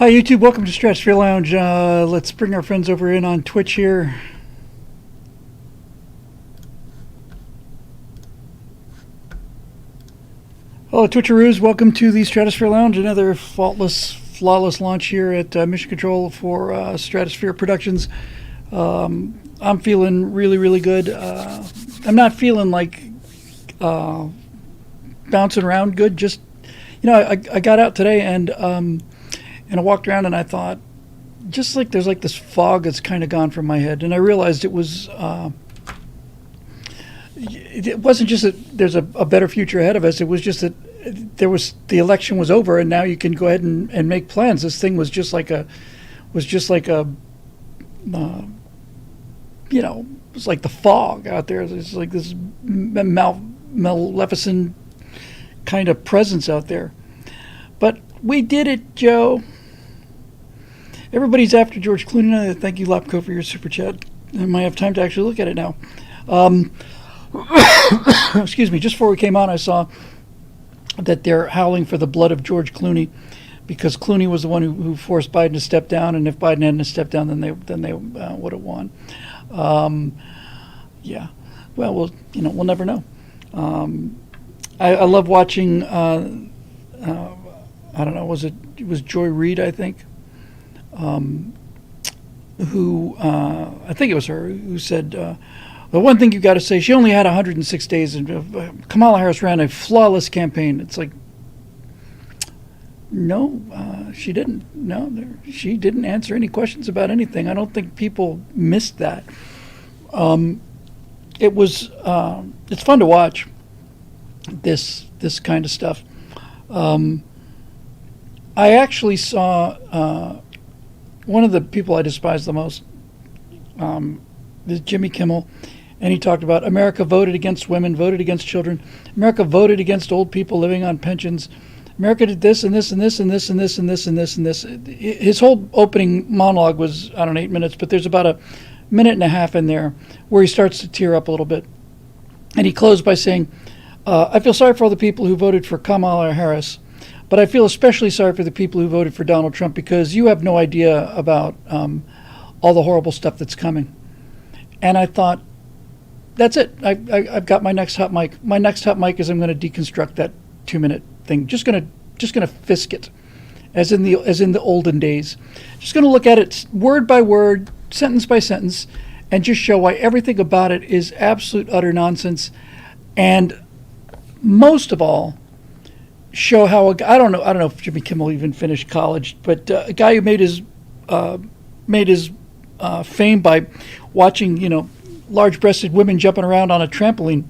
Hi YouTube, welcome to Stratosphere Lounge. Let's bring our friends over in on Twitch here. Hello Twitcheroos, welcome to the Stratosphere Lounge, another flawless launch here at Mission Control for Stratosphere Productions. I'm feeling really good. I'm not feeling like bouncing around good, just, I got out today and I walked around and I thought, just like there's like this fog that's kind of gone from my head. And I realized it wasn't just that there's a better future ahead of us. It was just that the election was over and now you can go ahead and make plans. This thing was just like it was like the fog out there. It's like this maleficent kind of presence out there. But we did it, Joe. Everybody's after George Clooney now. Thank you, Lopco, for your super chat. I might have time to actually look at it now. Excuse me. Just before we came on, I saw that they're howling for the blood of George Clooney because Clooney was the one who forced Biden to step down, and if Biden hadn't stepped down, then they would have won. Yeah. Well, we'll never know. I love watching. I don't know. It was Joy Reid, I think. Who I think it was her who said, the one thing you got to say, she only had 106 days, and Kamala Harris ran a flawless campaign. It's like, no, she didn't. No, she didn't answer any questions about anything. I don't think people missed that. It's fun to watch this kind of stuff. I actually saw one of the people I despise the most is Jimmy Kimmel, and he talked about America voted against women, voted against children. America voted against old people living on pensions. America did this and this and this and this and this and this and this and this. His whole opening monologue was, I don't know, 8 minutes, but there's about a minute and a half in there where he starts to tear up a little bit. And he closed by saying, I feel sorry for all the people who voted for Kamala Harris, but I feel especially sorry for the people who voted for Donald Trump because you have no idea about all the horrible stuff that's coming. And I thought, that's it. I've got my next hot mic. My next hot mic is I'm going to deconstruct that 2-minute thing. Just gonna fisk it, as in the olden days. Just going to look at it word by word, sentence by sentence, and just show why everything about it is absolute utter nonsense. And most of all, show how I don't know if Jimmy Kimmel even finished college, but a guy who made his fame by watching large-breasted women jumping around on a trampoline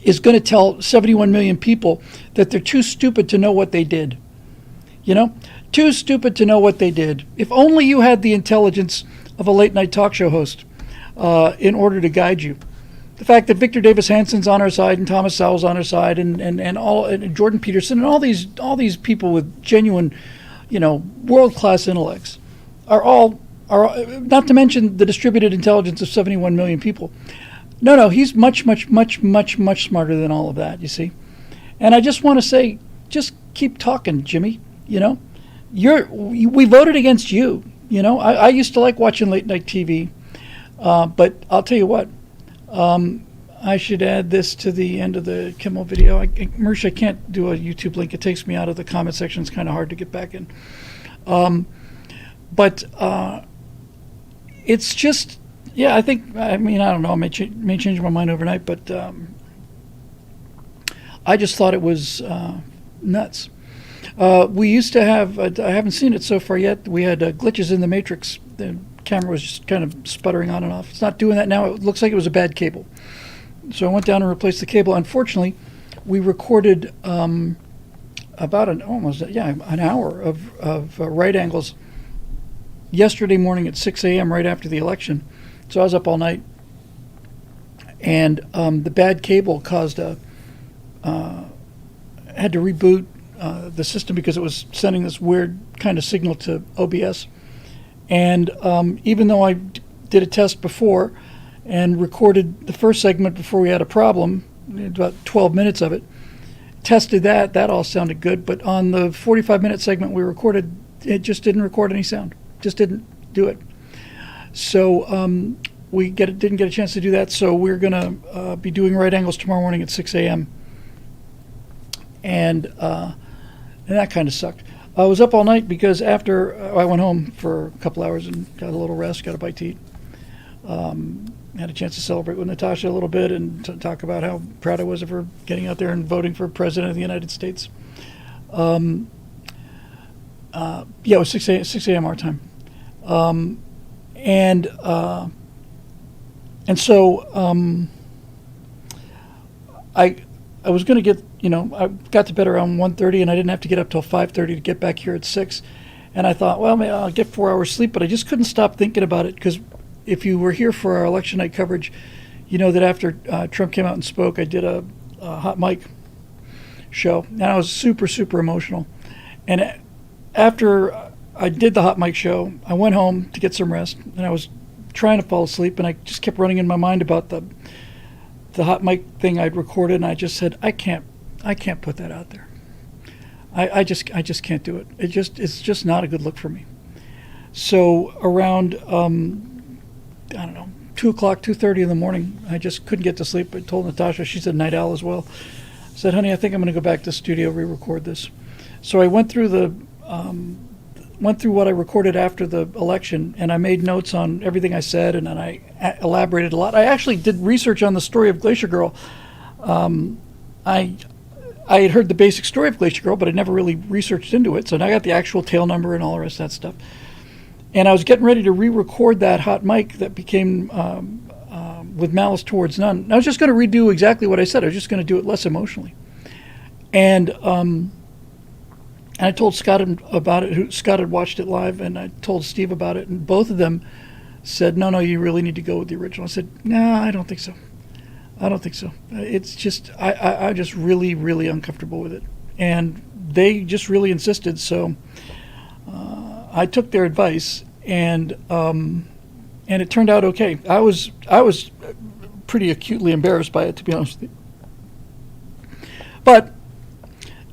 is going to tell 71 million people that they're too stupid to know what they did. Too stupid to know what they did. If only you had the intelligence of a late-night talk show host in order to guide you. The fact that Victor Davis Hanson's on our side and Thomas Sowell's on our side and Jordan Peterson and all these people with genuine, world-class intellects are not to mention the distributed intelligence of 71 million people. No, he's much smarter than all of that, you see. And I just want to say, just keep talking, Jimmy. We voted against you. I used to like watching late night TV, but I'll tell you what. I should add this to the end of the Kimmel video. Mersh, I can't do a YouTube link. It takes me out of the comment section. It's kind of hard to get back in. But it's just, yeah, I don't know. I may change my mind overnight, but I just thought it was nuts. We used to have, I haven't seen it so far yet, we had glitches in the Matrix. The camera was just kind of sputtering on and off. It's not doing that now. It looks like it was a bad cable. So I went down and replaced the cable. Unfortunately, we recorded about an hour of right angles yesterday morning at 6 a.m. right after the election. So I was up all night. And the bad cable caused had to reboot the system because it was sending this weird kind of signal to OBS. And even though I did a test before and recorded the first segment before we had a problem, about 12 minutes of it, tested that. That all sounded good. But on the 45-minute segment we recorded, it just didn't record any sound. Just didn't do it. So didn't get a chance to do that. So we're going to be doing Right Angles tomorrow morning at 6 a.m. And that kind of sucked. I was up all night because after I went home for a couple hours and got a little rest, got a bite to eat. Had a chance to celebrate with Natasha a little bit and talk about how proud I was of her getting out there and voting for President of the United States. It was 6 a.m. our time. And so I was going to get, I got to bed around 1:30 and I didn't have to get up till 5:30 to get back here at 6. And I thought, well, maybe I'll get 4 hours sleep, but I just couldn't stop thinking about it because if you were here for our election night coverage, you know that after Trump came out and spoke, I did a hot mic show, and I was super, super emotional. And after I did the hot mic show, I went home to get some rest, and I was trying to fall asleep, and I just kept running in my mind about the hot mic thing I'd recorded, and I just said, I can't put that out there. I just can't do it. It's just not a good look for me. So around 2 o'clock, 2:30 in the morning, I just couldn't get to sleep. I told Natasha, she's a night owl as well. I said, honey, I think I'm going to go back to the studio, re-record this. So I went through what I recorded after the election, and I made notes on everything I said, and then I elaborated a lot. I actually did research on the story of Glacier Girl. I had heard the basic story of Glacier Girl, but I never really researched into it. So now I got the actual tail number and all the rest of that stuff. And I was getting ready to re-record that hot mic that became with Malice Towards None. And I was just going to redo exactly what I said. I was just going to do it less emotionally. And I told Scott about it. Scott had watched it live, and I told Steve about it. And both of them said, no, you really need to go with the original. I said, no, I don't think so. It's just, I'm just really, really uncomfortable with it. And they just really insisted, so I took their advice, and it turned out okay. I was pretty acutely embarrassed by it, to be honest with you. But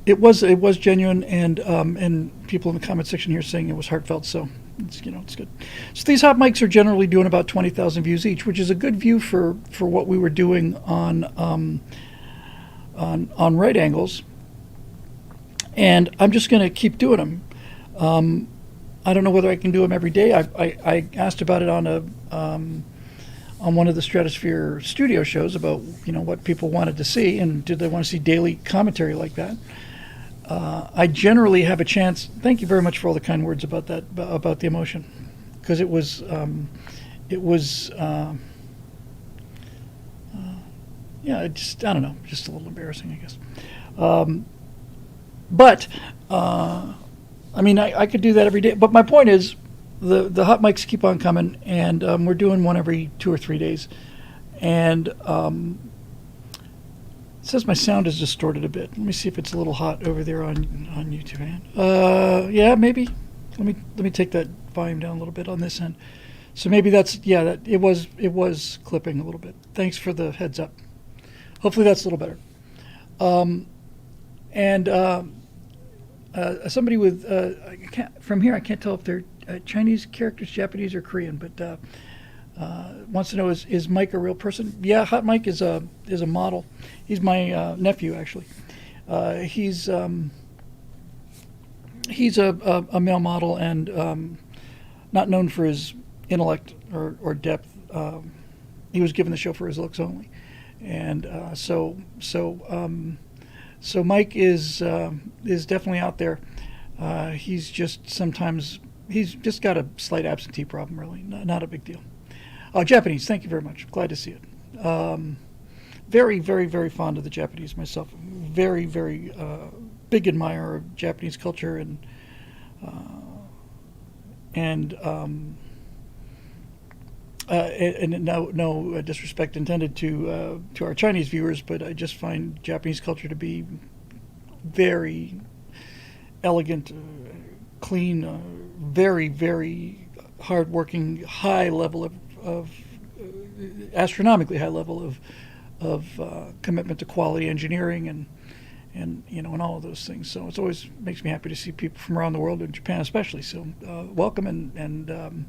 it was genuine, and people in the comment section here saying it was heartfelt, so it's good. So these hot mics are generally doing about 20,000 views each, which is a good view for what we were doing on Right Angles. And I'm just going to keep doing them. I don't know whether I can do them every day. I asked about it on one of the Stratosphere studio shows about what people wanted to see and did they want to see daily commentary like that. I generally have a chance. Thank you very much for all the kind words about that, about the emotion, because it was I don't know, just a little embarrassing, I guess. But I could do that every day. But my point is, the hot mics keep on coming, and we're doing one every 2 or 3 days. And it says my sound is distorted a bit. Let me see if it's a little hot over there on YouTube. Yeah, maybe. Let me take that volume down a little bit on this end. So maybe it was clipping a little bit. Thanks for the heads up. Hopefully that's a little better. Somebody with from here, I can't tell if they're Chinese characters, Japanese, or Korean, but wants to know, is Mike a real person? Yeah, Hot Mike is a model. He's my nephew, actually. He's a male model and not known for his intellect or depth. He was given the show for his looks only, and so Mike is definitely out there. He's just got a slight absentee problem, really. Not a big deal. Japanese, thank you very much. Glad to see it. Very, very, very fond of the Japanese myself. Very, very big admirer of Japanese culture and no disrespect intended to our Chinese viewers, but I just find Japanese culture to be very elegant, clean, very, very hardworking, high level of astronomically high level of commitment to quality engineering and and all of those things. So it's always makes me happy to see people from around the world, in Japan especially. So welcome, and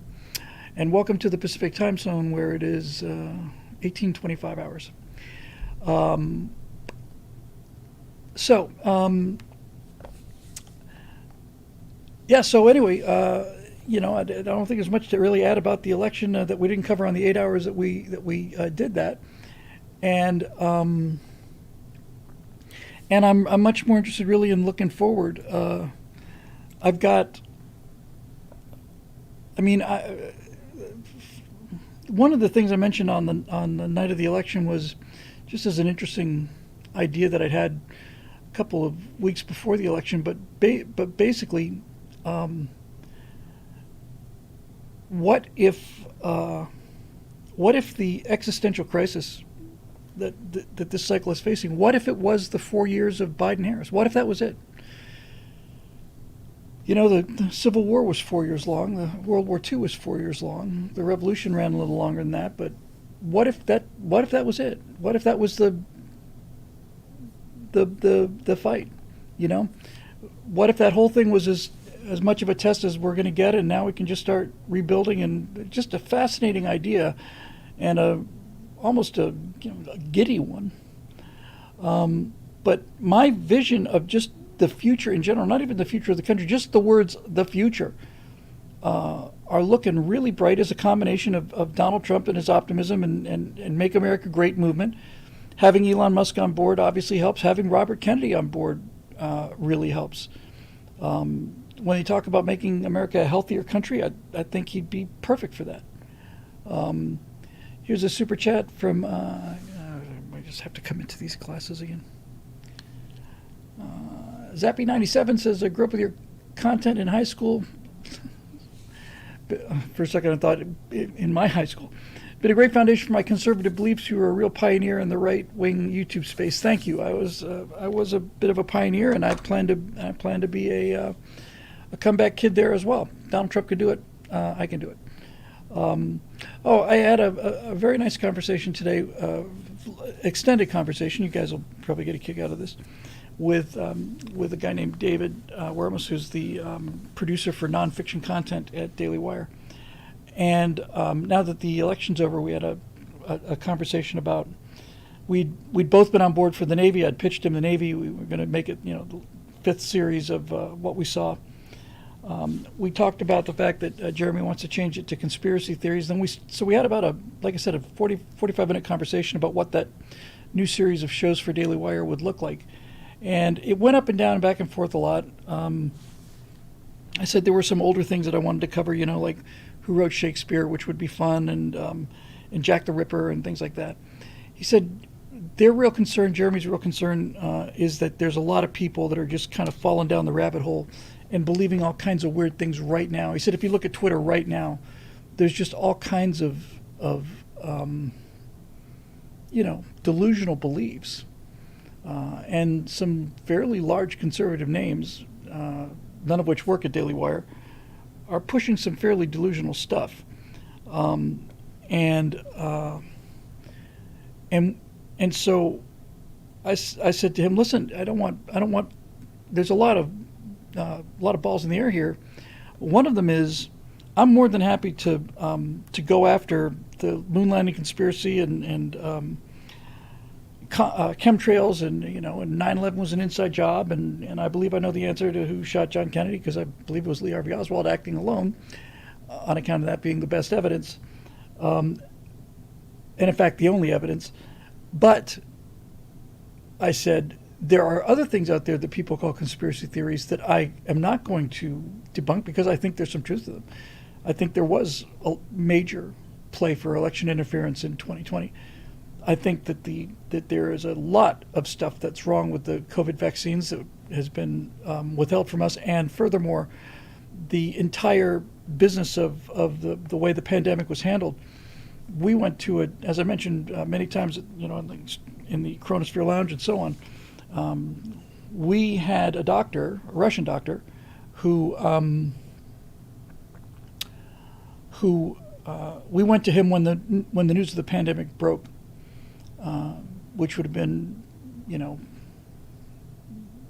welcome to the Pacific time zone, where it is 18:25 hours. Yeah. So anyway, I don't think there's much to really add about the election that we didn't cover on the 8 hours that we did that, and I'm much more interested really in looking forward. I've got. I mean, one of the things I mentioned on the night of the election was just as an interesting idea that I'd had a couple of weeks before the election, but basically, what if the existential crisis that this cycle is facing, what if it was the 4 years of Biden-Harris? What if that was it? The Civil War was 4 years long. The World War II was 4 years long. The Revolution ran a little longer than that. But what if that was it? What if that was the fight? What if that whole thing was as much of a test as we're going to get, and now we can just start rebuilding? And just a fascinating idea, and almost a giddy one. But my vision of just the future in general, not even the future of the country, just the words "the future," are looking really bright as a combination of Donald Trump and his optimism and Make America Great movement. Having Elon Musk on board obviously helps. Having Robert Kennedy on board really helps. When you talk about making America a healthier country, I think he'd be perfect for that. Here's a super chat from, I just have to come into these classes again. Zappy97 says, I grew up with your content in high school. For a second I thought in my high school. Been a great foundation for my conservative beliefs. You were a real pioneer in the right-wing YouTube space. Thank you. I was a bit of a pioneer, and I plan to be a comeback kid there as well. Donald Trump could do it. I can do it. I had a very nice conversation today, extended conversation. You guys will probably get a kick out of this, with a guy named David Wermus, who's the producer for nonfiction content at Daily Wire. And now that the election's over, we had a conversation about we'd both been on board for the Navy. I'd pitched him the Navy. We were going to make it, the fifth series of what we saw. We talked about the fact that Jeremy wants to change it to conspiracy theories. Then we had about like I said, a 45-minute conversation about what that new series of shows for Daily Wire would look like. And it went up and down and back and forth a lot. I said there were some older things that I wanted to cover, like who wrote Shakespeare, which would be fun, and Jack the Ripper and things like that. He said their real concern, Jeremy's real concern, is that there's a lot of people that are just kind of falling down the rabbit hole and believing all kinds of weird things right now. He said if you look at Twitter right now, there's just all kinds of delusional beliefs. And some fairly large conservative names, none of which work at Daily Wire, are pushing some fairly delusional stuff. And so I said to him, listen, I don't want. There's a lot of balls in the air here. One of them is I'm more than happy to go after the moon landing conspiracy and chemtrails, and 9/11 was an inside job, and I believe I know the answer to who shot John Kennedy, because I believe it was Lee Harvey Oswald acting alone, on account of that being the best evidence, and in fact the only evidence. But I said there are other things out there that people call conspiracy theories that I am not going to debunk, because I think there's some truth to them. I think there was a major play for election interference in 2020. I think that there is a lot of stuff that's wrong with the COVID vaccines that has been withheld from us, and furthermore, the entire business of the way the pandemic was handled. We went to it, as I mentioned many times, in the Chronosphere Lounge and so on. We had a doctor, a Russian doctor, who we went to him when the news of the pandemic broke. Which would have been,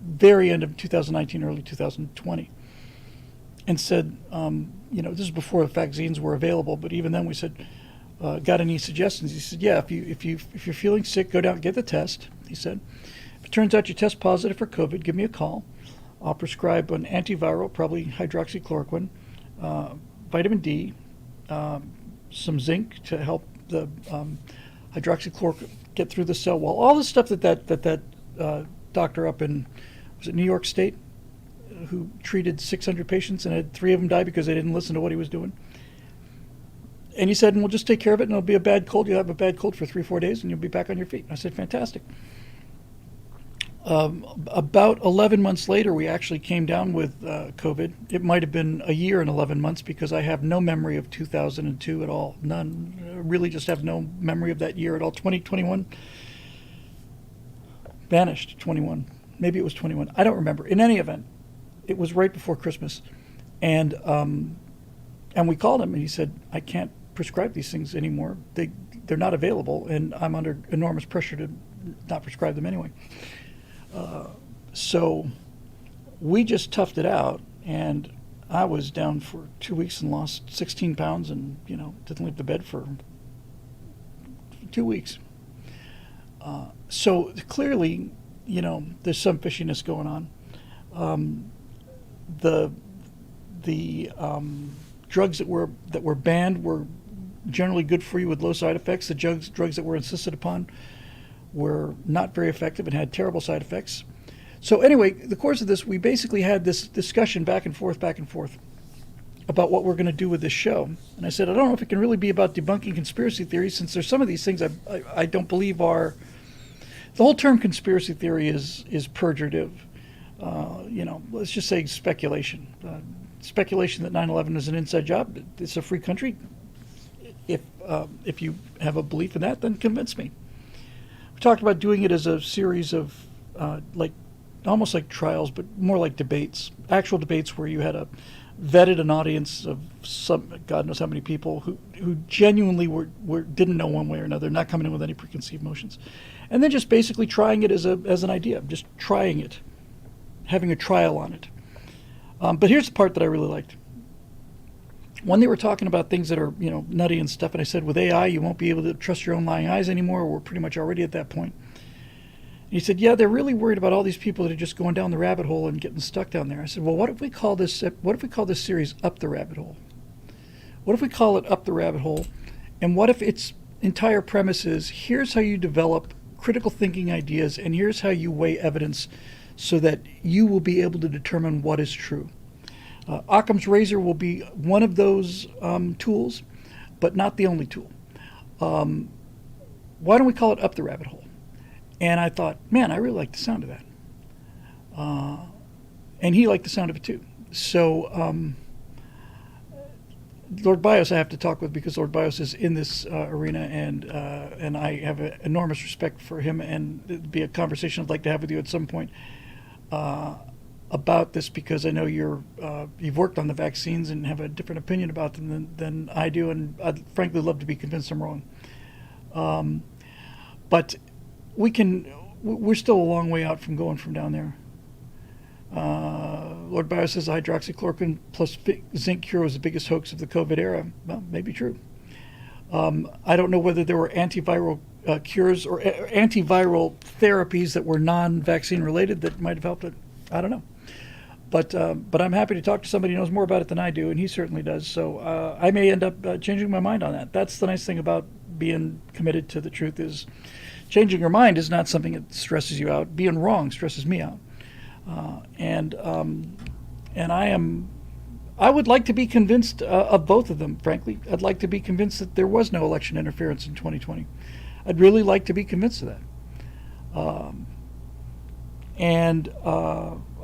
very end of 2019, early 2020, and said, this is before the vaccines were available, but even then we said, got any suggestions? He said, yeah, if you're feeling sick, go down and get the test. He said, if it turns out you test positive for COVID, give me a call. I'll prescribe an antiviral, probably hydroxychloroquine, vitamin D, some zinc to help the hydroxychloroquine get through the cell wall. All the stuff that doctor up in, was it New York State, who treated 600 patients and had 3 of them die because they didn't listen to what he was doing. And he said, and we'll just take care of it, and it'll be a bad cold. You'll have a bad cold for 3-4 days, and you'll be back on your feet. I said, fantastic. About 11 months later, we actually came down with COVID. It might have been a year and 11 months because I have no memory of 2002 at all. None. Really just have no memory of that year at all. 2021 vanished. 21. Maybe it was 21. I don't remember. In any event, it was right before Christmas. And we called him, and he said, I can't prescribe these things anymore. They're not available, and I'm under enormous pressure to not prescribe them anyway. So we just toughed it out, and I was down for 2 weeks and lost 16 pounds and, didn't leave the bed for 2 weeks. So clearly, there's some fishiness going on. The drugs that were banned were generally good for you with low side effects. The drugs that were insisted upon were not very effective and had terrible side effects. So anyway, the course of this, we basically had this discussion back and forth about what we're going to do with this show. And I said, I don't know if it can really be about debunking conspiracy theories, since there's some of these things I don't believe are. The whole term conspiracy theory is perjurative. Let's just say speculation. Speculation that 9/11 is an inside job. It's a free country. If you have a belief in that, then convince me. We talked about doing it as a series of almost like trials, but more like debates, actual debates where you had vetted an audience of some God knows how many people who genuinely didn't know one way or another, not coming in with any preconceived notions, and then just basically trying it as an idea, just trying it, having a trial on it. But here's the part that I really liked. When they were talking about things that are, nutty and stuff, and I said, with AI, you won't be able to trust your own lying eyes anymore. We're pretty much already at that point. And he said, yeah, they're really worried about all these people that are just going down the rabbit hole and getting stuck down there. I said, well, what if we call this series Up the Rabbit Hole? What if we call it Up the Rabbit Hole? And what if its entire premise is, here's how you develop critical thinking ideas, and here's how you weigh evidence so that you will be able to determine what is true. Occam's razor will be one of those tools, but not the only tool. Why don't we call it Up the Rabbit Hole? And I thought, man, I really like the sound of that. And he liked the sound of it too. So Lord Bios I have to talk with, because Lord Bios is in this arena, and I have an enormous respect for him, and it'd be a conversation I'd like to have with you at some point about this, because I know you've worked on the vaccines and have a different opinion about them than I do, and I'd frankly love to be convinced I'm wrong. But we're still a long way out from going from down there. Lord Bios says hydroxychloroquine plus zinc cure was the biggest hoax of the COVID era. Well, maybe true. I don't know whether there were antiviral cures or antiviral therapies that were non-vaccine related that might have helped it. I don't know. But I'm happy to talk to somebody who knows more about it than I do, and he certainly does. So I may end up changing my mind on that. That's the nice thing about being committed to the truth, is changing your mind is not something that stresses you out. Being wrong stresses me out. And I would like to be convinced of both of them, frankly. I'd like to be convinced that there was no election interference in 2020. I'd really like to be convinced of that.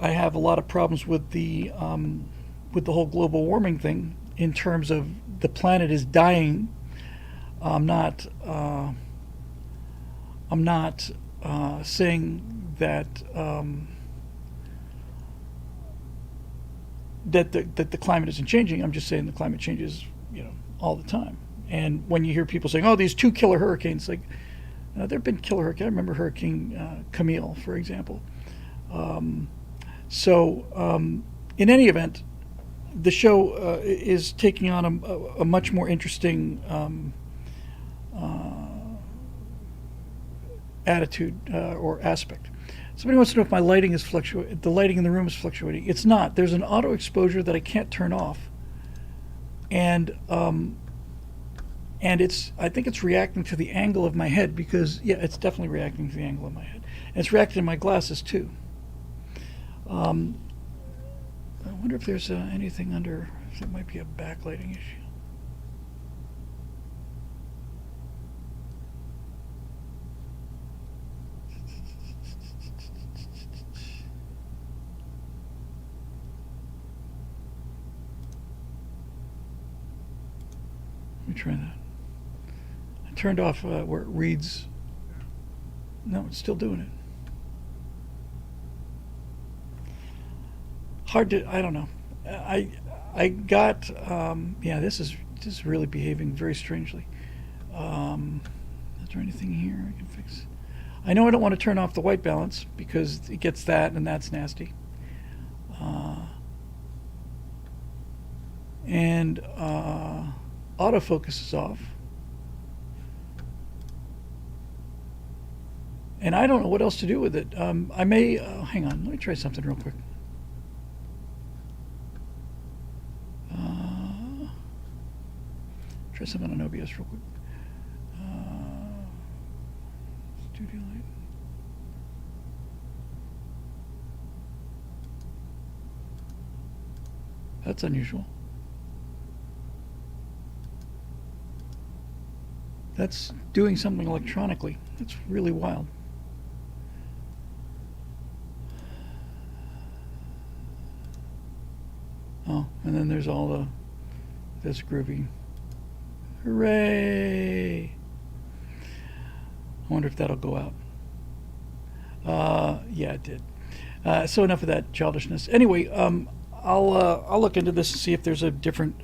I have a lot of problems with the whole global warming thing, in terms of the planet is dying. I'm not saying that that the climate isn't changing. I'm just saying the climate changes, all the time. And when you hear people saying, "Oh, these 2 killer hurricanes," there have been killer hurricanes. I remember Hurricane Kimmel, for example. In any event, the show is taking on a much more interesting attitude or aspect. Somebody wants to know if my lighting is fluctuating. The lighting in the room is fluctuating. It's not. There's an auto exposure that I can't turn off, and it's. I think it's reacting to the angle of my head because it's definitely reacting to the angle of my head. And it's reacting to my glasses too. I wonder if there's anything under. If there might be a backlighting issue. Let me try that. I turned off where it reads. No, it's still doing it. Hard to. I don't know. I got. This is really behaving very strangely. Is there anything here I can fix? I know I don't want to turn off the white balance because it gets that, and that's nasty. And autofocus is off. And I don't know what else to do with it. I may, hang on, let me try something real quick. Try something on OBS real quick. Studio light. That's unusual. That's doing something electronically. That's really wild. Oh, and then there's all this groovy. Hooray! I wonder if that'll go out. Yeah, it did. So enough of that childishness. Anyway, I'll look into this and see if there's a different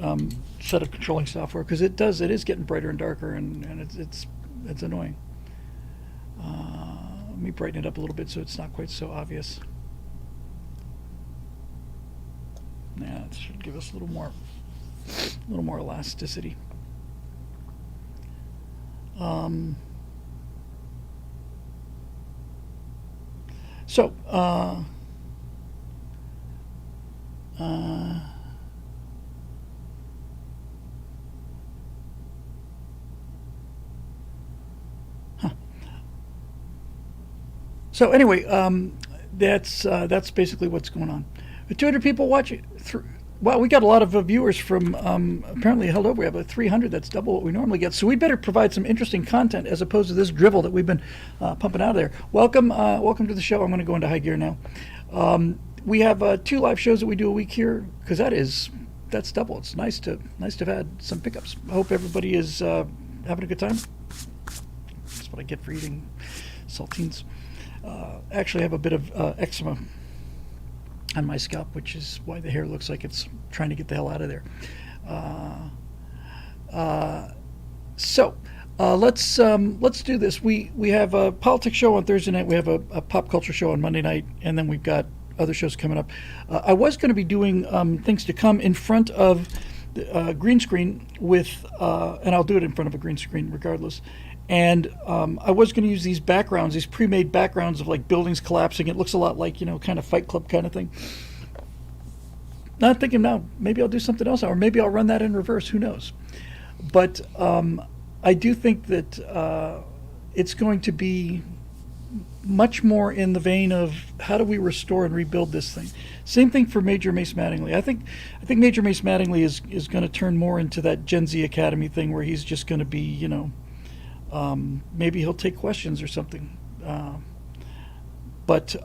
set of controlling software because it is getting brighter and darker and it's annoying. Let me brighten it up a little bit so it's not quite so obvious. Yeah, it should give us a little more elasticity. So. So anyway, that's basically what's going on. 200 people watching. Well, we got a lot of viewers from apparently. Hello, we have a 300. That's double what we normally get. So we better provide some interesting content as opposed to this drivel that we've been pumping out of there. Welcome to the show. I'm going to go into high gear now. We have 2 live shows that we do a week here because that's double. It's nice to have had some pickups. I hope everybody is having a good time. That's what I get for eating saltines. Actually, I have a bit of eczema on my scalp, which is why the hair looks like it's trying to get the hell out of there. Let's do this. We have a politics show on Thursday night. We have a pop culture show on Monday night, and then we've got other shows coming up. I was going to be doing things to come in front of the green screen with, and I'll do it in front of a green screen regardless. And I was going to use these backgrounds, these pre-made backgrounds of like buildings collapsing. It looks a lot like, kind of Fight Club kind of thing. Not thinking now, maybe I'll do something else, or maybe I'll run that in reverse. Who knows? But I do think that it's going to be much more in the vein of how do we restore and rebuild this thing. Same thing for Major Mace Mattingly. I think Major Mace Mattingly is going to turn more into that Gen Z Academy thing where he's just going to be, maybe he'll take questions or something. But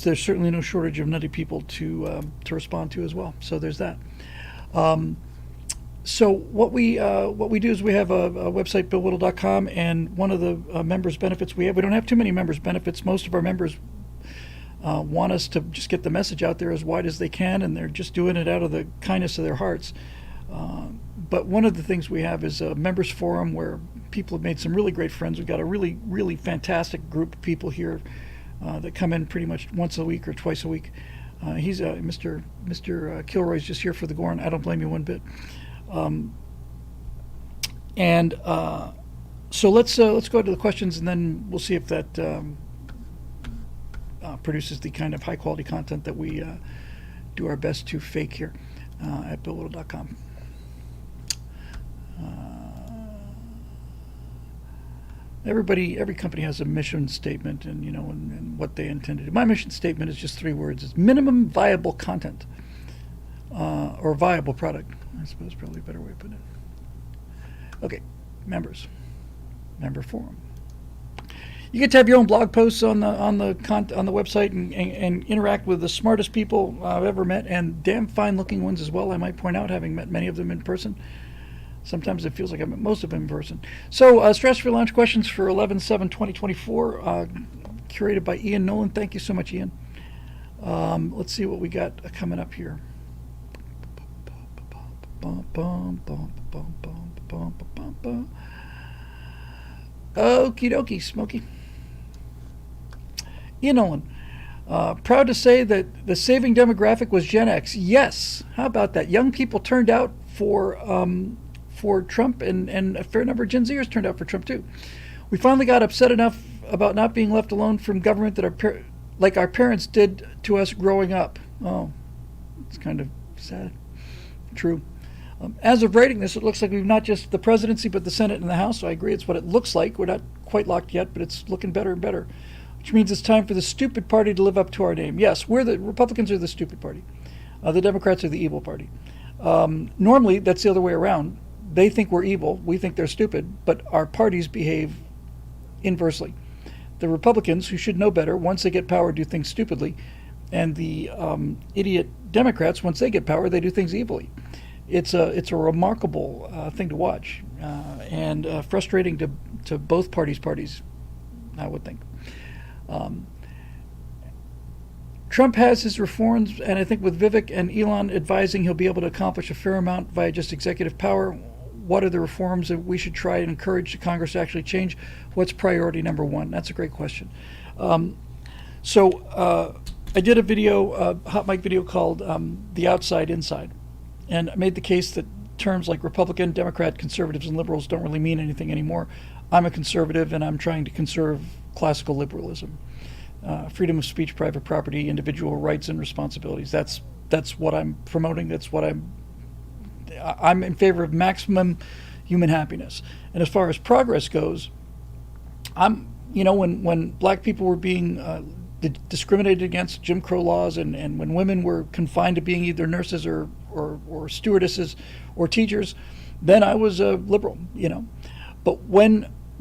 there's certainly no shortage of nutty people to respond to as well. So there's that. So what we do is we have a website, BillWhittle.com, and one of the members' benefits we don't have too many members' benefits. Most of our members want us to just get the message out there as wide as they can, and they're just doing it out of the kindness of their hearts. But one of the things we have is a members forum where people have made some really great friends. We've got a really, really fantastic group of people here that come in pretty much once a week or twice a week. He's Mr. Kilroy's just here for the Gorn. I don't blame you one bit. So let's go to the questions, and then we'll see if that produces the kind of high quality content that we do our best to fake here at BillWhittle.com. Every company has a mission statement, and and what they intend to do. My mission statement is just 3 words: it's minimum viable content, or viable product. I suppose probably a better way of putting it. Okay, member forum. You get to have your own blog posts on the website and interact with the smartest people I've ever met, and damn fine looking ones as well, I might point out, having met many of them in person. Sometimes it feels like I met most of them in person. So, Stress-Free Launch questions for 11/7/2024, curated by Ian Nolan. Thank you so much, Ian. Let's see what we got coming up here. Okie dokie, Smokey. Ian Nolan. Proud to say that the saving demographic was Gen X. Yes. How about that? Young people turned out for Trump, and a fair number of Gen Zers turned out for Trump too. We finally got upset enough about not being left alone from government that like our parents did to us growing up. Oh, it's kind of sad. True. As of writing this, it looks like we've not just the presidency, but the Senate and the House. So I agree, it's what it looks like. We're not quite locked yet, but it's looking better and better, which means it's time for the stupid party to live up to our name. Yes, the Republicans are the stupid party. The Democrats are the evil party. Normally, that's the other way around. They think we're evil, we think they're stupid, but our parties behave inversely. The Republicans, who should know better, once they get power, do things stupidly, and the idiot Democrats, once they get power, they do things evilly. It's a remarkable thing to watch, and frustrating to both parties, I would think. Trump has his reforms, and I think with Vivek and Elon advising, he'll be able to accomplish a fair amount via just executive power. What are the reforms that we should try and encourage the Congress to actually change? What's priority number 1? That's a great question. So I did a video, hot mic video called The Outside Inside. And I made the case that terms like Republican, Democrat, conservatives, and liberals don't really mean anything anymore. I'm a conservative, and I'm trying to conserve classical liberalism. Freedom of speech, private property, individual rights and responsibilities. That's what I'm promoting. That's what I'm in favor of maximum human happiness. And as far as progress goes, when black people were being discriminated against, Jim Crow laws, and when women were confined to being either nurses or stewardesses or teachers, then I was a liberal, But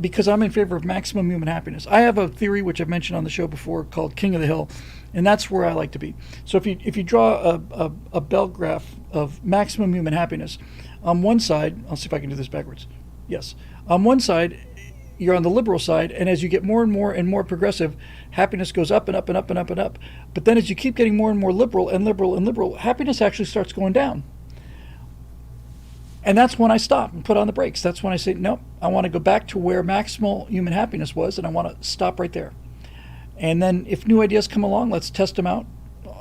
because I'm in favor of maximum human happiness, I have a theory which I've mentioned on the show before called King of the Hill, and that's where I like to be. So if you draw a bell graph of maximum human happiness, on one side, I'll see if I can do this backwards. Yes, on one side, you're on the liberal side, and as you get more and more and more progressive, happiness goes up and up and up and up and up. But then as you keep getting more and more liberal and liberal and liberal, happiness actually starts going down. And that's when I stop and put on the brakes. That's when I say, nope, I want to go back to where maximal human happiness was, and I want to stop right there. And then if new ideas come along, let's test them out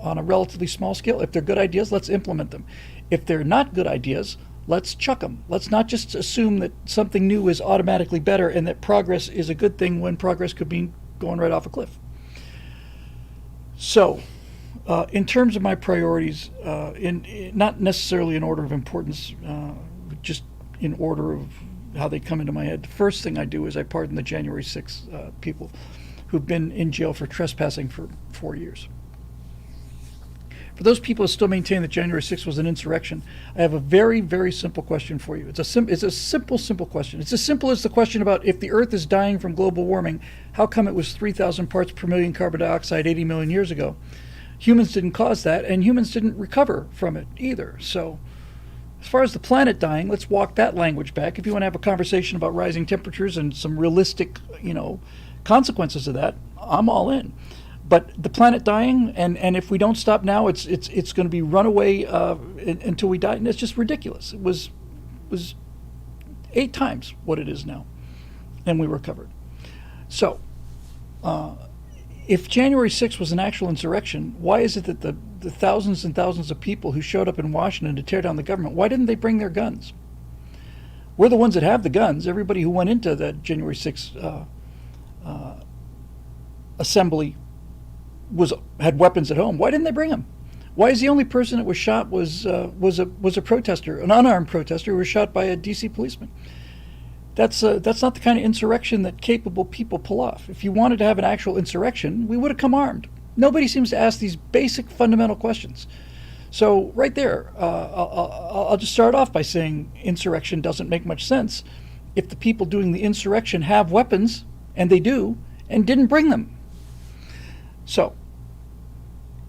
on a relatively small scale. If they're good ideas, let's implement them. If they're not good ideas, let's chuck them. Let's not just assume that something new is automatically better and that progress is a good thing when progress could be going right off a cliff. So, in terms of my priorities, not necessarily in order of importance, just in order of how they come into my head, the first thing I do is I pardon the January 6th people who've been in jail for trespassing for 4 years. For those people who still maintain that January 6th was an insurrection, I have a very, very simple question for you. It's a simple question. It's as simple as the question about if the Earth is dying from global warming, how come it was 3,000 parts per million carbon dioxide 80 million years ago? Humans didn't cause that, and humans didn't recover from it either. So as far as the planet dying, let's walk that language back. If you want to have a conversation about rising temperatures and some realistic, consequences of that, I'm all in. But the planet dying, and if we don't stop now, it's going to be runaway until we die, and it's just ridiculous. It was 8 times what it is now, and we recovered. So, If January 6th was an actual insurrection, why is it that the thousands and thousands of people who showed up in Washington to tear down the government, why didn't they bring their guns? We're the ones that have the guns. Everybody who went into that January 6th assembly had weapons at home. Why didn't they bring them? Why is the only person that was shot was a protester, an unarmed protester who was shot by a DC policeman? That's not the kind of insurrection that capable people pull off. If you wanted to have an actual insurrection, we would have come armed. Nobody seems to ask these basic fundamental questions. So right there, I'll just start off by saying insurrection doesn't make much sense if the people doing the insurrection have weapons, and they do, and didn't bring them. So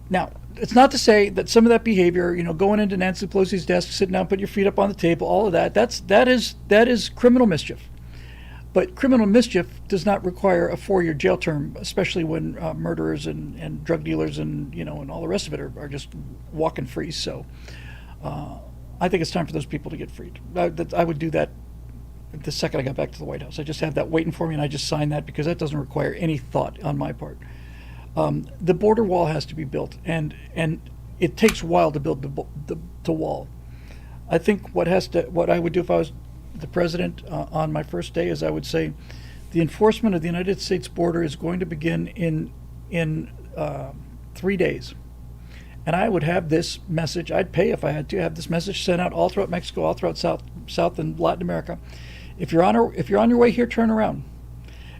now, it's not to say that some of that behavior, going into Nancy Pelosi's desk, sitting down, put your feet up on the table, all of that is criminal mischief. But criminal mischief does not require a 4-year jail term, especially when murderers and drug dealers and all the rest of it are just walking free. So I think it's time for those people to get freed. I would do that the second I got back to the White House. I just have that waiting for me, and I just sign that because that doesn't require any thought on my part. The border wall has to be built, and it takes a while to build the wall. I think what I would do if I was the president on my first day is I would say the enforcement of the United States border is going to begin in 3 days, and I would have this message. I'd pay if I had to have this message sent out all throughout Mexico, all throughout South and Latin America. If you're on your way here, turn around.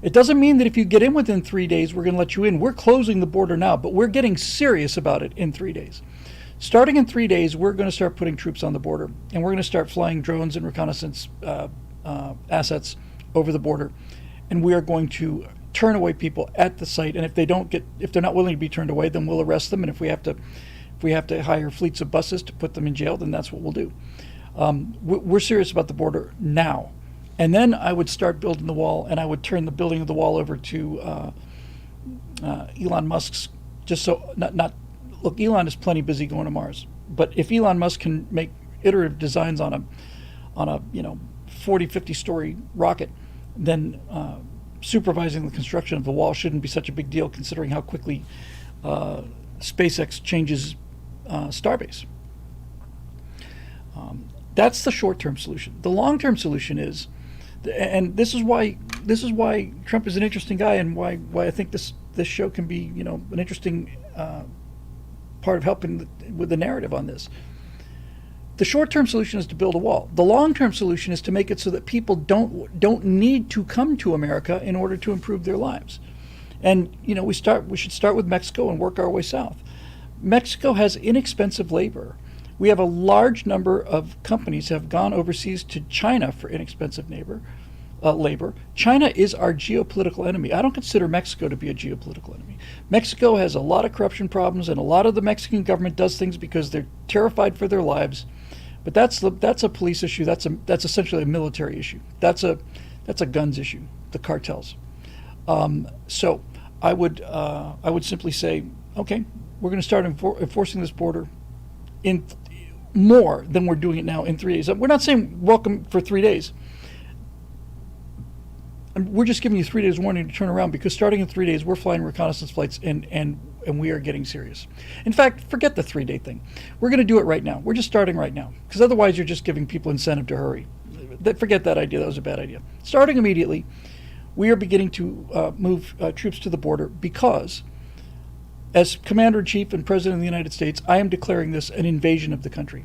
It doesn't mean that if you get in within 3 days, we're going to let you in. We're closing the border now, but we're getting serious about it in 3 days. Starting in 3 days, we're going to start putting troops on the border, and we're going to start flying drones and reconnaissance assets over the border, and we are going to turn away people at the site. And if they're not willing to be turned away, then we'll arrest them. And if we have to hire fleets of buses to put them in jail, then that's what we'll do. We're serious about the border now. And then I would start building the wall, and I would turn the building of the wall over to Elon Musk's. Just so look, Elon is plenty busy going to Mars. But if Elon Musk can make iterative designs on a 40, 50-story rocket, then supervising the construction of the wall shouldn't be such a big deal, considering how quickly SpaceX changes Starbase. That's the short-term solution. The long-term solution is. And this is why Trump is an interesting guy, and why I think this show can be an interesting part of helping with the narrative on this. The short-term solution is to build a wall. The long-term solution is to make it so that people don't need to come to America in order to improve their lives. And we should start with Mexico and work our way south. Mexico has inexpensive labor. We have a large number of companies have gone overseas to China for inexpensive labor. China is our geopolitical enemy. I don't consider Mexico to be a geopolitical enemy. Mexico has a lot of corruption problems, and a lot of the Mexican government does things because they're terrified for their lives. But that's a police issue. That's essentially a military issue. That's a guns issue. The cartels. So I would simply say, okay, we're going to start enforcing this border in more than we're doing it now in 3 days. We're not saying welcome for 3 days. We're just giving you 3 days warning to turn around, because starting in 3 days, we're flying reconnaissance flights and we are getting serious. In fact, forget the 3-day thing. We're going to do it right now. We're just starting right now, because otherwise you're just giving people incentive to hurry. Forget that idea. That was a bad idea. Starting immediately, we are beginning to move troops to the border, because as Commander-in-Chief and President of the United States, I am declaring this an invasion of the country.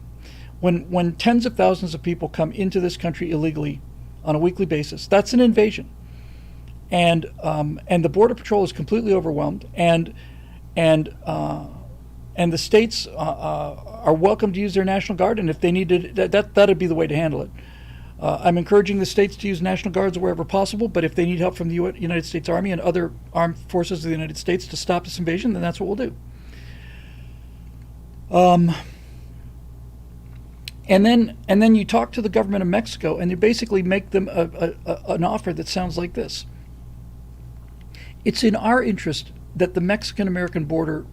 When tens of thousands of people come into this country illegally on a weekly basis, that's an invasion. And the Border Patrol is completely overwhelmed, and the states are welcome to use their National Guard, and if they need to, that'd be the way to handle it. I'm encouraging the states to use National Guards wherever possible, but if they need help from the United States Army and other armed forces of the United States to stop this invasion, then that's what we'll do. And then you talk to the government of Mexico, and you basically make them an offer that sounds like this. It's in our interest that the Mexican-American border,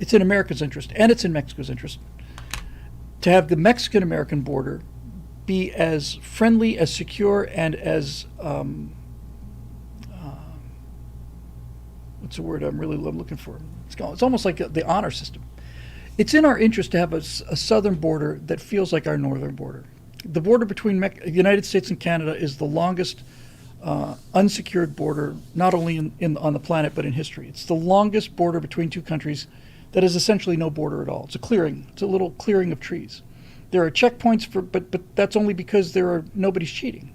it's in America's interest, and it's in Mexico's interest, to have the Mexican-American border be as friendly, as secure, and as what's the word I'm looking for? It's almost like the honor system. It's in our interest to have a southern border that feels like our northern border. The border between the United States and Canada is the longest unsecured border, not only on the planet, but in history. It's the longest border between two countries that is essentially no border at all. It's a clearing. It's a little clearing of trees. There are checkpoints but that's only because nobody's cheating.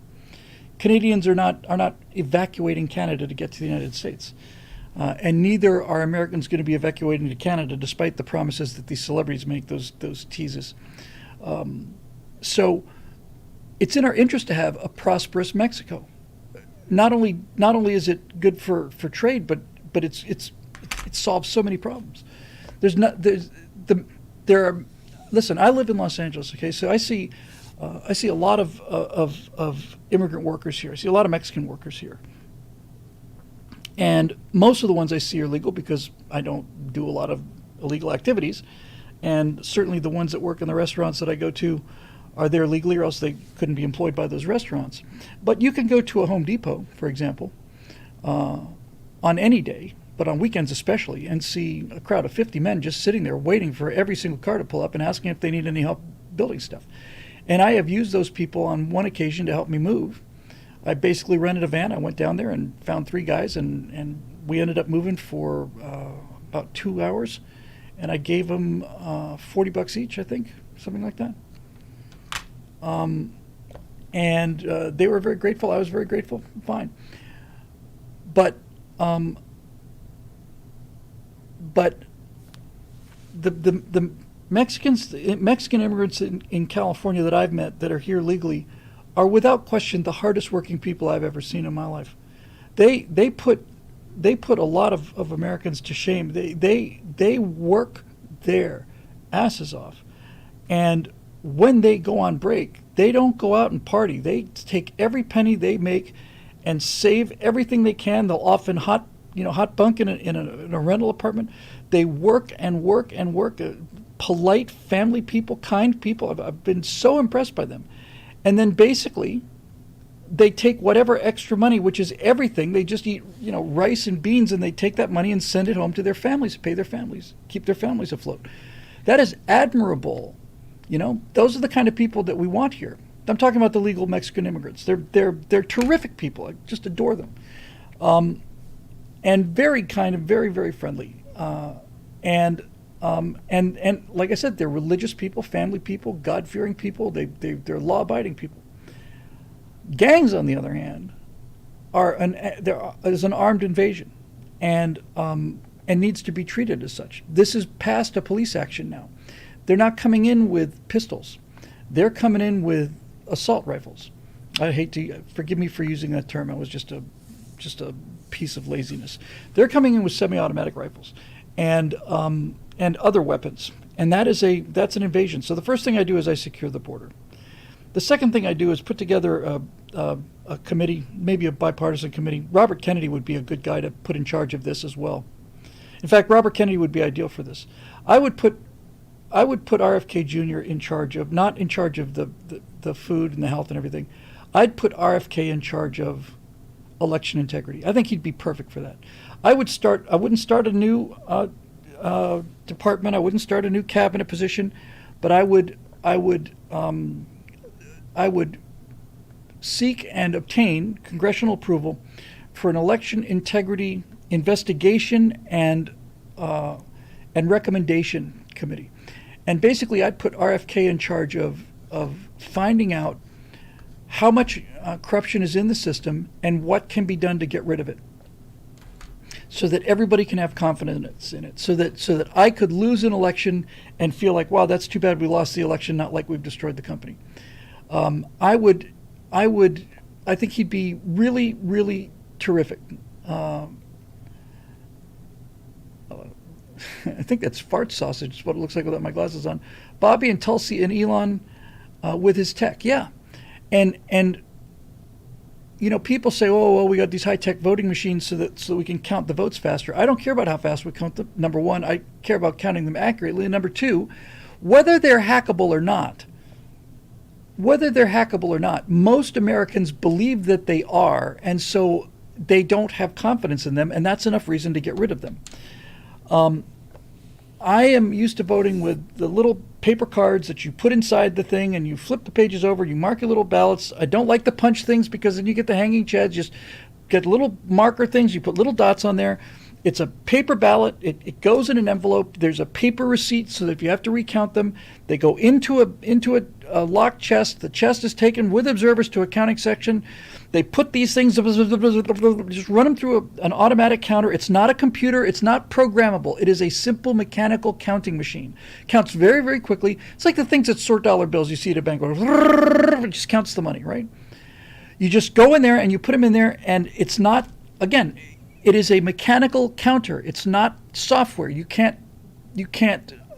Canadians are not evacuating Canada to get to the United States. And neither are Americans going to be evacuating to Canada, despite the promises that these celebrities make, those teases. So it's in our interest to have a prosperous Mexico. Not only is it good for trade, but it solves so many problems. Listen, I live in Los Angeles, okay, so I see a lot of immigrant workers here. I see a lot of Mexican workers here. And most of the ones I see are legal because I don't do a lot of illegal activities. And certainly the ones that work in the restaurants that I go to are there legally, or else they couldn't be employed by those restaurants. But you can go to a Home Depot, for example, on any day, but on weekends especially, and see a crowd of 50 men just sitting there waiting for every single car to pull up and asking if they need any help building stuff. And I have used those people on one occasion to help me move. I basically rented a van. I went down there and found 3 guys, and we ended up moving for about 2 hours. And I gave them $40 each, I think, something like that. And they were very grateful. I was very grateful. Fine. But the Mexican immigrants in California that I've met that are here legally are without question the hardest working people I've ever seen in my life. They put a lot of Americans to shame. They work their asses off, and when they go on break, they don't go out and party. They take every penny they make and save everything they can. They'll often hot bunk in a rental apartment. They work and work and work. Polite family people, kind people. I've been so impressed by them. And then basically, they take whatever extra money, which is everything. They just eat, rice and beans, and they take that money and send it home to their families, pay their families, keep their families afloat. That is admirable. Those are the kind of people that we want here. I'm talking about the legal Mexican immigrants. They're terrific people. I just adore them, and very kind and very, very friendly. And like I said, they're religious people, family people, God-fearing people. They're law-abiding people. Gangs, on the other hand, is an armed invasion, and needs to be treated as such. This is past a police action now. They're not coming in with pistols. They're coming in with assault rifles. I hate to forgive me for using that term. It was just a piece of laziness. They're coming in with semi-automatic rifles and other weapons, and that's an invasion. So the first thing I do is I secure the border. The second thing I do is put together a committee, maybe a bipartisan committee. Robert Kennedy would be a good guy to put in charge of this as well. In fact, Robert Kennedy would be ideal for this. I would put RFK Jr. in charge of, not in charge of the food and the health and everything. I'd put RFK in charge of election integrity. I think he'd be perfect for that. I wouldn't start a new department. I wouldn't start a new cabinet position, but I would seek and obtain congressional approval for an election integrity investigation and recommendation committee. And basically, I'd put RFK in charge of finding out how much corruption is in the system and what can be done to get rid of it, so that everybody can have confidence in it, so that I could lose an election and feel like, wow, that's too bad we lost the election, not like we've destroyed the company. I think he'd be really, really terrific. I think that's fart sausage is what it looks like without my glasses on. Bobby and Tulsi and Elon with his tech, yeah. And people say, oh, well, we got these high-tech voting machines so we can count the votes faster. I don't care about how fast we count them. Number one, I care about counting them accurately. And number two, whether they're hackable or not, most Americans believe that they are, and so they don't have confidence in them, and that's enough reason to get rid of them. I am used to voting with the little paper cards that you put inside the thing and you flip the pages over, you mark your little ballots. I don't like the punch things because then you get the hanging chads. Just get little marker things, you put little dots on there. It's a paper ballot. It goes in an envelope. There's a paper receipt so that if you have to recount them, they go into a locked chest. The chest is taken with observers to a counting section. They put these things, just run them through an automatic counter. It's not a computer. It's not programmable. It is a simple mechanical counting machine. Counts very, very quickly. It's like the things that sort dollar bills you see at a bank. It just counts the money, right? You just go in there and you put them in there, and it's not, again, it is a mechanical counter. It's not software. You can't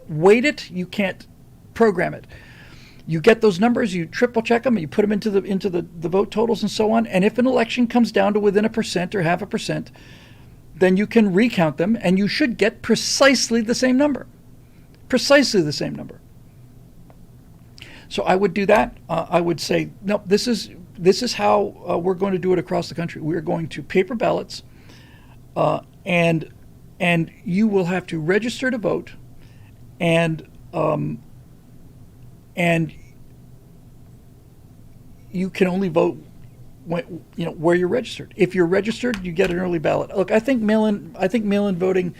weight it. You can't program it. You get those numbers, you triple check them, and you put them into the vote totals and so on. And if an election comes down to within 1% or 0.5%, then you can recount them, and you should get precisely the same number. Precisely the same number. So I would do that. I would say, no, this is how we're going to do it across the country. We're going to paper ballots, and you will have to register to vote, and you can only vote when, where you're registered. If you're registered, you get an early ballot. Look, I think mail-in voting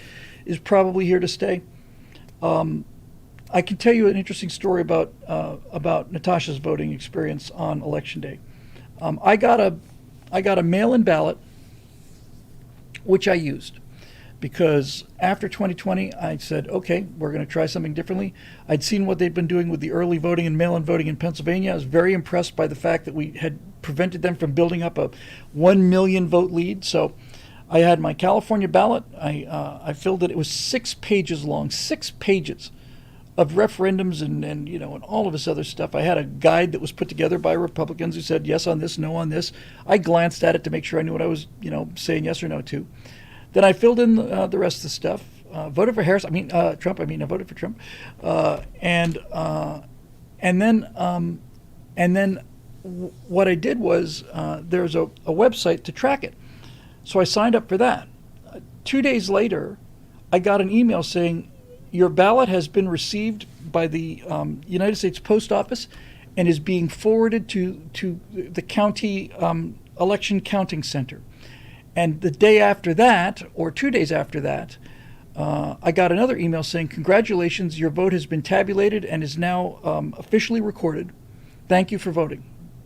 is probably here to stay. I can tell you an interesting story about Natasha's voting experience on election day. I got a mail-in ballot, which I used, because after 2020, I said, okay, we're going to try something differently. I'd seen what they'd been doing with the early voting and mail-in voting in Pennsylvania. I was very impressed by the fact that we had prevented them from building up a 1 million vote lead. So I had my California ballot. I filled it. It was 6 pages long, 6 pages of referendums and all of this other stuff. I had a guide that was put together by Republicans who said yes on this, no on this. I glanced at it to make sure I knew what I was, saying yes or no to. Then I filled in the rest of the stuff. Voted for Trump. I voted for Trump. And then what I did was there's a website to track it. So I signed up for that. 2 days later, I got an email saying, your ballot has been received by the United States Post Office and is being forwarded to the county election counting center. And the day after that, or 2 days after that, I got another email saying, congratulations, your vote has been tabulated and is now officially recorded. Thank you for voting.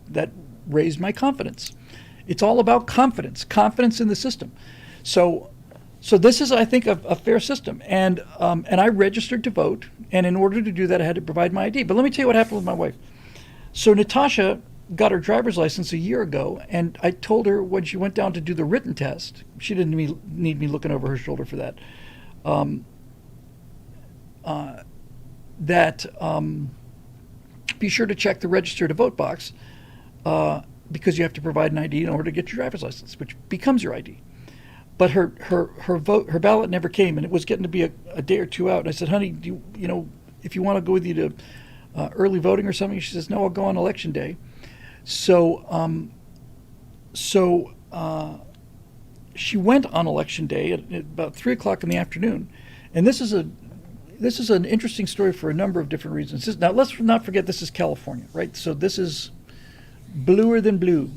That raised my confidence. It's all about confidence in the system. So this is, I think, a fair system. And I registered to vote, and in order to do that, I had to provide my ID. But let me tell you what happened with my wife. So Natasha got her driver's license a year ago, and I told her when she went down to do the written test, she didn't need me looking over her shoulder for that, be sure to check the register to vote box because you have to provide an ID in order to get your driver's license, which becomes your ID. But her ballot never came, and it was getting to be a day or two out. And I said, honey, do you if you want to go with you to early voting or something? She says, no, I'll go on election day. So she went on election day at about 3:00 in the afternoon, and this is an interesting story for a number of different reasons. Now let's not forget this is California, right? So this is bluer than blue.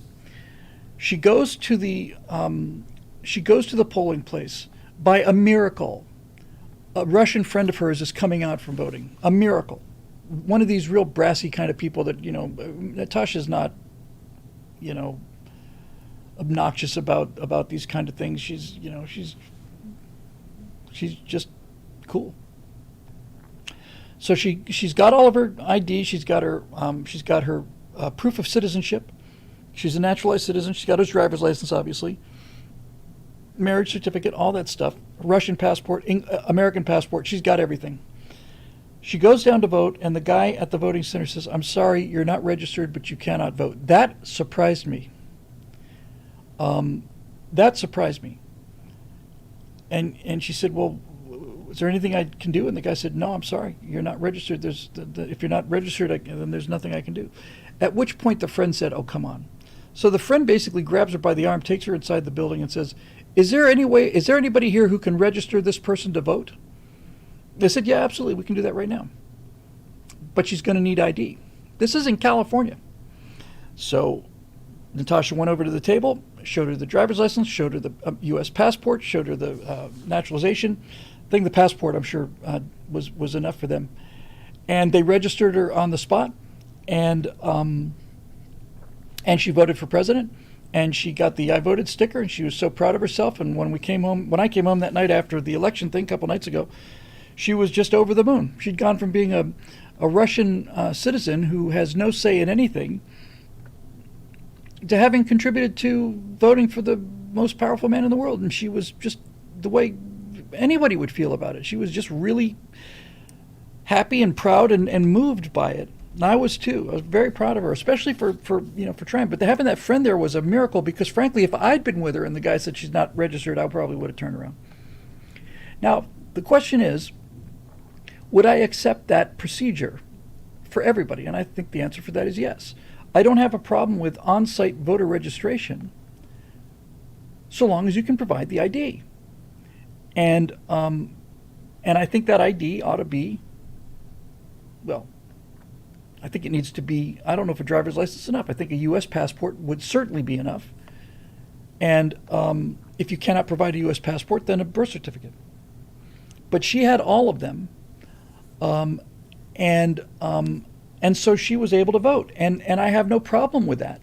She goes to the polling place. By a miracle, a Russian friend of hers is coming out from voting. A miracle. One of these real brassy kind of people that, Natasha's not, obnoxious about these kind of things. She's just cool. So she's got all of her ID. She's got her proof of citizenship. She's a naturalized citizen. She's got her driver's license, obviously. Marriage certificate, all that stuff. Russian passport, American passport. She's got everything. She goes down to vote, and the guy at the voting center says, I'm sorry, you're not registered, but you cannot vote. That surprised me. That surprised me. And she said, well, is there anything I can do? And the guy said, no, I'm sorry, you're not registered. If you're not registered, then there's nothing I can do. At which point the friend said, oh, come on. So the friend basically grabs her by the arm, takes her inside the building, and says, is there anybody here who can register this person to vote? They said, yeah, absolutely, we can do that right now. But she's going to need ID. This is in California. So Natasha went over to the table, showed her the driver's license, showed her the U.S. passport, showed her the naturalization. I think the passport, I'm sure, was enough for them. And they registered her on the spot, and she voted for president, and she got the I voted sticker, and she was so proud of herself. And when I came home that night after the election thing a couple nights ago, she was just over the moon. She'd gone from being a Russian citizen who has no say in anything to having contributed to voting for the most powerful man in the world. And she was just the way anybody would feel about it. She was just really happy and proud and moved by it. And I was too. I was very proud of her, especially for trying. But having that friend there was a miracle, because frankly, if I'd been with her and the guy said she's not registered, I probably would have turned around. Now, the question is, would I accept that procedure for everybody? And I think the answer for that is yes. I don't have a problem with on-site voter registration so long as you can provide the ID. And I think that ID ought to be, well, I think it needs to be, I don't know if a driver's license is enough. I think a U.S. passport would certainly be enough. And if you cannot provide a U.S. passport, then a birth certificate. But she had all of them. And so she was able to vote, and I have no problem with that.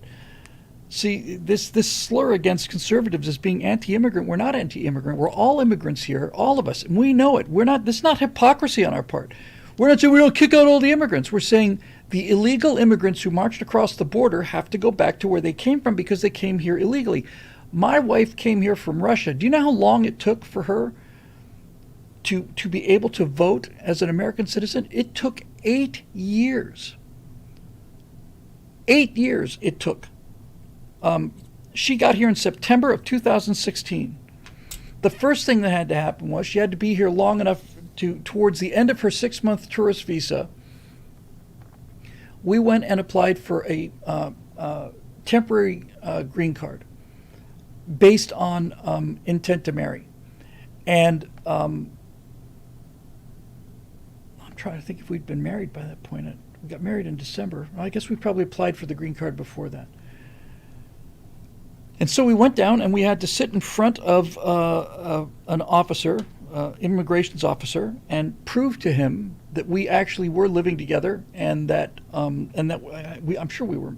See, this slur against conservatives as being anti-immigrant, we're not anti-immigrant. We're all immigrants here, all of us, and we know it. This is not hypocrisy on our part. We're not saying we don't kick out all the immigrants. We're saying the illegal immigrants who marched across the border have to go back to where they came from because they came here illegally. My wife came here from Russia. Do you know how long it took for her to be able to vote as an American citizen? It took 8 years. 8 years it took. She got here in September of 2016. The first thing that had to happen was she had to be here long enough towards the end of her 6-month tourist visa. We went and applied for a temporary green card based on intent to marry. And I'm trying to think if we'd been married by that point. We got married in December. I guess we probably applied for the green card before that. And so we went down and we had to sit in front of an officer, immigrations officer, and prove to him that we actually were living together, and that I'm sure we were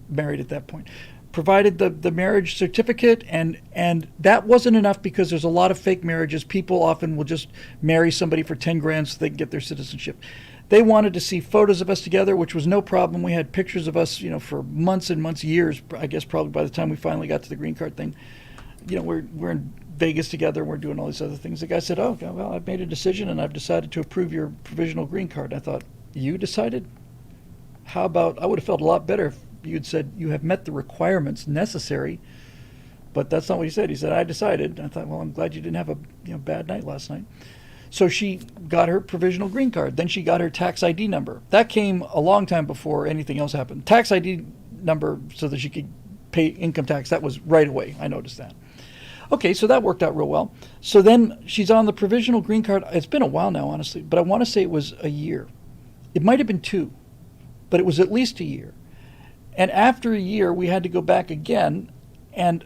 married at that point. Provided the marriage certificate, and that wasn't enough because there's a lot of fake marriages. People often will just marry somebody for 10 grand so they can get their citizenship. They wanted to see photos of us together, which was no problem. We had pictures of us, for months and months, years. I guess probably by the time we finally got to the green card thing, we're in Vegas together. We're doing all these other things. The guy said, "Oh, well, I've made a decision and I've decided to approve your provisional green card." I thought, "You decided? How about, I would have felt a lot better if you'd said you have met the requirements necessary." But that's not what he said. He said, "I decided." I thought, well, I'm glad you didn't have a bad night last night. So she got her provisional green card. Then she got her tax ID number. That came a long time before anything else happened. Tax ID number so that she could pay income tax. That was right away. I noticed that. Okay, so that worked out real well. So then she's on the provisional green card. It's been a while now, honestly, but I want to say it was a year. It might have been 2, but it was at least a year. And after a year, we had to go back again, and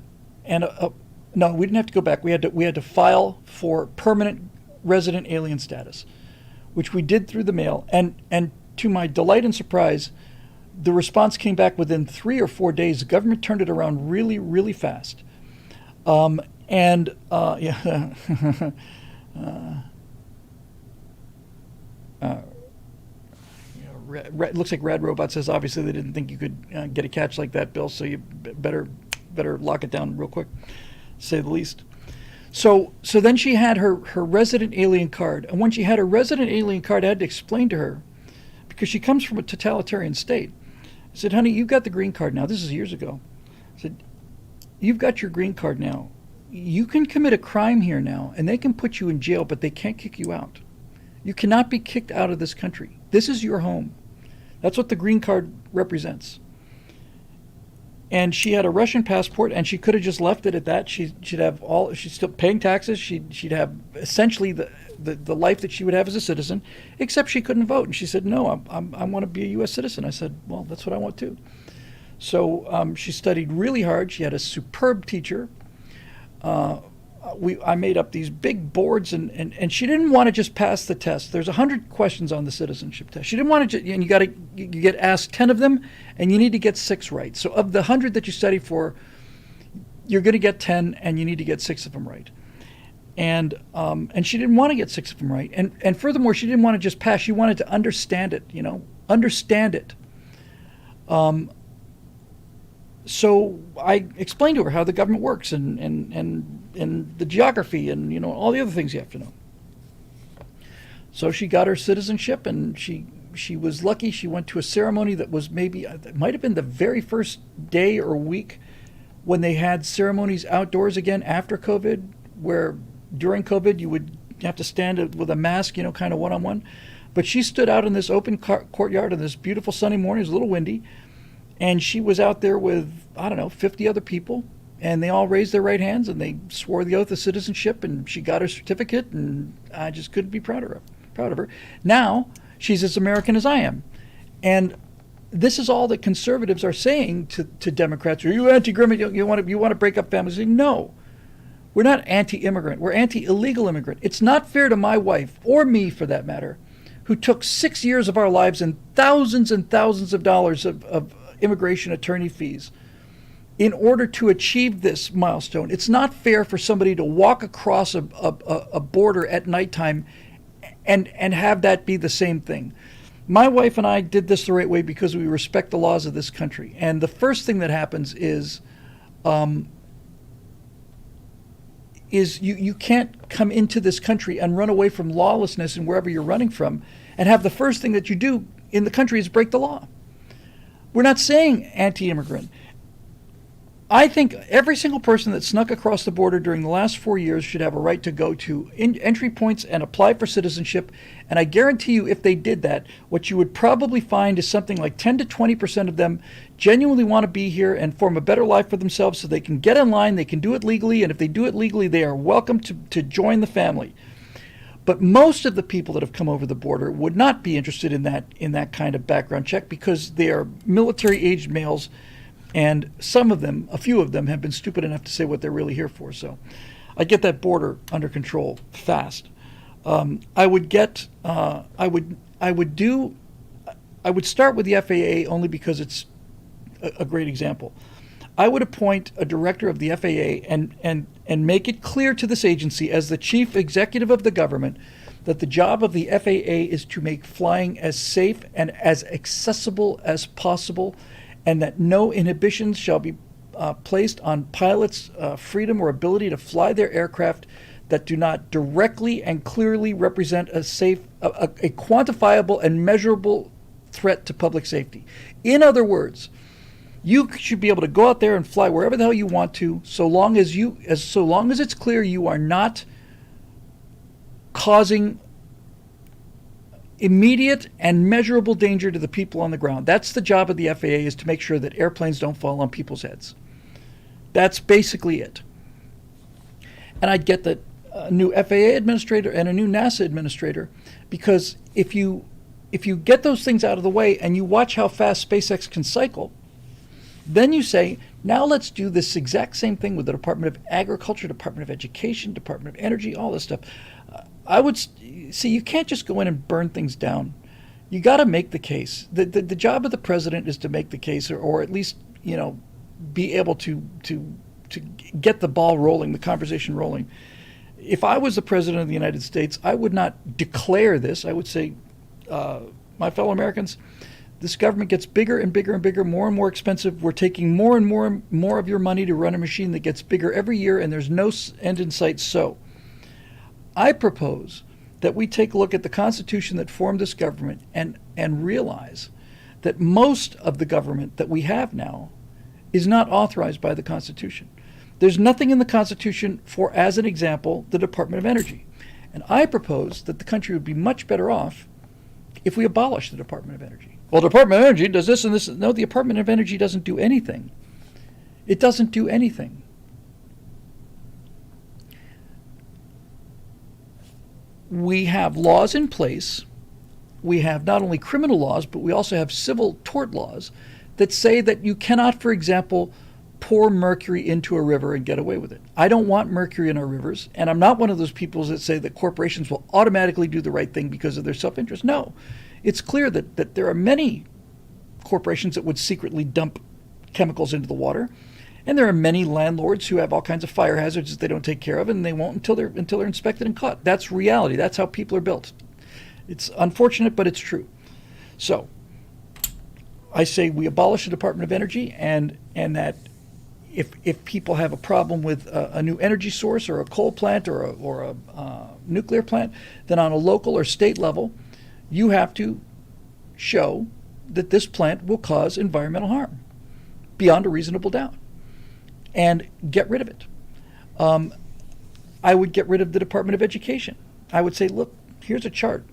no, we didn't have to go back. We had to file for permanent resident alien status, which we did through the mail. And to my delight and surprise, the response came back within 3 or 4 days. The government turned it around really, really fast. It looks like Rad Robot says obviously they didn't think you could get a catch like that, Bill, so you better lock it down real quick, to say the least. So then she had her resident alien card, and when she had her resident alien card, I had to explain to her, because she comes from a totalitarian state. I said, "Honey, you've got the green card now." This is years ago. I said, "You've got your green card now. You can commit a crime here now, and they can put you in jail, but they can't kick you out. You cannot be kicked out of this country. This is your home." That's what the green card represents. and she had a Russian passport, and she could have just left it at that. She'd have all. She's still paying taxes. She'd have essentially the life that she would have as a citizen, except she couldn't vote. And she said, "No, I want to be a U.S. citizen." I said, "Well, that's what I want too." So she studied really hard. She had a superb teacher. I made up these big boards, and she didn't want to just pass the test. There's 100 questions on the citizenship test. She didn't want to, and you get asked 10 of them, and you need to get 6 right. So of the 100 that you study for, you're going to get 10, and you need to get 6 of them right. And she didn't want to get 6 of them right. And furthermore, she didn't want to just pass. She wanted to understand it. Understand it. So I explained to her how the government works and the geography and all the other things you have to know. So she got her citizenship, and she was lucky. She went to a ceremony that was it might have been the very first day or week when they had ceremonies outdoors again after COVID, where during COVID you would have to stand with a mask, kind of one-on-one. But she stood out in this open courtyard on this beautiful sunny morning. It was a little windy. And she was out there with, 50 other people, and they all raised their right hands, and they swore the oath of citizenship, and she got her certificate, and I just couldn't be proud of her. Now, she's as American as I am. And this is all that conservatives are saying to Democrats. Are you anti-immigrant? You want to break up families? No. We're not anti-immigrant. We're anti-illegal immigrant. It's not fair to my wife, or me for that matter, who took 6 years of our lives and thousands of dollars of immigration attorney fees in order to achieve this milestone. It's not fair for somebody to walk across a border at nighttime and have that be the same thing. My wife and I did this the right way because we respect the laws of this country. And the first thing that happens is you can't come into this country and run away from lawlessness and wherever you're running from and have the first thing that you do in the country is break the law. We're not saying anti-immigrant. I think every single person that snuck across the border during the last 4 years should have a right to go to entry points and apply for citizenship. And I guarantee you, if they did that, what you would probably find is something like 10 to 20% of them genuinely want to be here and form a better life for themselves so they can get in line, they can do it legally, and if they do it legally, they are welcome to join the family. But most of the people that have come over the border would not be interested in that kind of background check because they are military-aged males, and some of them, a few of them, have been stupid enough to say what they're really here for. So I get that border under control fast. I would start with the FAA only because it's a great example. I would appoint a director of the FAA and make it clear to this agency as the chief executive of the government that the job of the FAA is to make flying as safe and as accessible as possible, and that no inhibitions shall be placed on pilots' freedom or ability to fly their aircraft that do not directly and clearly represent a quantifiable and measurable threat to public safety. In other words, you should be able to go out there and fly wherever the hell you want to, so long as it's clear you are not causing immediate and measurable danger to the people on the ground. That's the job of the FAA, is to make sure that airplanes don't fall on people's heads. That's basically it. And I'd get a new FAA administrator and a new NASA administrator, because if you get those things out of the way and you watch how fast SpaceX can cycle, then you say, now let's do this exact same thing with the Department of Agriculture, Department of Education, Department of Energy, all this stuff. I would see, you can't just go in and burn things down. You got to make the case. The job of the president is to make the case, or at least be able to get the ball rolling, the conversation rolling. If I was the president of the United States, I would not declare this. I would say, my fellow Americans, this government gets bigger and bigger and bigger, more and more expensive. We're taking more and more of your money to run a machine that gets bigger every year, and there's no end in sight. So I propose that we take a look at the Constitution that formed this government and realize that most of the government that we have now is not authorized by the Constitution. There's nothing in the Constitution for, as an example, the Department of Energy. And I propose that the country would be much better off if we abolish the Department of Energy. Well, the Department of Energy does this and this. No, the Department of Energy doesn't do anything. It doesn't do anything. We have laws in place. We have not only criminal laws, but we also have civil tort laws that say that you cannot, for example, pour mercury into a river and get away with it. I don't want mercury in our rivers, and I'm not one of those people that say that corporations will automatically do the right thing because of their self-interest. No, it's clear that there are many corporations that would secretly dump chemicals into the water, and there are many landlords who have all kinds of fire hazards that they don't take care of, and they won't until they're inspected and caught. That's reality. That's how people are built. It's unfortunate, but it's true. So I say we abolish the Department of Energy, and that if people have a problem with a new energy source or a coal plant or a nuclear plant, then on a local or state level, you have to show that this plant will cause environmental harm beyond a reasonable doubt, and get rid of it. I would get rid of the Department of Education. I would say, look, here's a chart.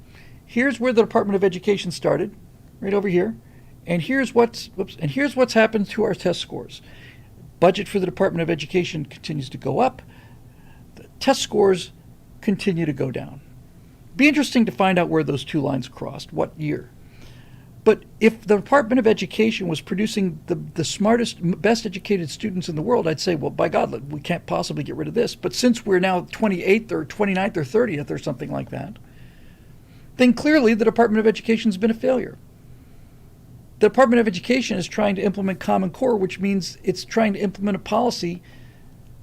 Here's where the Department of Education started, right over here, and here's what's happened to our test scores. Budget for the Department of Education continues to go up. The test scores continue to go down. Be interesting to find out where those two lines crossed, what year. But if the Department of Education was producing the smartest, best educated students in the world, I'd say, well, by God, we can't possibly get rid of this. But since we're now 28th or 29th or 30th or something like that, then clearly the Department of Education has been a failure. The Department of Education is trying to implement Common Core, which means it's trying to implement a policy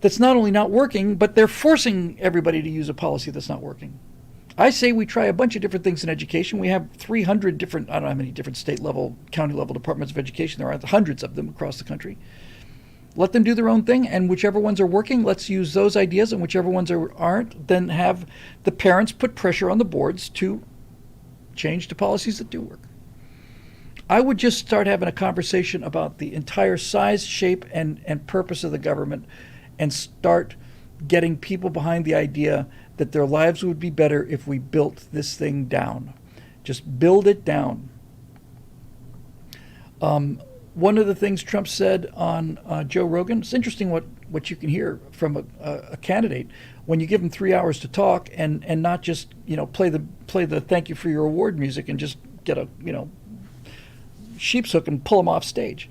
that's not only not working, but they're forcing everybody to use a policy that's not working. I say we try a bunch of different things in education. We have 300 different, I don't know how many different state level, county level departments of education there are, hundreds of them across the country. Let them do their own thing, and whichever ones are working, let's use those ideas, and whichever ones aren't, then have the parents put pressure on the boards to change to policies that do work. I would just start having a conversation about the entire size, shape, and purpose of the government, and start getting people behind the idea that their lives would be better if we built this thing down. Just build it down. One of the things Trump said on Joe Rogan, it's interesting what you can hear from a candidate when you give them 3 hours to talk and not just play the thank you for your award music and just get a sheep's hook and pull them off stage.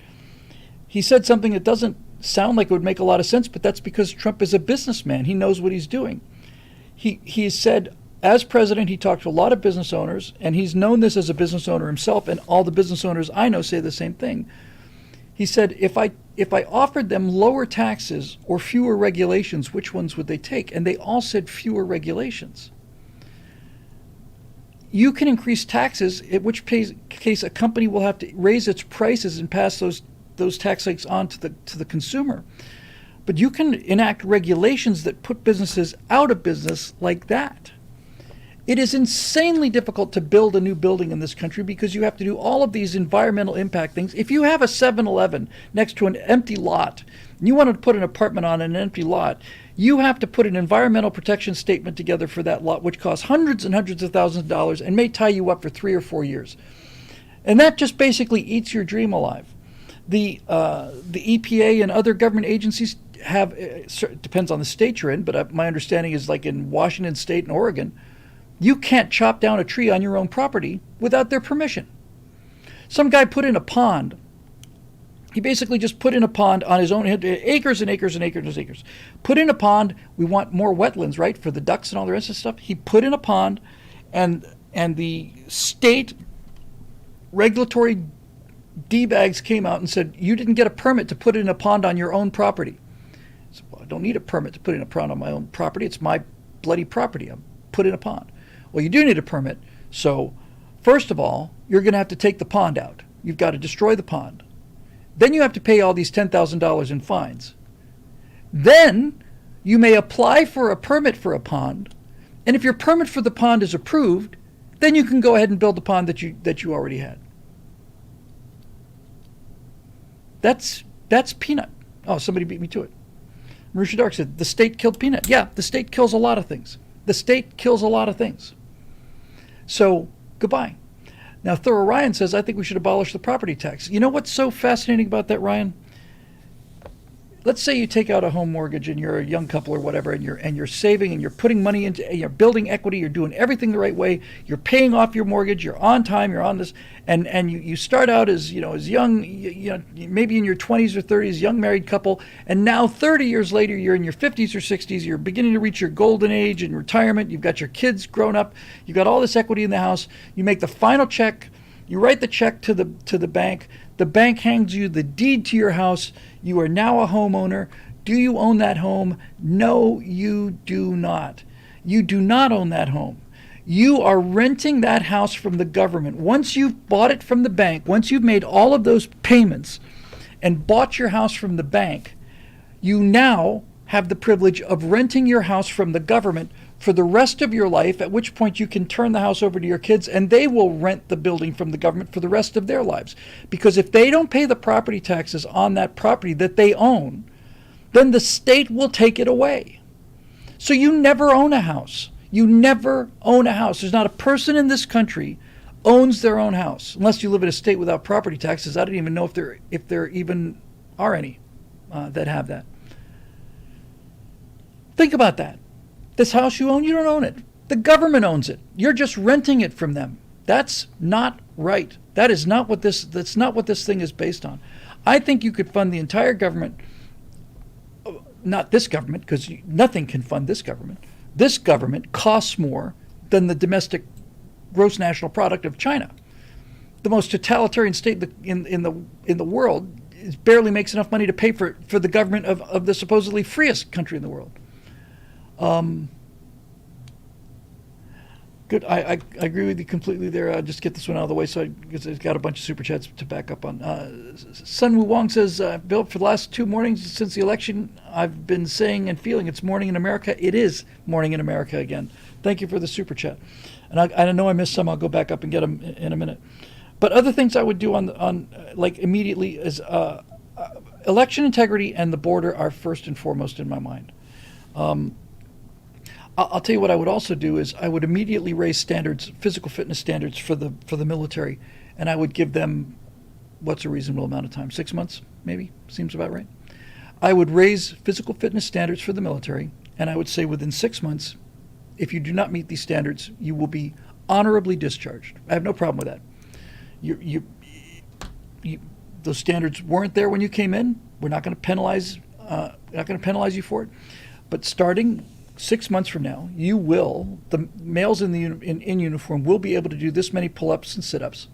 He said something that doesn't sound like it would make a lot of sense, but that's because Trump is a businessman. He knows what he's doing. He said, as president, he talked to a lot of business owners, and he's known this as a business owner himself, and all the business owners I know say the same thing. He said, if I offered them lower taxes or fewer regulations, which ones would they take? And they all said fewer regulations. You can increase taxes, in which case a company will have to raise its prices and pass those tax hikes on to the consumer. But you can enact regulations that put businesses out of business like that. It is insanely difficult to build a new building in this country because you have to do all of these environmental impact things. If you have a 7-Eleven next to an empty lot, and you want to put an apartment on an empty lot, you have to put an environmental protection statement together for that lot, which costs hundreds and hundreds of thousands of dollars and may tie you up for 3 or 4 years. And that just basically eats your dream alive. The EPA and other government agencies have, it depends on the state you're in, but my understanding is like in Washington State and Oregon, you can't chop down a tree on your own property without their permission. Some guy put in a pond. He basically just put in a pond on his own, acres and acres and acres and acres. Put in a pond. We want more wetlands, right, for the ducks and all the rest of the stuff. He put in a pond, and the state regulatory D-bags came out and said, you didn't get a permit to put in a pond on your own property. I said, well, I don't need a permit to put in a pond on my own property. It's my bloody property. I'm put in a pond. Well, you do need a permit. So first of all, you're going to have to take the pond out. You've got to destroy the pond. Then you have to pay all these $10,000 in fines. Then you may apply for a permit for a pond. And if your permit for the pond is approved, then you can go ahead and build the pond that you already had. That's peanut. Oh, somebody beat me to it. Marusha Dark said, the state killed peanut. Yeah, the state kills a lot of things. The state kills a lot of things. So, goodbye. Now, Thorough Ryan says, I think we should abolish the property tax. You know what's so fascinating about that, Ryan? let's say you take out a home mortgage and you're a young couple or whatever, and you're saving and you're putting money into, you're building equity, you're doing everything the right way, you're paying off your mortgage, you're on time, you're on this, and you start out as, as young, maybe in your 20s or 30s, young married couple, and now 30 years later you're in your 50s or 60s, you're beginning to reach your golden age in retirement, you've got your kids grown up, you've got all this equity in the house, you make the final check, you write the check to the bank. The bank hands you the deed to your house. You are now a homeowner. Do you own that home? No, you do not. You do not own that home. You are renting that house from the government. Once you've bought it from the bank, once you've made all of those payments and bought your house from the bank, you now have the privilege of renting your house from the government for the rest of your life, at which point you can turn the house over to your kids and they will rent the building from the government for the rest of their lives. Because if they don't pay the property taxes on that property that they own, then the state will take it away. So you never own a house. You never own a house. There's not a person in this country owns their own house, unless you live in a state without property taxes. I don't even know if there even are any that have that. Think about that. This house you own, you don't own it. The government owns it. You're just renting it from them. That's not right. That's not what this thing is based on. I think you could fund the entire government, not this government, because nothing can fund this government. This government costs more than the domestic gross national product of China. The most totalitarian state in the world barely makes enough money to pay for the government of the supposedly freest country in the world. Good. I agree with you completely there. I'll just get this one out of the way because I've got a bunch of super chats to back up on. Sun Wu Wong says, Bill, for the last 2 mornings since the election, I've been saying and feeling it's morning in America. It is morning in America again. Thank you for the super chat. And I know I missed some. I'll go back up and get them in a minute. But other things I would do on like immediately is election integrity and the border are first and foremost in my mind. I'll tell you what I would also do is I would immediately raise standards, physical fitness standards for the military, and I would give them, what's a reasonable amount of time? 6 months, maybe? Seems about right. I would raise physical fitness standards for the military, and I would say within 6 months, if you do not meet these standards, you will be honorably discharged. I have no problem with that. Those standards weren't there when you came in. We're not going to penalize. You for it. But starting 6 months from now, the males in uniform will be able to do this many pull-ups and sit-ups,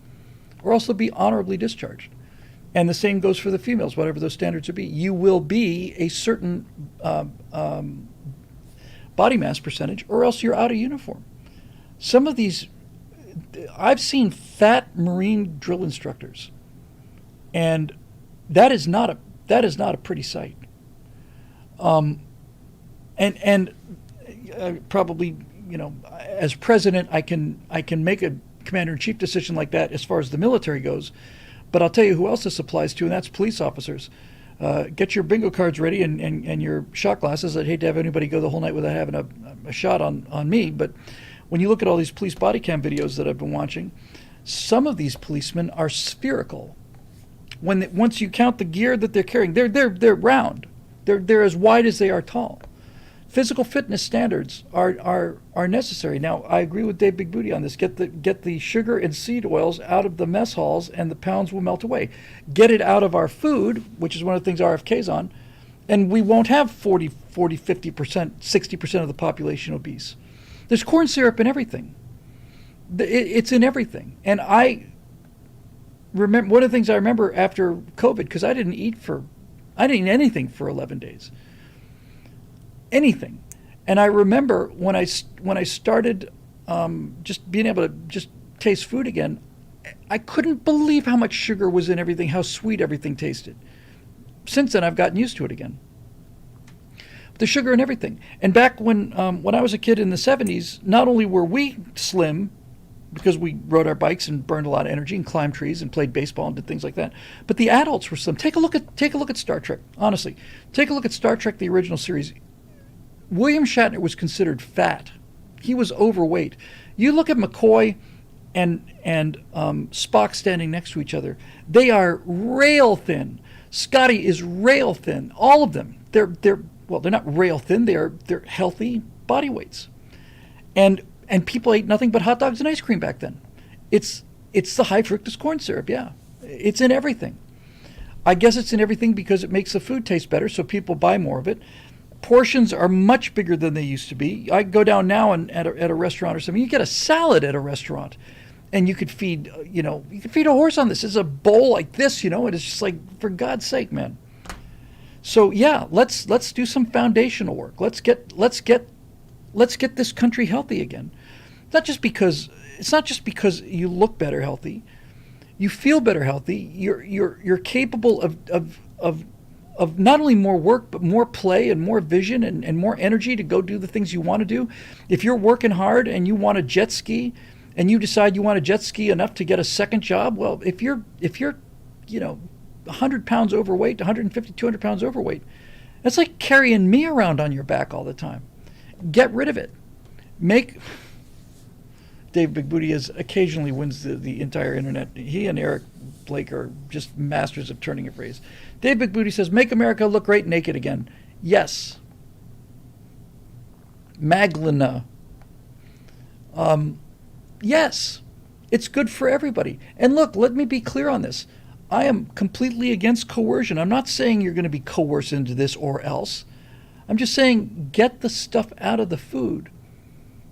or else they'll be honorably discharged. And the same goes for the females, whatever those standards would be. You will be a certain body mass percentage, or else you're out of uniform. Some of these, I've seen fat Marine drill instructors, and that is not a pretty sight. And probably, as president, I can make a commander-in-chief decision like that as far as the military goes. But I'll tell you who else this applies to, and that's police officers. Get your bingo cards ready and your shot glasses. I'd hate to have anybody go the whole night without having a shot on me. But when you look at all these police body cam videos that I've been watching, some of these policemen are spherical. Once you count the gear that they're carrying, they're round. They're as wide as they are tall. Physical fitness standards are necessary. Now, I agree with Dave Big Booty on this. Get the sugar and seed oils out of the mess halls, and the pounds will melt away. Get it out of our food, which is one of the things RFK's on, and we won't have 40, 50%, 60% of the population obese. There's corn syrup in everything. It's in everything. And I remember, one of the things I remember after COVID, because I didn't eat anything for 11 days. Anything. And I remember when I started just being able to just taste food again, I couldn't believe how much sugar was in everything, how sweet everything tasted. Since then, I've gotten used to it again. The sugar in everything. And back when I was a kid in the 70s, not only were we slim, because we rode our bikes and burned a lot of energy and climbed trees and played baseball and did things like that, but the adults were slim. Take a look at Star Trek. Honestly, take a look at Star Trek, the original series. William Shatner was considered fat. He was overweight. You look at McCoy and Spock standing next to each other. They are rail thin. Scotty is rail thin. All of them. They're not rail thin. They're healthy body weights. And people ate nothing but hot dogs and ice cream back then. It's the high fructose corn syrup. Yeah, it's in everything. I guess it's in everything because it makes the food taste better, so people buy more of it. Portions are much bigger than they used to be. I go down now and at a restaurant or something. You get a salad at a restaurant, and you could feed a horse on this. It's a bowl like this, and it's just like, for God's sake, man. So yeah, let's do some foundational work. Let's get this country healthy again. It's not just because you look better healthy. You feel better healthy. You're capable of not only more work, but more play and more vision and more energy to go do the things you want to do. If you're working hard and you want to jet ski, and you decide you want to jet ski enough to get a second job, well, if you're 100 pounds overweight, 150, 200 pounds overweight, that's like carrying me around on your back all the time. Get rid of it. Dave Big Booty occasionally wins the entire internet. He and Eric Blake are just masters of turning a phrase. Dave Big Booty says, make America look great naked again. Yes. Maglina. Yes. It's good for everybody. And look, let me be clear on this. I am completely against coercion. I'm not saying you're going to be coerced into this or else. I'm just saying get the stuff out of the food.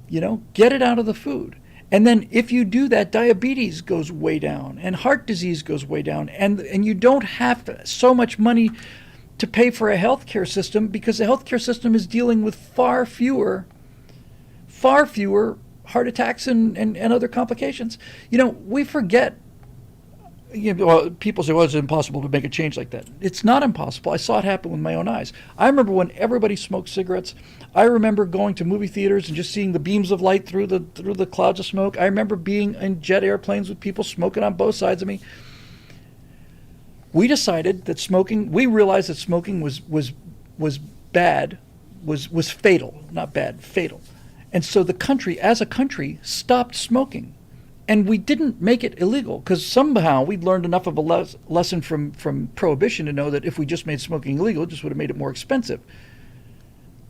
Get it out of the food. And then if you do that, diabetes goes way down and heart disease goes way down. And you don't have so much money to pay for a healthcare system because the healthcare system is dealing with far fewer heart attacks and other complications. We forget. People say, well, it's impossible to make a change like that. It's not impossible. I saw it happen with my own eyes. I remember when everybody smoked cigarettes. I remember going to movie theaters and just seeing the beams of light through the clouds of smoke. I remember being in jet airplanes with people smoking on both sides of me. We decided that we realized that smoking was bad, was fatal, not bad, fatal. And so the country, as a country, stopped smoking. And we didn't make it illegal because somehow we'd learned enough of a lesson from prohibition to know that if we just made smoking illegal, it just would have made it more expensive.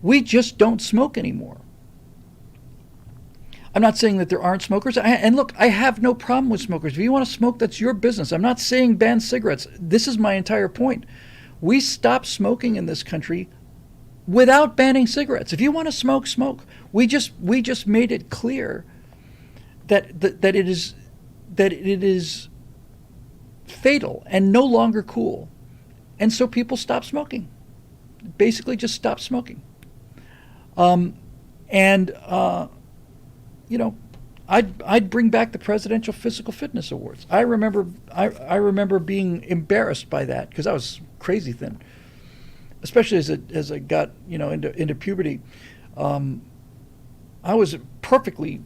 We just don't smoke anymore. I'm not saying that there aren't smokers. And look, I have no problem with smokers. If you want to smoke, that's your business. I'm not saying ban cigarettes. This is my entire point. We stopped smoking in this country without banning cigarettes. If you want to smoke, smoke. We just made it clear that it is fatal and no longer cool, and so people stop smoking. Basically, just stop smoking. I'd bring back the Presidential Physical Fitness Awards. I remember being embarrassed by that because I was crazy thin, especially as I got into puberty. I was perfectly.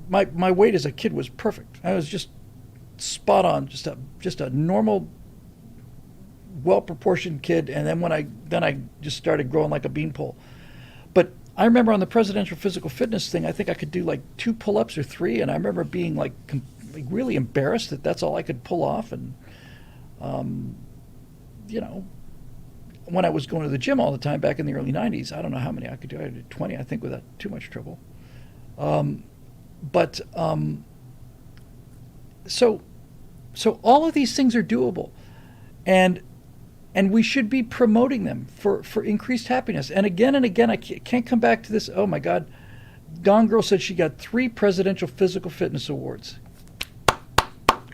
My weight as a kid was perfect. I was just spot on, just a normal, well-proportioned kid. And then I just started growing like a beanpole. But I remember on the Presidential Physical Fitness thing, I think I could do like 2 pull-ups or 3, and I remember being like really embarrassed that that's all I could pull off. And when I was going to the gym all the time back in the early '90s, I don't know how many I could do. I did 20, I think, without too much trouble. But so all of these things are doable, and we should be promoting them for increased happiness. And again, I can't come back to this. Oh my God, Dawn Girl said she got 3 Presidential Physical Fitness Awards.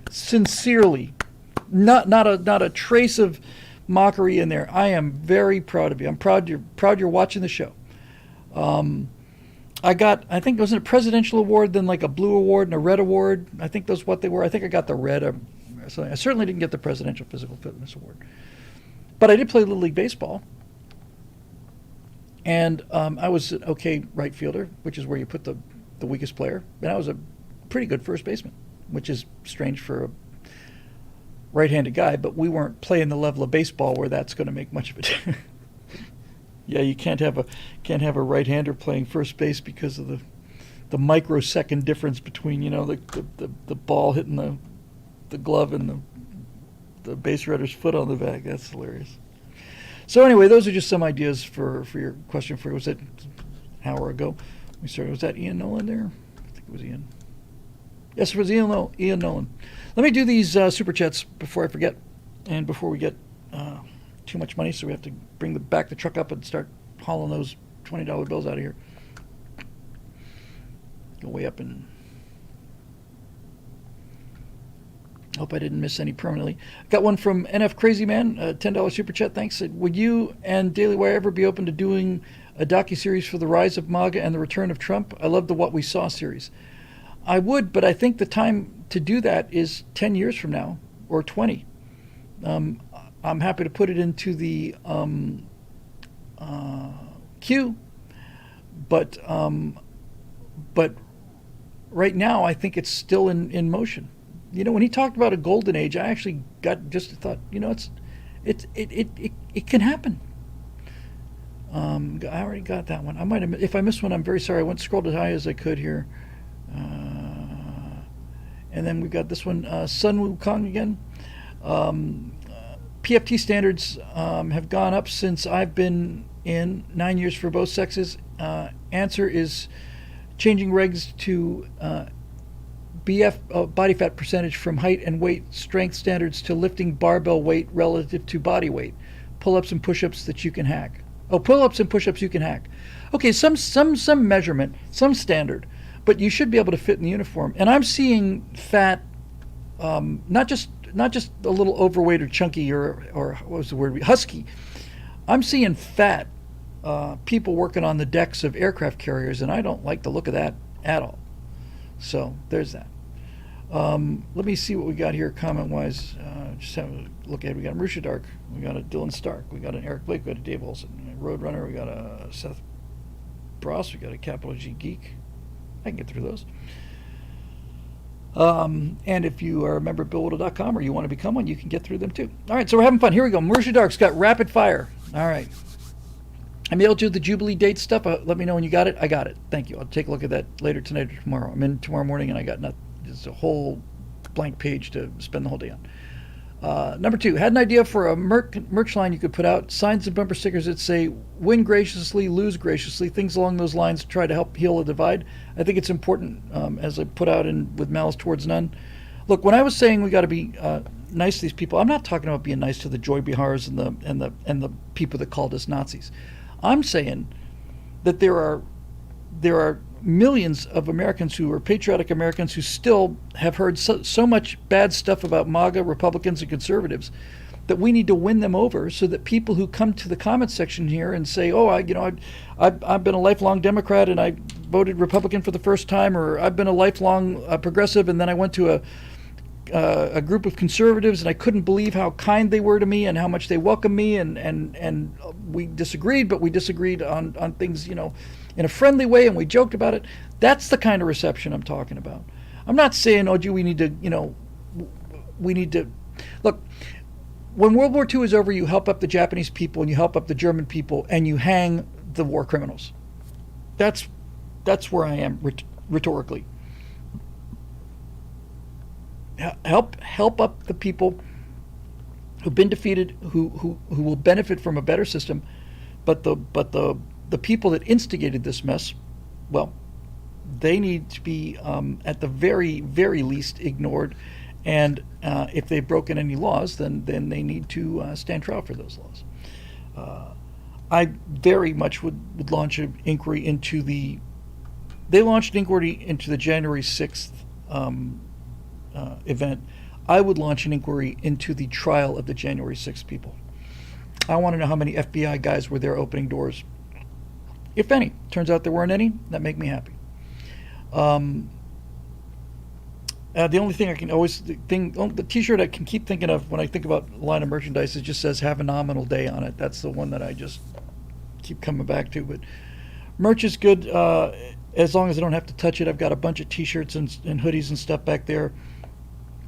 Sincerely, not a trace of mockery in there. I am very proud of you. I'm proud you're watching the show. I think it was a presidential award, then like a blue award and a red award. I think those what they were. I think I got the red or something. I certainly didn't get the Presidential Physical Fitness Award. But I did play Little League Baseball. And I was an okay right fielder, which is where you put the weakest player. And I was a pretty good first baseman, which is strange for a right-handed guy, but we weren't playing the level of baseball where that's going to make much of a difference. Yeah, you can't have a right-hander playing first base because of the microsecond difference between the ball hitting the glove and the base runner's foot on the back. That's hilarious. So anyway, those are just some ideas for your question. Was it an hour ago we started? Was that Ian Nolan there? I think it was Ian. Yes, it was Ian Nolan. Let me do these super chats before I forget, and before we get too much money, so we have to back the truck up and start hauling those $20 bills out of here. Go way up and hope I didn't miss any permanently. Got one from NF Crazy Man, $10 super chat. Thanks. Said, would you and Daily Wire ever be open to doing a docuseries for the rise of MAGA and the return of Trump? I love the What We Saw series. I would, but I think the time to do that is 10 years from now or 20. I'm happy to put it into the queue, but right now I think it's still in motion. You know, when he talked about a golden age, I actually got just thought, you know, it can happen. I already got that one. I might have, if I missed one, I'm very sorry. I went scrolled as high as I could here. And then we got this one, Sun Wukong again. PFT standards have gone up since I've been in 9 years for both sexes. Answer is changing regs to BF body fat percentage from height and weight strength standards to lifting barbell weight relative to body weight. Pull-ups and push-ups that you can hack. Oh, pull-ups and push-ups you can hack. Okay, some measurement, some standard, but you should be able to fit in the uniform. And I'm seeing fat, not just a little overweight or chunky or what was the word? Husky. I'm seeing fat people working on the decks of aircraft carriers, and I don't like the look of that at all. So there's that. Let me see what we got here comment-wise. Just have a look ahead. We got Marusha Dark. We got a Dylan Stark. We got an Eric Blake. We got a Dave Olson. A Roadrunner. We got a Seth Bross. We got a Capital G Geek. I can get through those. And if you are a member of BillWhittle.com or you want to become one, you can get through them too. All right, so we're having fun. Here we go. Marusha Dark's got rapid fire. All right. I mailed you the Jubilee date stuff. Let me know when you got it. I got it. Thank you. I'll take a look at that later tonight or tomorrow. I'm in tomorrow morning and I got just a whole blank page to spend the whole day on. Number 2, had an idea for a merch line you could put out, signs and bumper stickers that say, win graciously, lose graciously, things along those lines to try to help heal a divide. I think it's important, as I put out in With Malice Towards None. Look, when I was saying we got to be nice to these people, I'm not talking about being nice to the Joy Bihars and the people that called us Nazis. I'm saying that there are millions of Americans who are patriotic Americans who still have heard so much bad stuff about MAGA, Republicans, and conservatives that we need to win them over so that people who come to the comment section here and say, oh, I've been a lifelong Democrat and I voted Republican for the first time, or I've been a lifelong progressive and then I went to a group of conservatives and I couldn't believe how kind they were to me and how much they welcomed me and we disagreed, but we disagreed on things, in a friendly way, and we joked about it. That's the kind of reception I'm talking about. I'm not saying, oh, gee, we need to look. When World War II is over, you help up the Japanese people and you help up the German people and you hang the war criminals. That's where I am rhetorically. Help up the people who've been defeated, who will benefit from a better system, but the people that instigated this mess, well, they need to be at the very, very least ignored, and if they've broken any laws, then they need to stand trial for those laws. I very much would launch an inquiry into they launched an inquiry into the January 6th event. I would launch an inquiry into the trial of the January 6th people. I want to know how many FBI guys were there opening doors. If any. Turns out there weren't any. That make me happy. The only thing I can the T-shirt I can keep thinking of when I think about a line of merchandise, it just says "Have a Nominal Day" on it. That's the one that I just keep coming back to. But merch is good as long as I don't have to touch it. I've got a bunch of T-shirts and hoodies and stuff back there,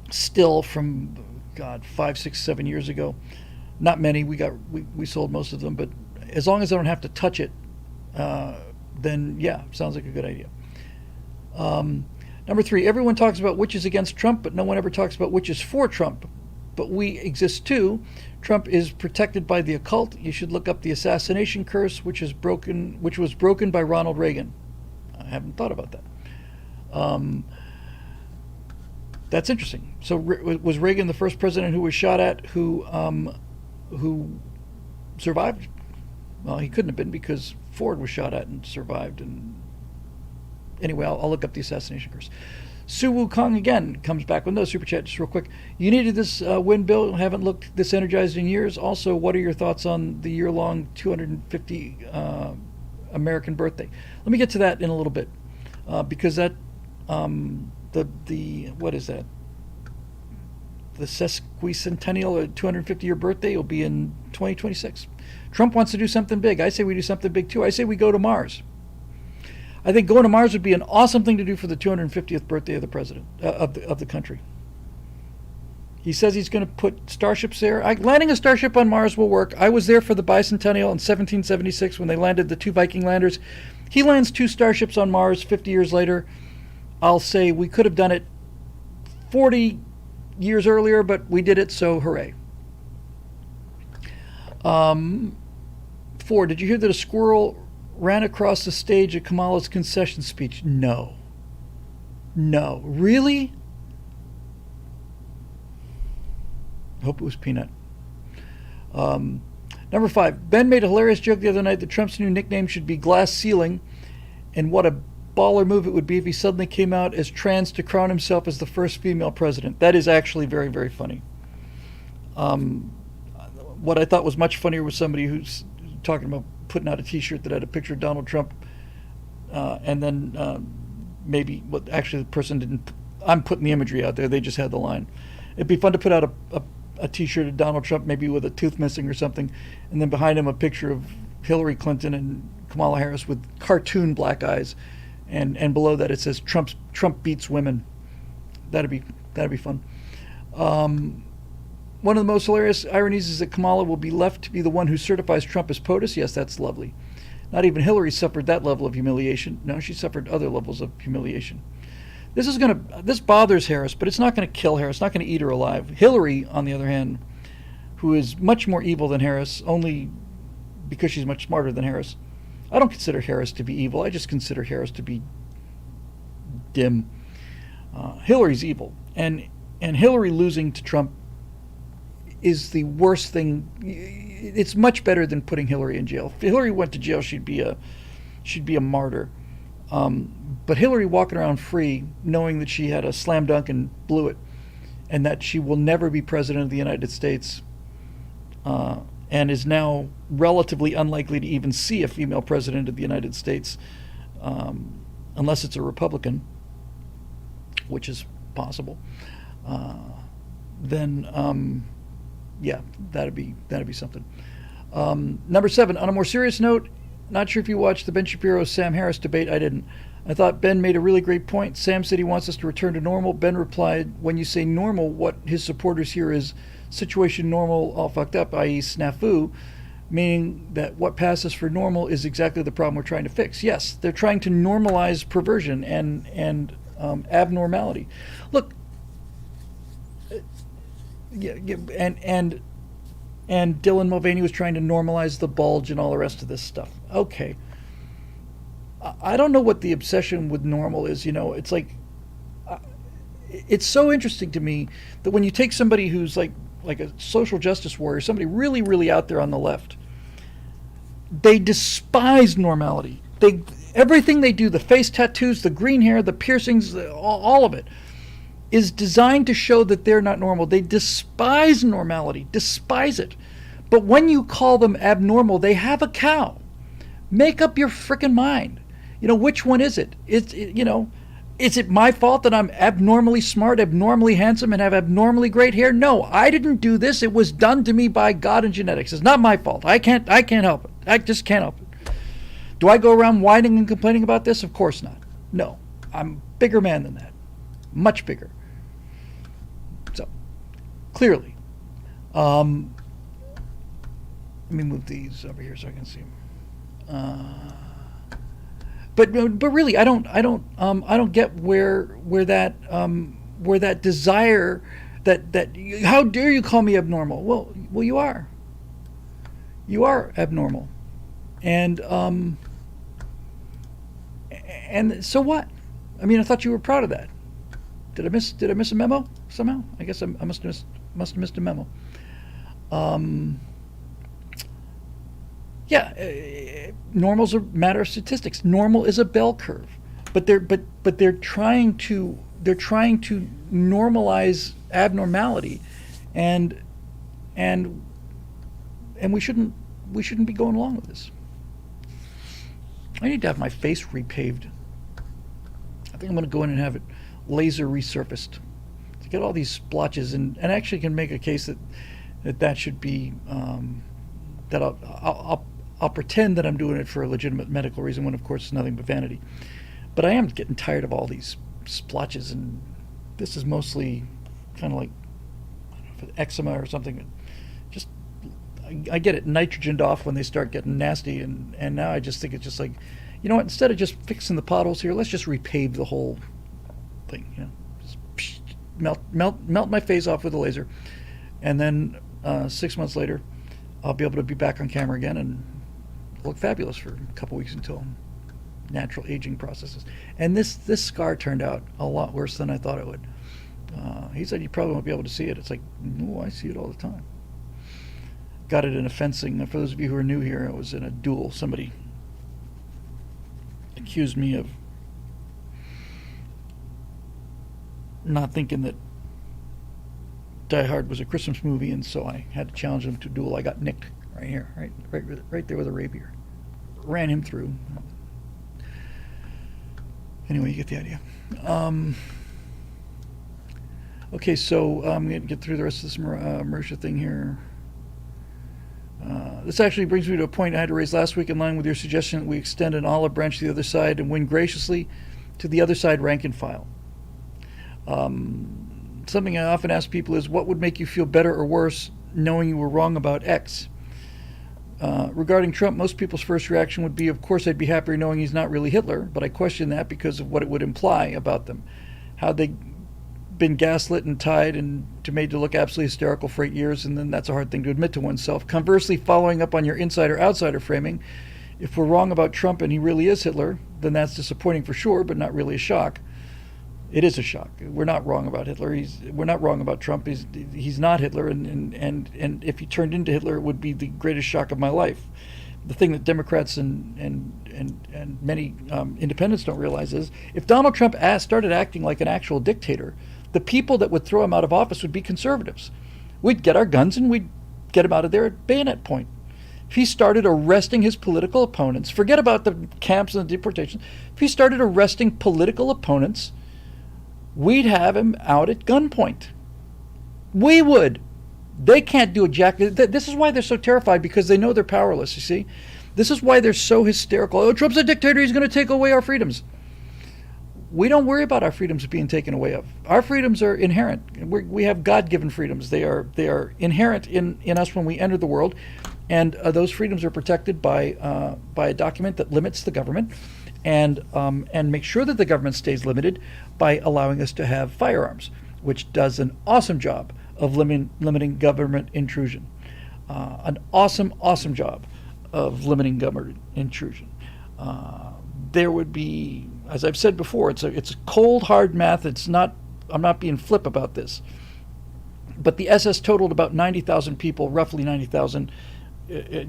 still from 5, 6, 7 years ago. Not many. We sold most of them, but as long as I don't have to touch it. Then yeah, sounds like a good idea. Number 3, everyone talks about which is against Trump, but no one ever talks about which is for Trump. but we exist too. Trump is protected by the occult. You should look up the assassination curse, which was broken by Ronald Reagan. I haven't thought about that. That's interesting. So was Reagan the first president who was shot at who survived? Well, he couldn't have been because Ford was shot at and survived. And anyway, I'll look up the assassination curse. Su Wu Kong again comes back with no super chat. Just real quick, you needed this win, Bill. Haven't looked this energized in years. Also, what are your thoughts on the year-long 250 American birthday? Let me get to that in a little bit because that the what is that? The sesquicentennial or 250-year birthday will be in 2026. Trump wants to do something big. I say we do something big too. I say we go to Mars. I think going to Mars would be an awesome thing to do for the 250th birthday of the president of the country. He says he's going to put starships there. Landing a starship on Mars will work. I was there for the bicentennial in 1776 when they landed the 2 Viking landers. He lands 2 starships on Mars 50 years later. I'll say we could have done it 40 years earlier, but we did it, so hooray. 4, did you hear that a squirrel ran across the stage at Kamala's concession speech? No. Really? I hope it was Peanut. Number 5, Ben made a hilarious joke the other night that Trump's new nickname should be Glass Ceiling, and what a baller move it would be if he suddenly came out as trans to crown himself as the first female president. That is actually very, very funny. What I thought was much funnier was somebody who's talking about putting out a T-shirt that had a picture of Donald Trump, and then maybe what actually the person didn't. I'm putting the imagery out there. They just had the line. It'd be fun to put out a T-shirt of Donald Trump, maybe with a tooth missing or something, and then behind him a picture of Hillary Clinton and Kamala Harris with cartoon black eyes, and below that it says Trump beats women. That'd be fun. One of the most hilarious ironies is that Kamala will be left to be the one who certifies Trump as POTUS. Yes, that's lovely. Not even Hillary suffered that level of humiliation. No, she suffered other levels of humiliation. This bothers Harris, but it's not going to kill Harris. It's not going to eat her alive. Hillary, on the other hand, who is much more evil than Harris, only because she's much smarter than Harris. I don't consider Harris to be evil. I just consider Harris to be dim. Hillary's evil, and Hillary losing to Trump is the worst thing. It's much better than putting Hillary in jail. If Hillary went to jail, she'd be a martyr. But Hillary walking around free, knowing that she had a slam dunk and blew it, and that she will never be president of the United States, and is now relatively unlikely to even see a female president of the United States, unless it's a Republican, which is possible. Then yeah, that'd be something. Number 7, on a more serious note, not sure if you watched the Ben Shapiro-Sam Harris debate. I didn't. I thought Ben made a really great point. Sam said he wants us to return to normal. Ben replied, when you say normal, what his supporters hear is situation normal all fucked up, i.e. snafu, meaning that what passes for normal is exactly the problem we're trying to fix. Yes, they're trying to normalize perversion and abnormality. Look, and Dylan Mulvaney was trying to normalize the bulge and all the rest of this stuff. Okay. I don't know what the obsession with normal is. It's like, it's so interesting to me that when you take somebody who's like a social justice warrior, somebody really, really out there on the left, they despise normality. Everything they do, the face tattoos, the green hair, the piercings, all of it, is designed to show that they're not normal. They despise normality, despise it. But when you call them abnormal, they have a cow. Make up your frickin' mind. Which one is it? Is it my fault that I'm abnormally smart, abnormally handsome, and have abnormally great hair? No, I didn't do this. It was done to me by God and genetics. It's not my fault. I can't help it. I just can't help it. Do I go around whining and complaining about this? Of course not. No, I'm a bigger man than that. Much bigger. So, clearly. Let me move these over here so I can see them. But really, I don't get where that desire How dare you call me abnormal? Well, you are. You are abnormal, and so what? I mean, I thought you were proud of that. Did I miss a memo somehow? I guess I must have missed a memo. Yeah, normal's a matter of statistics. Normal is a bell curve, but they're trying to normalize abnormality, and we shouldn't be going along with this. I need to have my face repaved. I think I'm going to go in and have it laser resurfaced to get all these splotches, and actually can make a case that should be that I'll pretend that I'm doing it for a legitimate medical reason, when of course it's nothing but vanity. But I am getting tired of all these splotches, and this is mostly kind of like, I don't know, if eczema or something. Just I get it nitrogened off when they start getting nasty, and now I just think it's just like, you know what? Instead of just fixing the potholes here, let's just repave the whole thing. You know, just melt my face off with a laser, and then 6 months later, I'll be able to be back on camera again and look fabulous for a couple weeks until natural aging processes. And this scar turned out a lot worse than I thought it would. He said you probably won't be able to see it. It's like, no, I see it all the time. Got it in a fencing. For those of you who are new here, I was in a duel. Somebody accused me of not thinking that Die Hard was a Christmas movie, and so I had to challenge him to a duel. I got nicked right here, right there with a rapier. Ran him through. Anyway, you get the idea. Okay, so I'm going to get through the rest of this Marisha thing here. This actually brings me to a point I had to raise last week, in line with your suggestion that we extend an olive branch to the other side and win graciously to the other side rank and file. Something I often ask people is, what would make you feel better or worse knowing you were wrong about X? Regarding Trump, most people's first reaction would be, of course I'd be happier knowing he's not really Hitler, but I question that because of what it would imply about them. How they've been gaslit and tied and made to look absolutely hysterical for 8 years, and then that's a hard thing to admit to oneself. Conversely, following up on your insider-outsider framing, if we're wrong about Trump and he really is Hitler, then that's disappointing for sure, but not really a shock. It is a shock. We're not wrong about Hitler. We're not wrong about Trump. He's not Hitler, and if he turned into Hitler, it would be the greatest shock of my life. The thing that Democrats and many independents don't realize is, if Donald Trump started acting like an actual dictator, the people that would throw him out of office would be conservatives. We'd get our guns and we'd get him out of there at bayonet point. If he started arresting his political opponents, forget about the camps and the deportations. If he started arresting political opponents, we'd have him out at gunpoint. We would. They can't do a jack. This is why they're so terrified, because they know they're powerless, you see. This is why they're so hysterical. Oh, Trump's a dictator. He's going to take away our freedoms. We don't worry about our freedoms being taken away of. Our freedoms are inherent. We have God-given freedoms. They are inherent in us when we enter the world, and those freedoms are protected by a document that limits the government, and makes sure that the government stays limited by allowing us to have firearms, which does an awesome job of limiting government intrusion. An awesome job of limiting government intrusion. There would be, as I've said before, it's a cold, hard math. I'm not being flip about this. But the SS totaled about 90,000 people, roughly 90,000,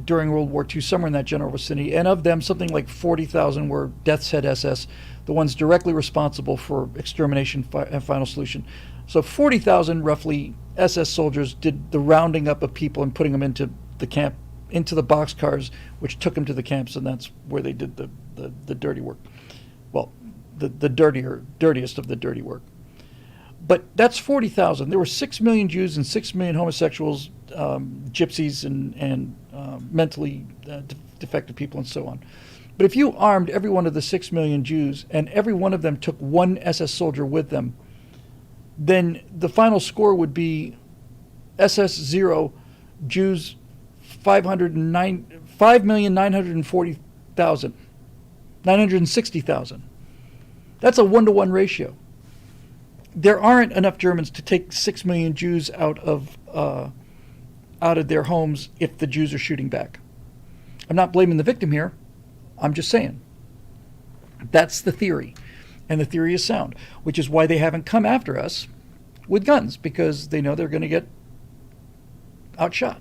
during World War II, somewhere in that general vicinity. And of them, something like 40,000 were Death's Head SS, the ones directly responsible for extermination and final solution. So 40,000, roughly, SS soldiers did the rounding up of people and putting them into the camp, into the boxcars, which took them to the camps, and that's where they did the dirty work. Well, the dirtiest of the dirty work. But that's 40,000. There were 6 million Jews and 6 million homosexuals, gypsies, and mentally defective people, and so on. But if you armed every one of the 6 million Jews, and every one of them took one SS soldier with them, then the final score would be SS 0, Jews 5,940,000, 960,000. That's a 1-to-1 ratio. there aren't enough Germans to take 6 million Jews out of their homes if the Jews are shooting back. I'm not blaming the victim here. I'm just saying. That's the theory. And the theory is sound, which is why they haven't come after us with guns, because they know they're going to get outshot.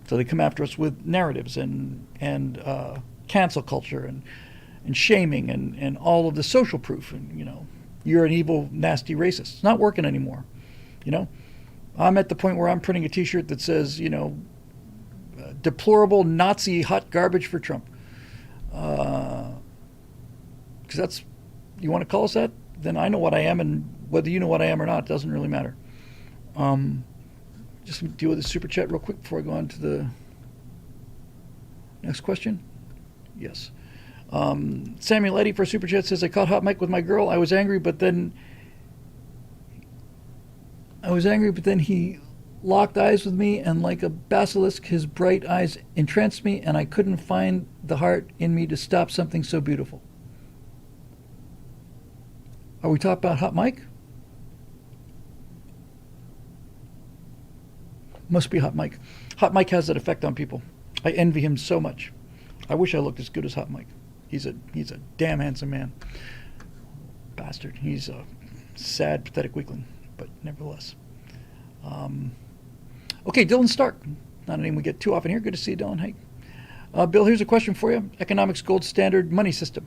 So they come after us with narratives and cancel culture and shaming and all of the social proof. And, you're an evil, nasty racist. It's not working anymore. I'm at the point where I'm printing a T-shirt that says, deplorable Nazi hot garbage for Trump. Because that's, you want to call us that? Then I know what I am, and whether you know what I am or not doesn't really matter. Just deal with the super chat real quick before I go on to the next question. Yes. Samuel Eddy for super chat says, I caught hot mic with my girl. I was angry, but then he locked eyes with me, and like a basilisk, his bright eyes entranced me, and I couldn't find the heart in me to stop something so beautiful. Are we talking about hot mic? Must be hot mic. Hot mic has that effect on people. I envy him so much. I wish I looked as good as hot mic. He's a damn handsome man. Bastard. He's a sad, pathetic weakling, but nevertheless. Okay, Dylan Stark. Not a name we get too often here. Good to see you, Dylan. Hey. Bill, here's a question for you. Economics gold standard money system.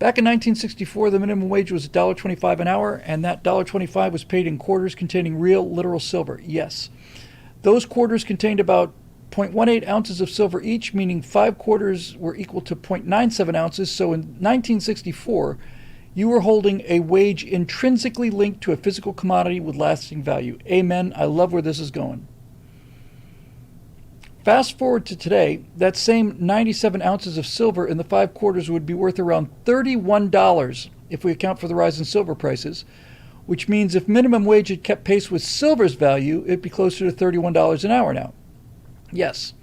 Back in 1964, the minimum wage was $1.25 an hour, and that $1.25 was paid in quarters containing real, literal silver. Yes. Those quarters contained about 0.18 ounces of silver each, meaning 5 quarters were equal to 0.97 ounces. So in 1964, you were holding a wage intrinsically linked to a physical commodity with lasting value. Amen. I love where this is going. Fast forward to today, that same 97 ounces of silver in the 5 quarters would be worth around $31 if we account for the rise in silver prices, which means if minimum wage had kept pace with silver's value, it'd be closer to $31 an hour now. Yes.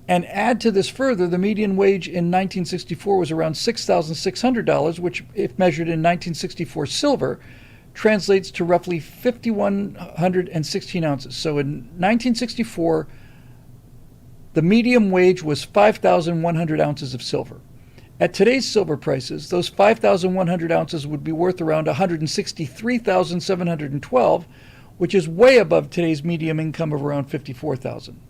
And add to this further, the median wage in 1964 was around $6,600, which, if measured in 1964 silver, translates to roughly 5,116 ounces. So in 1964, the median wage was 5,100 ounces of silver. At today's silver prices, those 5,100 ounces would be worth around 163,712, which is way above today's median income of around 54,000.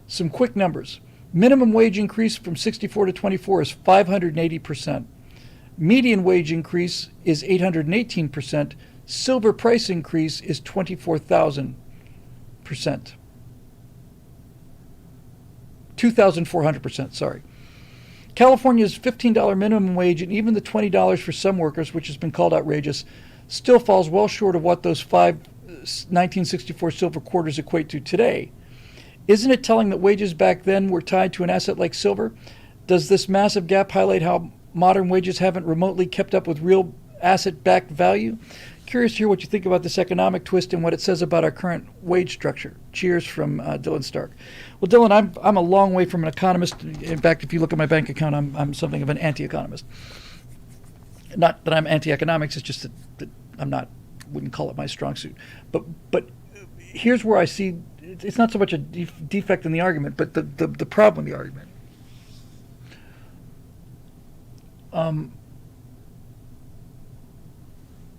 Some quick numbers. Minimum wage increase from 64 to 24 is 580%. Median wage increase is 818%. Silver price increase is 24,000%. 2,400%, sorry. California's $15 minimum wage and even the $20 for some workers, which has been called outrageous, still falls well short of what those 5 1964 silver quarters equate to today. Isn't it telling that wages back then were tied to an asset like silver? Does this massive gap highlight how modern wages haven't remotely kept up with real asset-backed value? Curious to hear what you think about this economic twist and what it says about our current wage structure. Cheers from Dylan Stark. Well, Dylan, I'm a long way from an economist. In fact, if you look at my bank account, I'm something of an anti-economist. Not that I'm anti-economics, it's just that I'm not, wouldn't call it my strong suit. But here's where I see, it's not so much a defect in the argument, but the problem in the argument.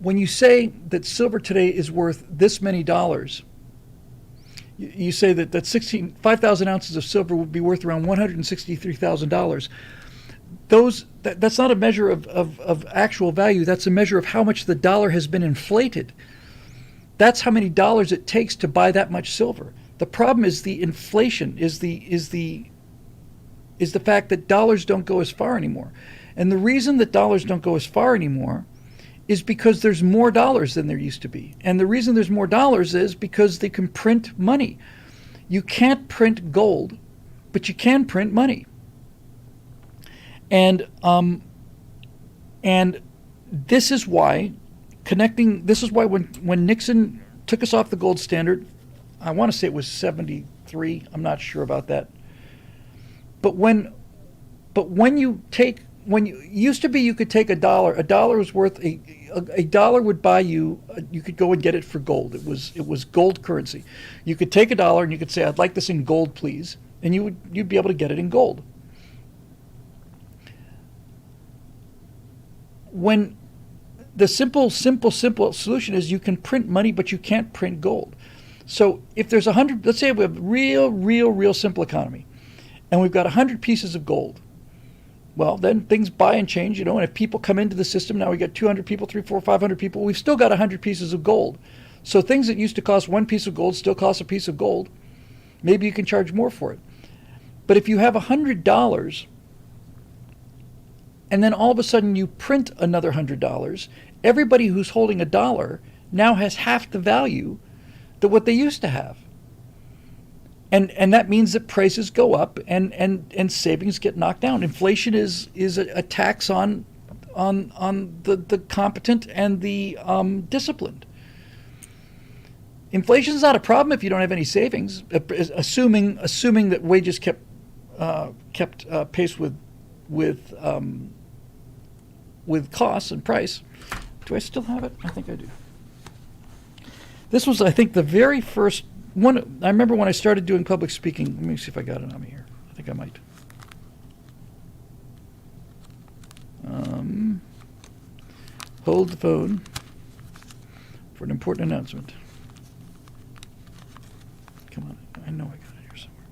When you say that silver today is worth this many dollars, you say that 5,000 ounces of silver would be worth around $163,000. That's not a measure of actual value. That's a measure of how much the dollar has been inflated. That's how many dollars it takes to buy that much silver. The problem is the inflation, is the fact that dollars don't go as far anymore. And the reason that dollars don't go as far anymore is because there's more dollars than there used to be. And the reason there's more dollars is because they can print money. You can't print gold, but you can print money. And this is why when Nixon took us off the gold standard, I want to say it was 73, I'm not sure about that. But when you take when you used to be, you could take a dollar. A dollar was worth a dollar would buy you. You could go and get it for gold. It was gold currency. You could take a dollar and you could say, "I'd like this in gold, please," and you'd be able to get it in gold. When the simple solution is you can print money, but you can't print gold. So if there's 100, let's say we have a real simple economy, and we've got 100 pieces of gold. Well, then things buy and change, and if people come into the system, now we got 200 people, 300, 400, 500 people, we've still got 100 pieces of gold. So things that used to cost one piece of gold still cost a piece of gold. Maybe you can charge more for it. But if you have $100, and then all of a sudden you print another $100, everybody who's holding a dollar now has half the value than what they used to have. And that means that prices go up and savings get knocked down. Inflation is a tax on the competent and the disciplined. Inflation is not a problem if you don't have any savings, assuming that wages kept pace with costs and price. Do I still have it? I think I do. This was, I think, the very first one. I remember when I started doing public speaking. Let me see if I got it on me here. I think I might. Hold the phone for an important announcement. Come on. I know I got it here somewhere.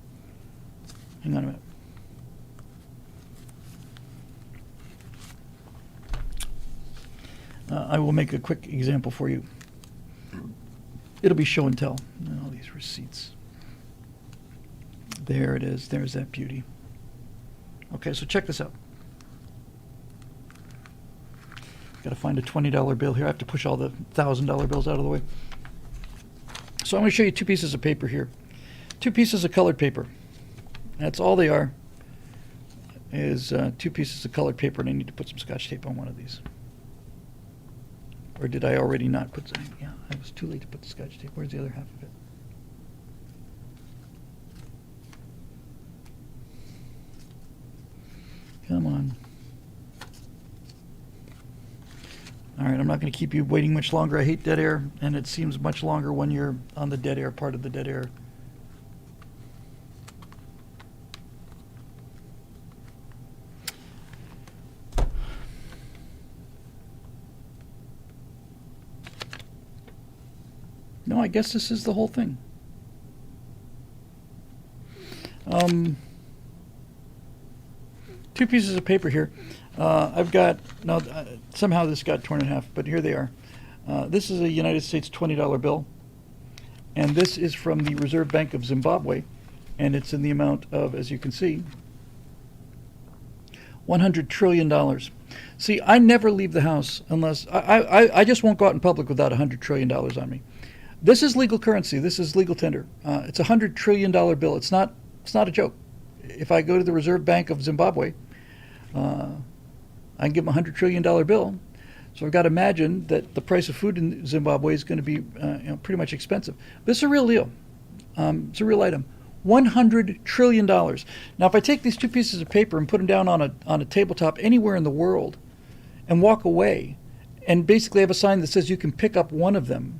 Hang on a minute. I will make a quick example for you. It'll be show and tell. All these receipts. There it is. There's that beauty. Okay, so check this out. Got to find a $20 bill here. I have to push all the $1,000 bills out of the way. So I'm going to show you two pieces of paper here. Two pieces of colored paper. That's all they are. Is two pieces of colored paper, and I need to put some Scotch tape on one of these. Or did I already not put some? Yeah, I was too late to put the Scotch tape. Where's the other half of it? Come on. All right, I'm not going to keep you waiting much longer. I hate dead air, and it seems much longer when you're on the dead air part of the dead air. No, I guess this is the whole thing. Two pieces of paper here. I've got, now somehow this got torn in half, but here they are. This is a United States $20 bill, and this is from the Reserve Bank of Zimbabwe, and it's in the amount of, as you can see, $100 trillion. See, I never leave the house unless, I just won't go out in public without $100 trillion on me. This is legal currency. This is legal tender. It's a $100 trillion bill. It's not a joke. If I go to the Reserve Bank of Zimbabwe, I can give them a $100 trillion bill. So I've got to imagine that the price of food in Zimbabwe is going to be pretty much expensive. This is a real deal. It's a real item. $100 trillion. Now, if I take these two pieces of paper and put them down on a tabletop anywhere in the world and walk away and basically have a sign that says you can pick up one of them,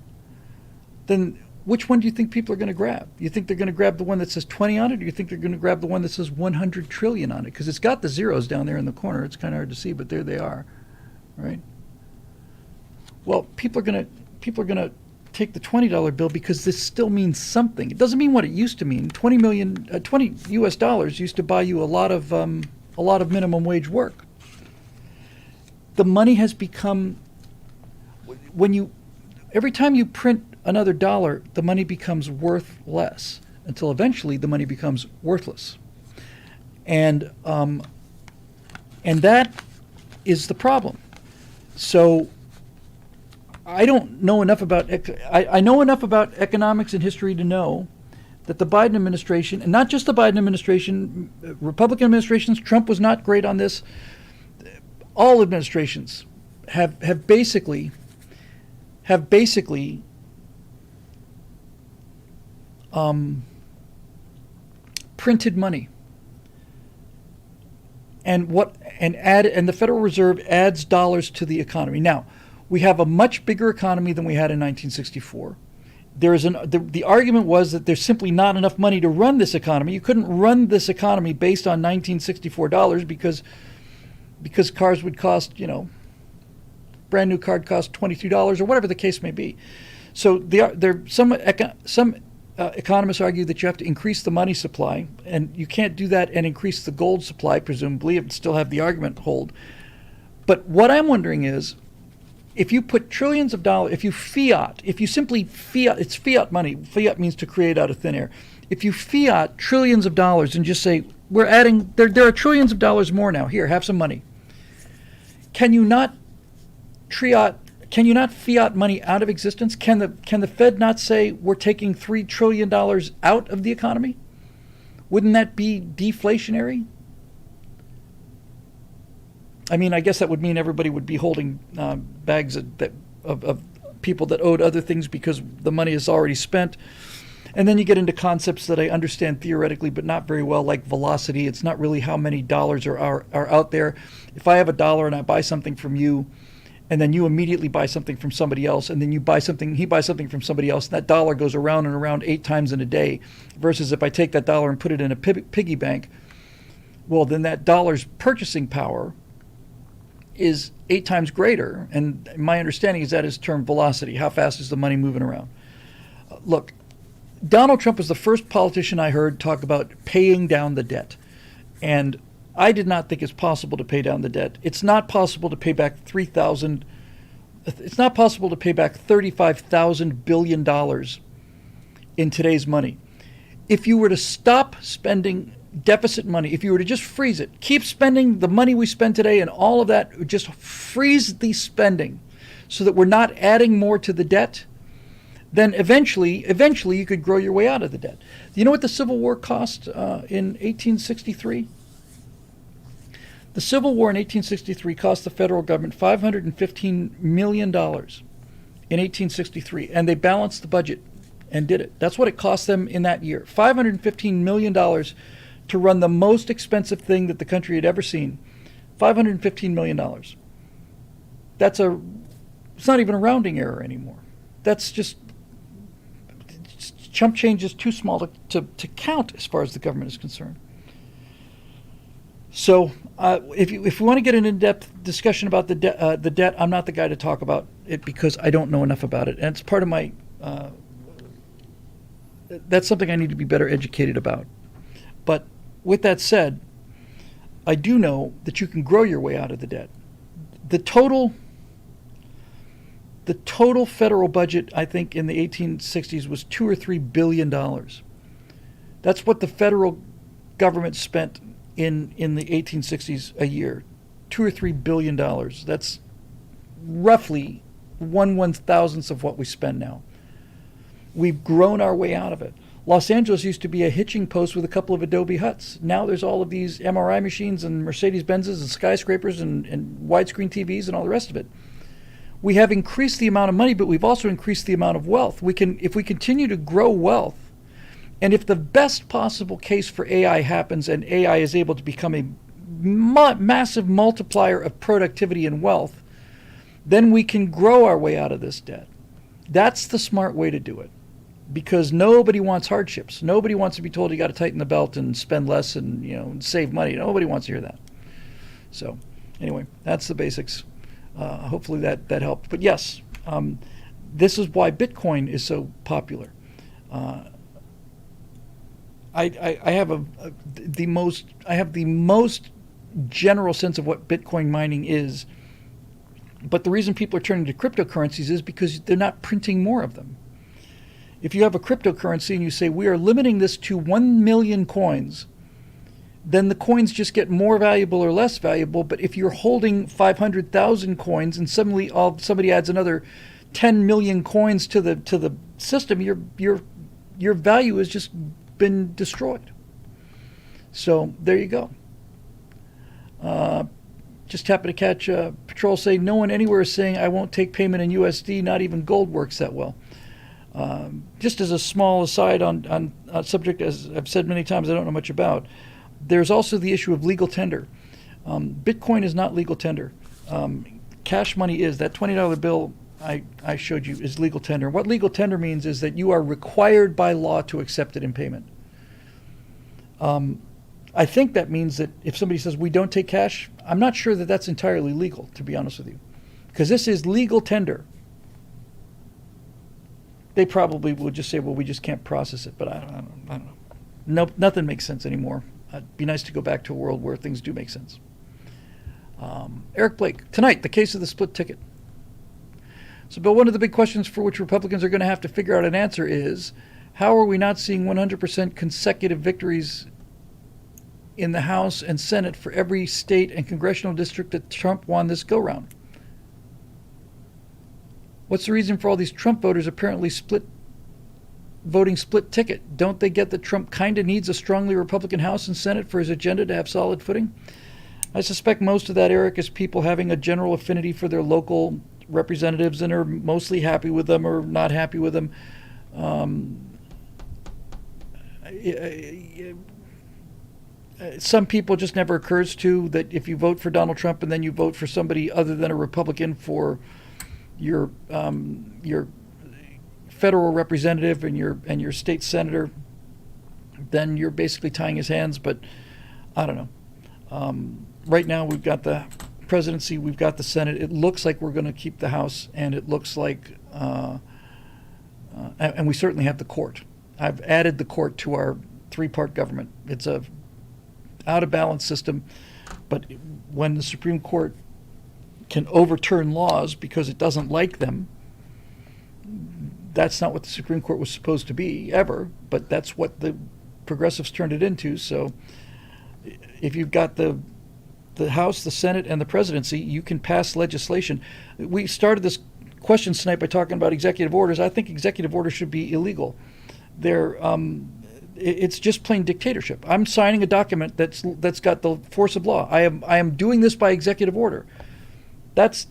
then which one do you think people are going to grab? You think they're going to grab the one that says 20 on it, or you think they're going to grab the one that says 100 trillion on it? Because it's got the zeros down there in the corner. It's kind of hard to see, but there they are, right? Well, people are going to take the $20 bill because this still means something. It doesn't mean what it used to mean. 20 US dollars used to buy you a lot of minimum wage work. The money has become, every time you print another dollar, the money becomes worth less until eventually the money becomes worthless. And that is the problem. So I don't know enough about, I know enough about economics and history to know that the Biden administration, and not just the Biden administration, Republican administrations, Trump was not great on this, all administrations have basically printed money and the Federal Reserve adds dollars to the economy. Now, we have a much bigger economy than we had in 1964. The argument was that there's simply not enough money to run this economy. You couldn't run this economy based on 1964 dollars because cars would cost, brand new car cost $22 or whatever the case may be. So some economists argue that you have to increase the money supply, and you can't do that and increase the gold supply, presumably, and still have the argument hold. But what I'm wondering is, if you put trillions of dollars, if you simply fiat, it's fiat money. Fiat means to create out of thin air. If you fiat trillions of dollars and just say, we're adding, there are trillions of dollars more now, here, have some money. Can you not fiat money out of existence? Can the Fed not say we're taking $3 trillion out of the economy? Wouldn't that be deflationary? I mean, I guess that would mean everybody would be holding bags of people that owed other things because the money is already spent. And then you get into concepts that I understand theoretically, but not very well, like velocity. It's not really how many dollars are out there. If I have $1 and I buy something from you, and then you immediately buy something from somebody else, and then he buys something from somebody else, and that dollar goes around and around 8 times in a day, versus if I take that dollar and put it in a piggy bank, well, then that dollar's purchasing power is 8 times greater. And my understanding is that is termed velocity. How fast is the money moving around? Look, Donald Trump was the first politician I heard talk about paying down the debt. And I did not think it's possible to pay down the debt. It's not possible to pay back $35,000 billion in today's money. If you were to stop spending deficit money, if you were to just freeze it, keep spending the money we spend today and all of that, just freeze the spending so that we're not adding more to the debt, then eventually you could grow your way out of the debt. Do you know what the Civil War cost in 1863? The Civil War in 1863 cost the federal government $515 million in 1863, and they balanced the budget and did it. That's what it cost them in that year. $515 million to run the most expensive thing that the country had ever seen. $515 million. It's not even a rounding error anymore. That's just, chump change is too small to count as far as the government is concerned. So if we want to get an in-depth discussion about the debt, I'm not the guy to talk about it because I don't know enough about it. And it's part of my, that's something I need to be better educated about. But with that said, I do know that you can grow your way out of the debt. The total federal budget, I think, in the 1860s was $2 or $3 billion. That's what the federal government spent in the 1860s a year, $2 or $3 billion. That's roughly 1/1000th of what we spend now. We've grown our way out of it. Los Angeles used to be a hitching post with a couple of adobe huts. Now there's all of these MRI machines and Mercedes-Benzes and skyscrapers and widescreen TVs and all the rest of it. We have increased the amount of money, but we've also increased the amount of wealth. If we continue to grow wealth, and if the best possible case for AI happens and AI is able to become a massive multiplier of productivity and wealth, then we can grow our way out of this debt. That's the smart way to do it. Because nobody wants hardships. Nobody wants to be told you got to tighten the belt and spend less and save money. Nobody wants to hear that. So anyway, that's the basics. Hopefully that helped. But yes, this is why Bitcoin is so popular. I have the most general sense of what Bitcoin mining is. But the reason people are turning to cryptocurrencies is because they're not printing more of them. If you have a cryptocurrency and you say, we are limiting this to 1 million coins, then the coins just get more valuable or less valuable. But if you're holding 500,000 coins and suddenly somebody adds another 10 million coins to the system, your value has just been destroyed. So there you go. Just happened to catch Patrol say, no one anywhere is saying I won't take payment in USD, not even gold works that well. Just as a small aside on a subject, as I've said many times, I don't know much about, there's also the issue of legal tender. Bitcoin is not legal tender. Cash money is. That $20 bill I showed you is legal tender. What legal tender means is that you are required by law to accept it in payment. I think that means that if somebody says we don't take cash, I'm not sure that that's entirely legal, to be honest with you, because this is legal tender. They probably will just say, well, we just can't process it, but I don't know. Nope, nothing makes sense anymore. It'd be nice to go back to a world where things do make sense. Eric Blake, tonight, the case of the split ticket. So, Bill, one of the big questions for which Republicans are going to have to figure out an answer is, how are we not seeing 100% consecutive victories in the House and Senate for every state and congressional district that Trump won this go-round? What's the reason for all these Trump voters apparently voting split ticket? Don't they get that Trump kind of needs a strongly Republican House and Senate for his agenda to have solid footing? I suspect most of that, Eric, is people having a general affinity for their local representatives and are mostly happy with them or not happy with them. Some people just never occurs to that if you vote for Donald Trump and then you vote for somebody other than a Republican for your federal representative and your state senator, then you're basically tying his hands. But I don't know. Right now we've got the presidency, we've got the Senate. It looks like we're going to keep the House, and it looks like, and we certainly have the court. I've added the court to our three-part government. It's a out-of-balance system, but when the Supreme Court can overturn laws because it doesn't like them, that's not what the Supreme Court was supposed to be, ever, but that's what the progressives turned it into. So if you've got the House, the Senate, and the presidency, you can pass legislation. We started this question tonight by talking about executive orders. I think executive orders should be illegal. It's just plain dictatorship. I'm signing a document that's got the force of law. I am doing this by executive order. That's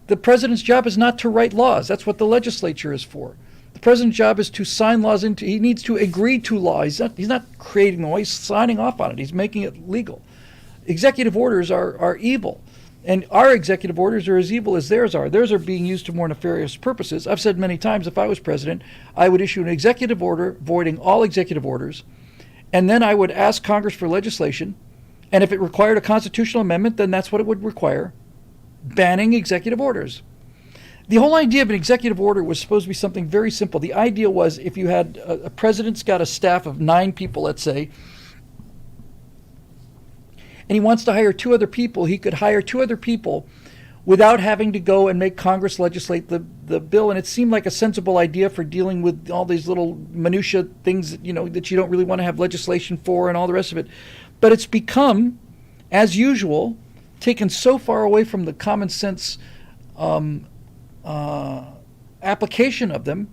the president's job is not to write laws. That's what the legislature is for. The president's job is to sign laws into. He needs to agree to law. He's not creating the law. He's signing off on it. He's making it legal. Executive orders are evil, and our executive orders are as evil as theirs are. Theirs are being used to more nefarious purposes. I've said many times, if I was president, I would issue an executive order voiding all executive orders, and then I would ask Congress for legislation, and if it required a constitutional amendment, then that's what it would require, banning executive orders. The whole idea of an executive order was supposed to be something very simple. The idea was if you had a president's got a staff of 9 people, let's say, and he wants to hire 2 other people, he could hire 2 other people without having to go and make Congress legislate the bill. And it seemed like a sensible idea for dealing with all these little minutia things that you don't really want to have legislation for and all the rest of it. But it's become, as usual, taken so far away from the common sense application of them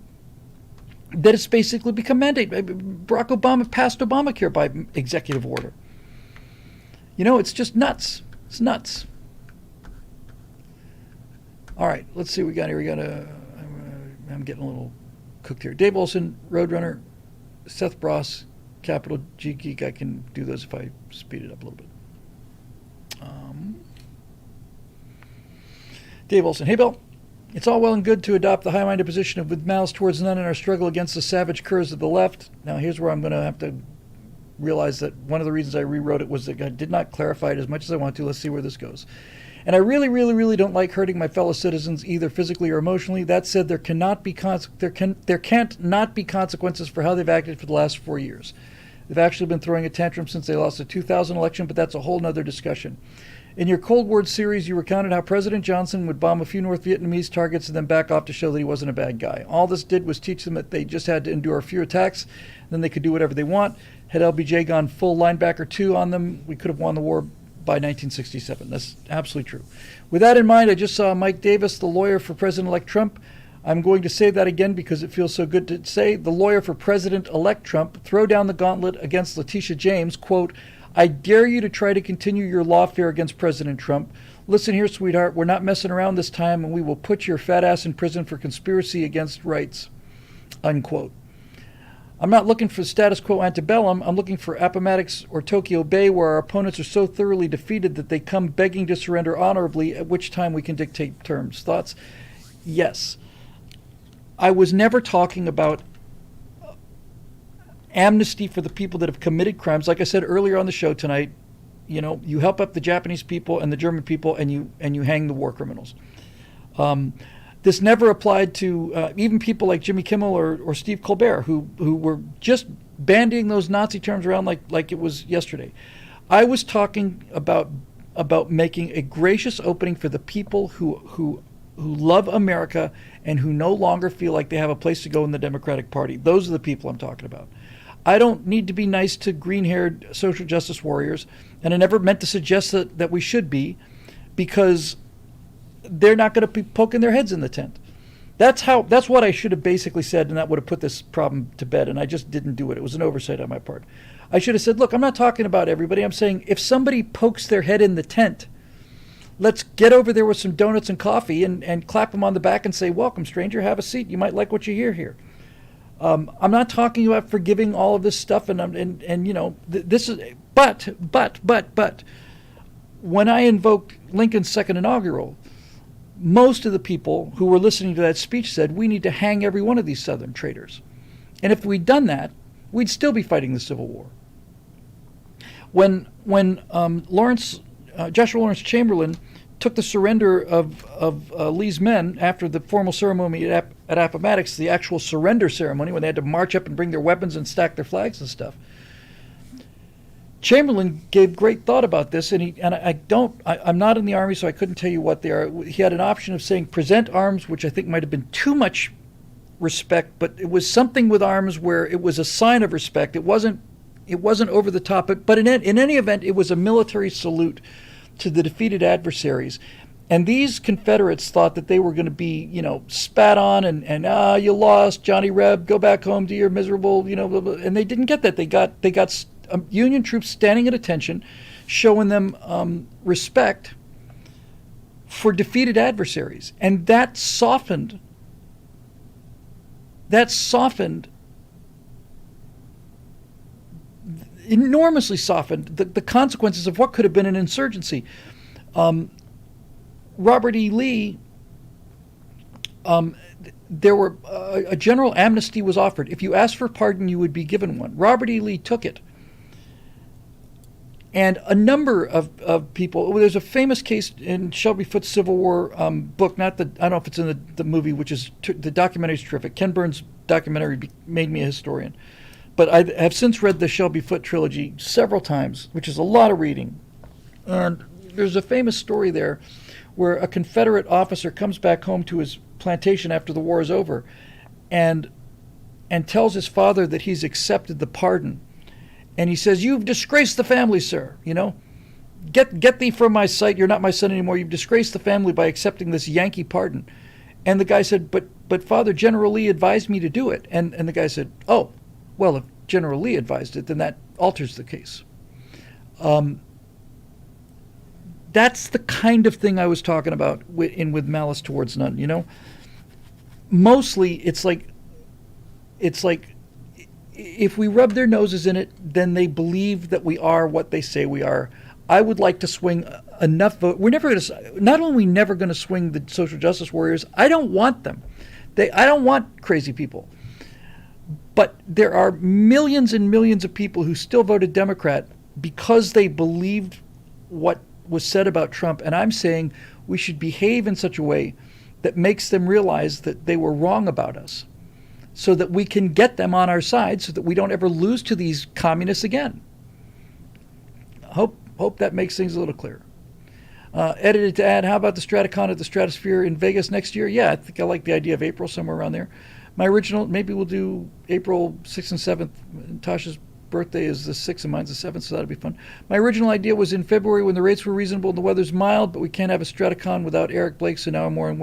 that it's basically become mandate. Barack Obama passed Obamacare by executive order. It's just nuts. It's nuts. All right, let's see what we got here. I'm getting a little cooked here. Dave Olson, Roadrunner, Seth Bross, Capital G Geek. I can do those if I speed it up a little bit. Dave Olson, hey Bill. It's all well and good to adopt the high-minded position of with malice towards none in our struggle against the savage curs of the left. Now here's where I'm going to have to realize that one of the reasons I rewrote it was that I did not clarify it as much as I want to. Let's see where this goes. And I really, really, really don't like hurting my fellow citizens either physically or emotionally. That said, there can't not be consequences for how they've acted for the last 4 years. They've actually been throwing a tantrum since they lost the 2000 election, but that's a whole nother discussion. In your Cold War series, you recounted how President Johnson would bomb a few North Vietnamese targets and then back off to show that he wasn't a bad guy. All this did was teach them that they just had to endure a few attacks, then they could do whatever they want. Had LBJ gone full linebacker 2 on them, we could have won the war by 1967. That's absolutely true. With that in mind, I just saw Mike Davis, the lawyer for President-elect Trump. I'm going to say that again because it feels so good to say. The lawyer for President-elect Trump throw down the gauntlet against Letitia James, quote, I dare you to try to continue your lawfare against President Trump. Listen here, sweetheart, we're not messing around this time, and we will put your fat ass in prison for conspiracy against rights, unquote. I'm not looking for status quo antebellum. I'm looking for Appomattox or Tokyo Bay, where our opponents are so thoroughly defeated that they come begging to surrender honorably, at which time we can dictate terms. Thoughts? Yes. I was never talking about amnesty for the people that have committed crimes. Like I said earlier on the show tonight, you help up the Japanese people and the German people, and you hang the war criminals. This never applied to even people like Jimmy Kimmel or Steve Colbert, who were just bandying those Nazi terms around like it was yesterday. I was talking about making a gracious opening for the people who love America and who no longer feel like they have a place to go in the Democratic Party. Those are the people I'm talking about. I don't need to be nice to green-haired social justice warriors, and I never meant to suggest that we should be, because they're not going to be poking their heads in the tent. That's what I should have basically said, and that would have put this problem to bed, and I just didn't do it. It was an oversight on my part. I should have said, look, I'm not talking about everybody. I'm saying if somebody pokes their head in the tent, let's get over there with some donuts and coffee and clap them on the back and say, welcome, stranger, have a seat. You might like what you hear here. I'm not talking about forgiving all of this stuff, this is, but when I invoked Lincoln's second inaugural, most of the people who were listening to that speech said we need to hang every one of these Southern traitors. And if we'd done that, we'd still be fighting the Civil War. When Joshua Lawrence Chamberlain took the surrender of Lee's men after the formal ceremony at Appomattox, the actual surrender ceremony, when they had to march up and bring their weapons and stack their flags and stuff, Chamberlain gave great thought about this, I'm not in the Army, so I couldn't tell you what they are. He had an option of saying present arms, which I think might have been too much respect, but it was something with arms where it was a sign of respect. It wasn't over the top, but in any event, it was a military salute to the defeated adversaries. And these Confederates thought that they were going to be, spat on and you lost, Johnny Reb, go back home to your miserable, blah, blah. And they didn't get that. They got Union troops standing at attention, showing them respect for defeated adversaries. And that softened, enormously softened the consequences of what could have been an insurgency. Robert E. Lee, there were a general amnesty was offered. If you asked for pardon, you would be given one. Robert E. Lee took it. And a number of people, there's a famous case in Shelby Foote's Civil War book, I don't know if it's in the movie, which is, the documentary is terrific. Ken Burns' documentary made me a historian. But I have since read the Shelby Foote trilogy several times, which is a lot of reading. And there's a famous story there where a Confederate officer comes back home to his plantation after the war is over and tells his father that he's accepted the pardon. And he says, "You've disgraced the family, sir. Get thee from my sight. You're not my son anymore. You've disgraced the family by accepting this Yankee pardon." And the guy said, but Father, General Lee advised me to do it. And the guy said, "Oh, well, if General Lee advised it, then that alters the case." That's the kind of thing I was talking about with malice towards none. Mostly, it's like if we rub their noses in it, then they believe that we are what they say we are. I would like to swing enough vote. We're never going to. Not only are we never going to swing the social justice warriors, I don't want them. I don't want crazy people. But there are millions and millions of people who still voted Democrat because they believed what was said about Trump. And I'm saying we should behave in such a way that makes them realize that they were wrong about us, so that we can get them on our side, so that we don't ever lose to these communists again. Hope that makes things a little clearer. Edited to add, how about the Straticon at the Stratosphere in Vegas next year? Yeah, I think I like the idea of April, somewhere around there. My original, maybe we'll do April 6th and 7th. Tasha's birthday is the 6th and mine's the 7th, so that'll be fun. My original idea was in February when the rates were reasonable and the weather's mild, but we can't have a Straticon without Eric Blake, so now I'm more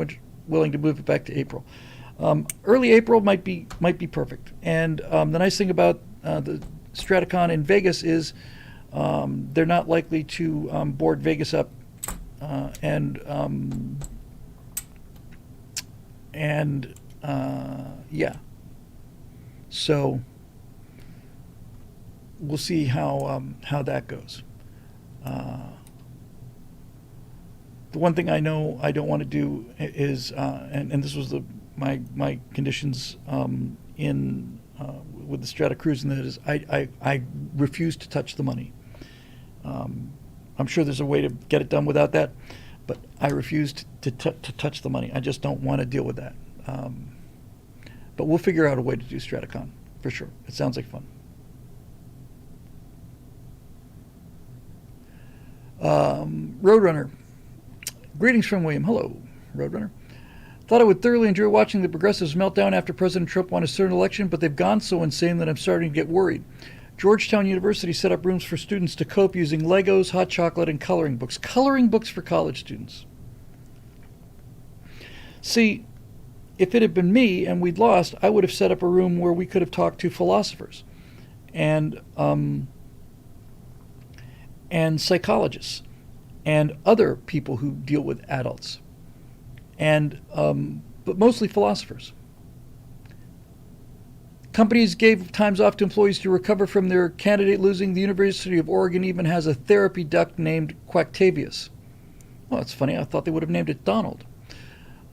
willing to move it back to April. Early April might be perfect. And the nice thing about the Straticon in Vegas is they're not likely to board Vegas up, yeah. So we'll see how that goes. The one thing I know I don't want to do is, and this was my conditions in with the Strata Cruise, and that is I refuse to touch the money. I'm sure there's a way to get it done without that, but I refuse to touch the money. I just don't want to deal with that. But we'll figure out a way to do StrataCon for sure. It sounds like fun. Roadrunner. Greetings from William. Hello, Roadrunner. Thought I would thoroughly enjoy watching the progressives melt down after President Trump won a certain election, but they've gone so insane that I'm starting to get worried. Georgetown University set up rooms for students to cope using Legos, hot chocolate, and coloring books. Coloring books for college students. See, if it had been me and we'd lost, I would have set up a room where we could have talked to philosophers and psychologists and other people who deal with adults, and but mostly philosophers. Companies gave times off to employees to recover from their candidate losing. The University of Oregon even has a therapy duck named Quacktavius. Well, that's funny. I thought they would have named it Donald.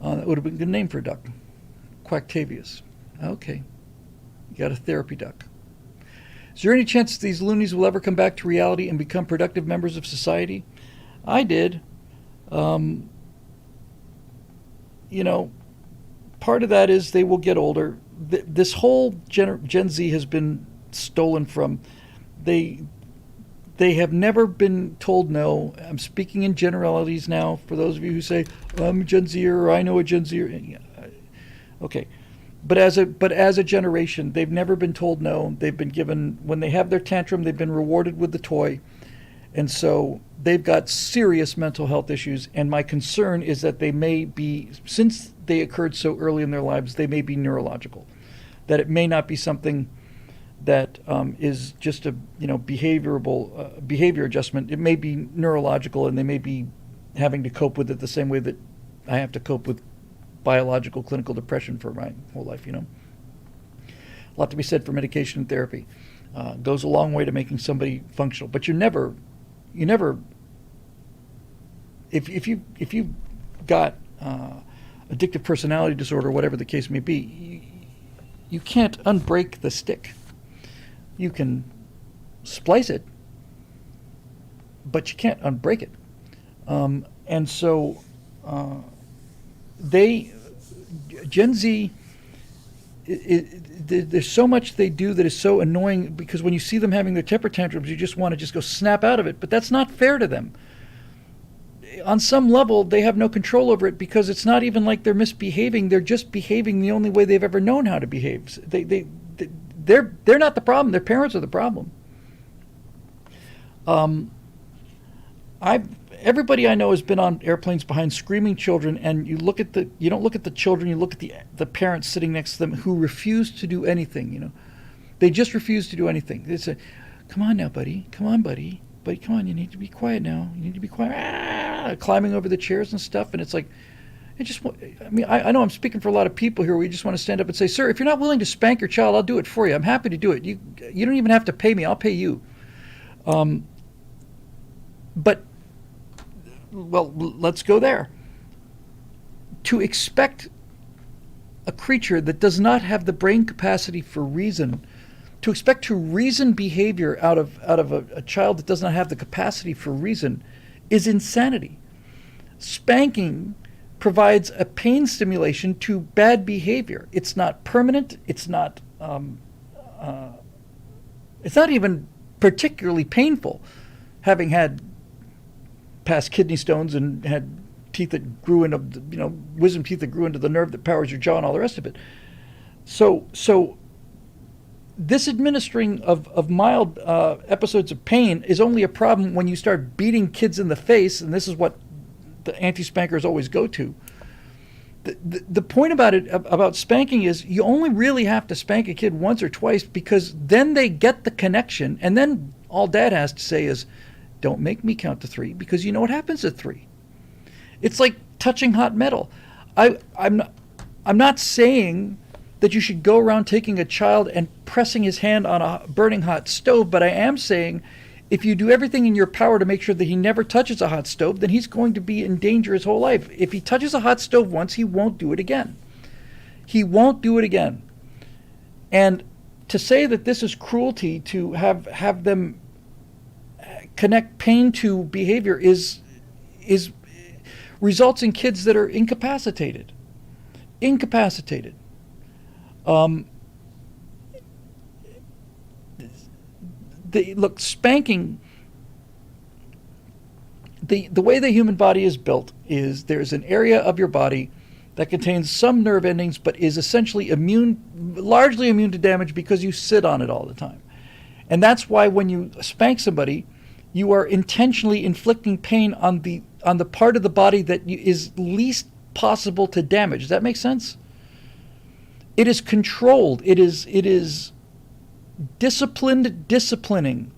That would have been a good name for a duck. Quacktavius. Okay. You got a therapy duck. Is there any chance these loonies will ever come back to reality and become productive members of society? I did. You know, part of that is they will get older. This whole Gen Z has been stolen from. They have never been told no. I'm speaking in generalities now for those of you who say, I'm a Gen Zer or I know a Gen Zer. Okay. But as a generation, they've never been told no. They've been given, when they have their tantrum, they've been rewarded with the toy. And so they've got serious mental health issues. And my concern is that they may be, since they occurred so early in their lives, they may be neurological. That it may not be something that is just a behavior adjustment. It may be neurological, and they may be having to cope with it the same way that I have to cope with biological clinical depression for my whole life. A lot to be said for medication and therapy. Goes a long way to making somebody functional. But you never, if you got addictive personality disorder, whatever the case may be, you can't unbreak the stick. You can splice it, but you can't unbreak it. And so Gen Z, there's so much they do that is so annoying, because when you see them having their temper tantrums, you just want to just go snap out of it. But that's not fair to them. On some level, they have no control over it, because it's not even like they're misbehaving. They're just behaving the only way they've ever known how to behave. They're not the problem. Their parents are the problem. Everybody I know has been on airplanes behind screaming children, and you don't look at the children, you look at the parents sitting next to them who refuse to do anything. They just refuse to do anything. They say, "Come on now, buddy. Come on, buddy. Buddy, come on. You need to be quiet now. You need to be quiet." Climbing over the chairs and stuff, and it's like, I know I'm speaking for a lot of people here. We just want to stand up and say, "Sir, if you're not willing to spank your child, I'll do it for you. I'm happy to do it. You don't even have to pay me. I'll pay you." But well, let's go there. To expect a creature that does not have the brain capacity for reason, to expect to reason behavior out of a child that does not have the capacity for reason, is insanity. Spanking provides a pain stimulation to bad behavior. It's not permanent. It's not even particularly painful, having had past kidney stones and had teeth that grew into, wisdom teeth that grew into the nerve that powers your jaw and all the rest of it. So this administering of mild episodes of pain is only a problem when you start beating kids in the face, and this is what the anti-spankers always go to. The point about spanking is you only really have to spank a kid once or twice, because then they get the connection, and then all dad has to say is, "Don't make me count to 3, because you know what happens at 3." It's like touching hot metal. I'm not saying that you should go around taking a child and pressing his hand on a burning hot stove, but I am saying if you do everything in your power to make sure that he never touches a hot stove, then he's going to be in danger his whole life. If he touches a hot stove once, he won't do it again. He won't do it again. And to say that this is cruelty to have them connect pain to behavior is results in kids that are incapacitated. Incapacitated. Look, spanking, the way the human body is built is there's an area of your body that contains some nerve endings but is essentially largely immune to damage because you sit on it all the time. And that's why when you spank somebody, you are intentionally inflicting pain on the part of the body that is least possible to damage. Does that make sense? It is controlled. It is disciplined disciplining.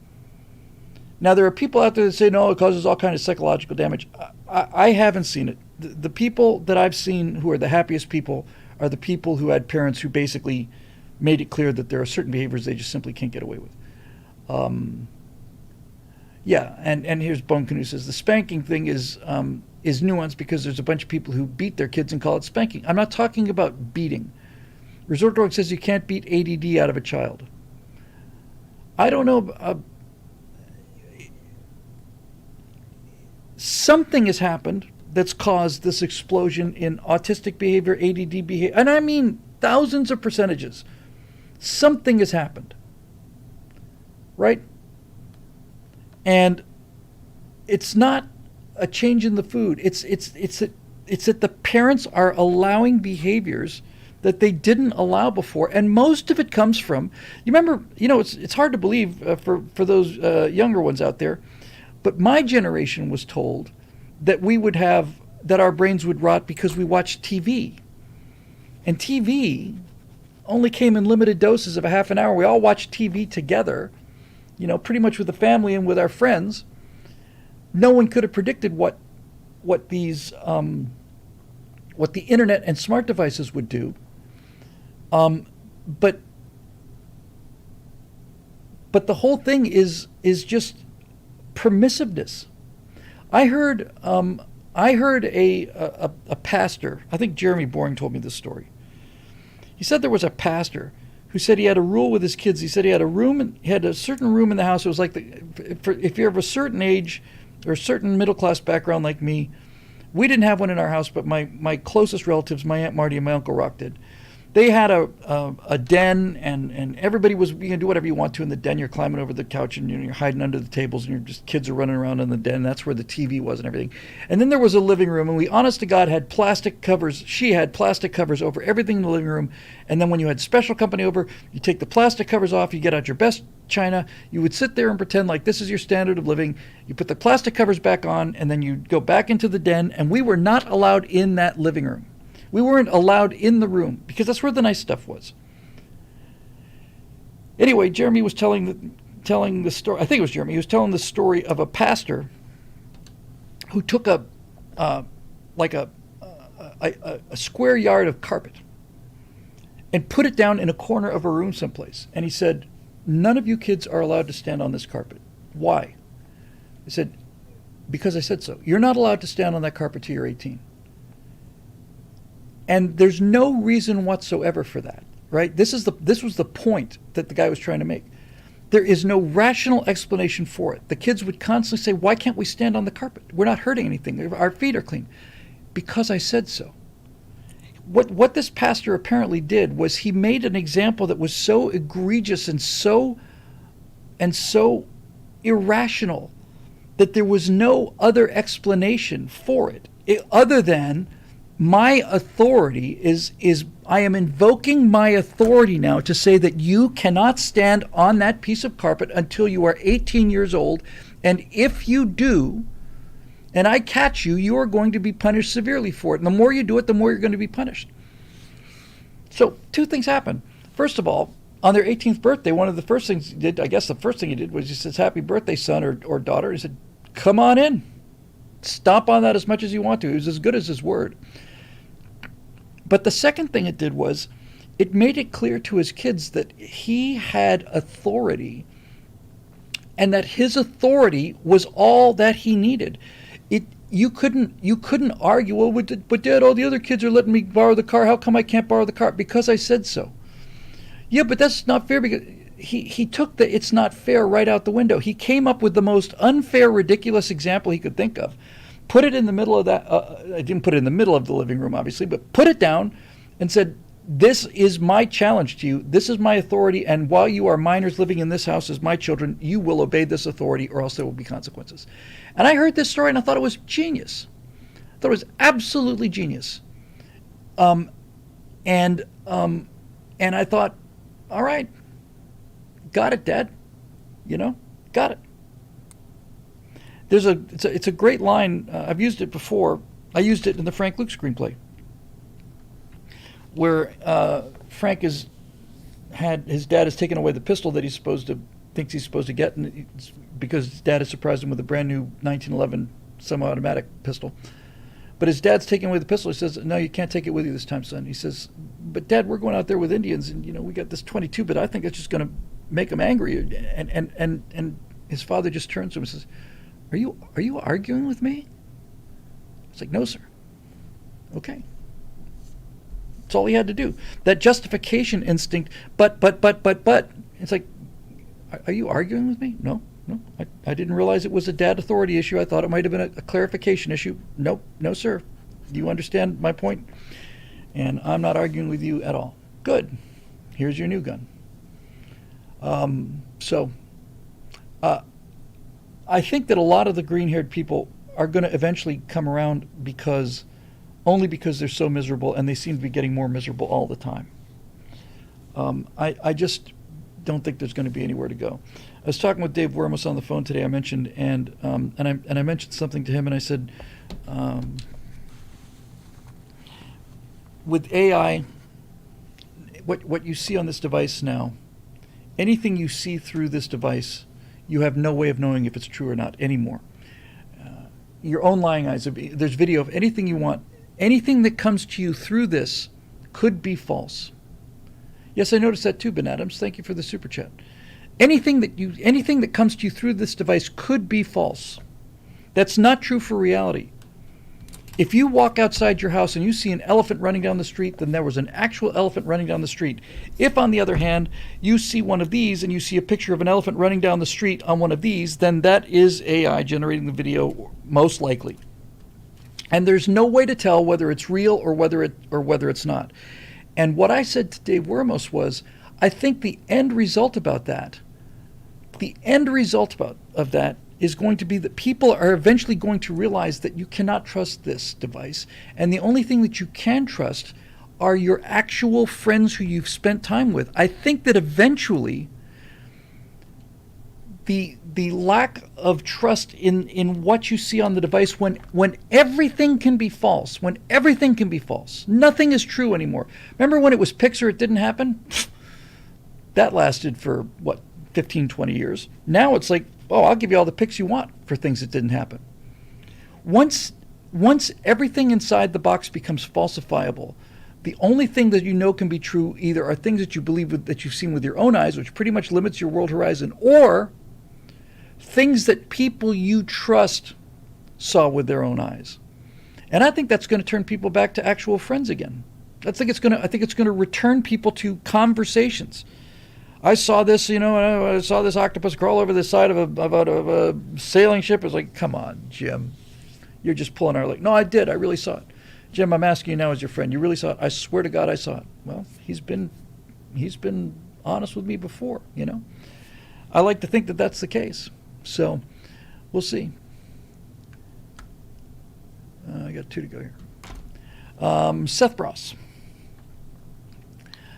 Now, there are people out there that say, no, it causes all kinds of psychological damage. I haven't seen it. The people that I've seen who are the happiest people are the people who had parents who basically made it clear that there are certain behaviors they just simply can't get away with. Yeah, and here's Bone Canoe says, the spanking thing is nuanced because there's a bunch of people who beat their kids and call it spanking. I'm not talking about beating. Resort Dog says you can't beat ADD out of a child. I don't know. Something has happened that's caused this explosion in autistic behavior, ADD behavior, and I mean thousands of percentages. Something has happened, right? And it's not a change in the food. It's that the parents are allowing behaviors that they didn't allow before, and most of it comes from. You remember, it's hard to believe for those younger ones out there, but my generation was told that that our brains would rot because we watched TV, and TV only came in limited doses of a half an hour. We all watched TV together, pretty much with the family and with our friends. No one could have predicted what the internet and smart devices would do. But the whole thing is just permissiveness. I heard a pastor. I think Jeremy Boring told me this story. He said there was a pastor who said he had a rule with his kids. He said he had a certain room in the house. It was like if you're of a certain age or a certain middle class background like me, we didn't have one in our house, but my closest relatives, my Aunt Marty and my Uncle Rock did. They had a den, and everybody was, you can do whatever you want to in the den. You're climbing over the couch, and you're hiding under the tables, and kids are running around in the den. That's where the TV was and everything. And then there was a living room, and we, honest to God, had plastic covers. She had plastic covers over everything in the living room. And then when you had special company over, you take the plastic covers off, you get out your best china, you would sit there and pretend like this is your standard of living. You put the plastic covers back on, and then you go back into the den, and we were not allowed in that living room. We weren't allowed in the room because that's where the nice stuff was. Anyway, Jeremy was telling the story. I think it was Jeremy. He was telling the story of a pastor who took a square yard of carpet and put it down in a corner of a room someplace. And he said, "None of you kids are allowed to stand on this carpet." Why? He said, "Because I said so. You're not allowed to stand on that carpet till you're 18. And there's no reason whatsoever for that, right? This was the point that the guy was trying to make. There is no rational explanation for it. The kids would constantly say, "Why can't we stand on the carpet? We're not hurting anything. Our feet are clean." Because I said so. What this pastor apparently did was he made an example that was so egregious and so irrational that there was no other explanation for it other than my authority is I am invoking my authority now to say that you cannot stand on that piece of carpet until you are 18 years old. And if you do, and I catch you, you are going to be punished severely for it. And the more you do it, the more you're going to be punished. So two things happened. First of all, on their 18th birthday, one of the first things he did, I guess the first thing he did was he says, "Happy birthday, son or daughter." He said, "Come on in. Stomp on that as much as you want to." He was as good as his word. But the second thing it did was it made it clear to his kids that he had authority and that his authority was all that he needed. You couldn't argue, well, but Dad, all the other kids are letting me borrow the car. How come I can't borrow the car? Because I said so. Yeah, but that's not fair, because he took the "it's not fair" right out the window. He came up with the most unfair, ridiculous example he could think of. Put it in the middle of that. I didn't put it in the middle of the living room, obviously, but put it down and said, "This is my challenge to you. This is my authority, and while you are minors living in this house as my children, you will obey this authority, or else there will be consequences." And I heard this story, and I thought it was genius. I thought it was absolutely genius. And I thought, all right, got it, Dad. Got it. It's a great line. I've used it before. I used it in the Frank Luke screenplay, where Frank his dad has taken away the pistol that thinks he's supposed to get, and because his dad has surprised him with a brand new 1911 semi-automatic pistol. But his dad's taking away the pistol. He says, "No, you can't take it with you this time, son." He says, "But Dad, we're going out there with Indians, and we got this 22, but I think it's just going to make them angry." And his father just turns to him and says, Are you arguing with me?" It's like, "No, sir." Okay. That's all he had to do. That justification instinct, but. It's like, are you arguing with me? No. I didn't realize it was a dad authority issue. I thought it might have been a clarification issue. Nope. No, sir. You understand my point? And I'm not arguing with you at all. Good. Here's your new gun. I think that a lot of the green-haired people are going to eventually come around only because they're so miserable, and they seem to be getting more miserable all the time. I just don't think there's going to be anywhere to go. I was talking with Dave Wormus on the phone today. I mentioned and I mentioned something to him, and I said, with AI, what you see on this device now, anything you see through this device, you have no way of knowing if it's true or not anymore. Your own lying eyes. There's video of anything you want. Anything that comes to you through this could be false. Yes, I noticed that too, Ben Adams. Thank you for the super chat. Anything that comes to you through this device could be false. That's not true for reality. If you walk outside your house and you see an elephant running down the street, then there was an actual elephant running down the street. If, on the other hand, you see one of these and you see a picture of an elephant running down the street on one of these, then that is AI generating the video, most likely. And there's no way to tell whether it's real or whether it's not. And what I said to Dave Wormus was, I think the end result of that is going to be that people are eventually going to realize that you cannot trust this device, and the only thing that you can trust are your actual friends who you've spent time with. I think that eventually the lack of trust in what you see on the device, when everything can be false, nothing is true anymore. Remember when it was Pixar, it didn't happen? That lasted for 15, 20 years. Now it's like, oh, I'll give you all the pics you want for things that didn't happen. Once everything inside the box becomes falsifiable, the only thing that you know can be true either are things that you believe that you've seen with your own eyes, which pretty much limits your world horizon, or things that people you trust saw with their own eyes. And I think that's going to turn people back to actual friends again. I think it's going to return people to conversations. I saw this, I saw this octopus crawl over the side of a sailing ship. It's like, come on, Jim. You're just pulling our leg. No, I did. I really saw it. Jim, I'm asking you now as your friend. You really saw it? I swear to God I saw it. Well, he's been honest with me before, I like to think that that's the case. So, we'll see. I got 2 to go here. Seth Bross.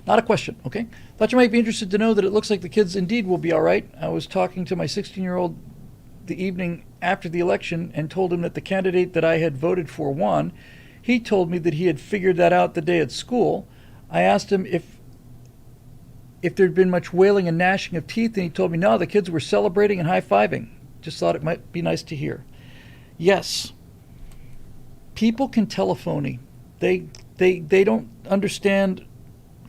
Not a question, okay? Thought you might be interested to know that it looks like the kids indeed will be all right. I was talking to my 16-year-old the evening after the election and told him that the candidate that I had voted for won. He told me that he had figured that out the day at school. I asked him if there'd been much wailing and gnashing of teeth, and he told me, no, the kids were celebrating and high-fiving. Just thought it might be nice to hear. Yes, people can tell a phony. They don't understand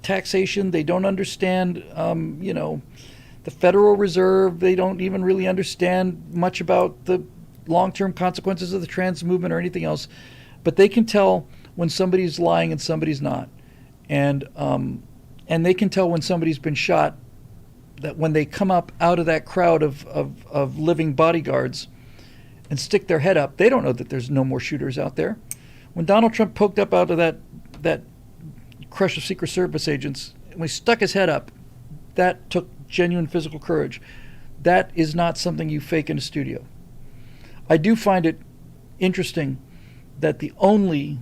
taxation. They don't understand, the Federal Reserve. They don't even really understand much about the long-term consequences of the trans movement or anything else. But they can tell when somebody's lying and somebody's not. And they can tell when somebody's been shot, that when they come up out of that crowd of living bodyguards and stick their head up, they don't know that there's no more shooters out there. When Donald Trump poked up out of that crush of Secret Service agents, and he stuck his head up, that took genuine physical courage. That is not something you fake in a studio. I do find it interesting that the only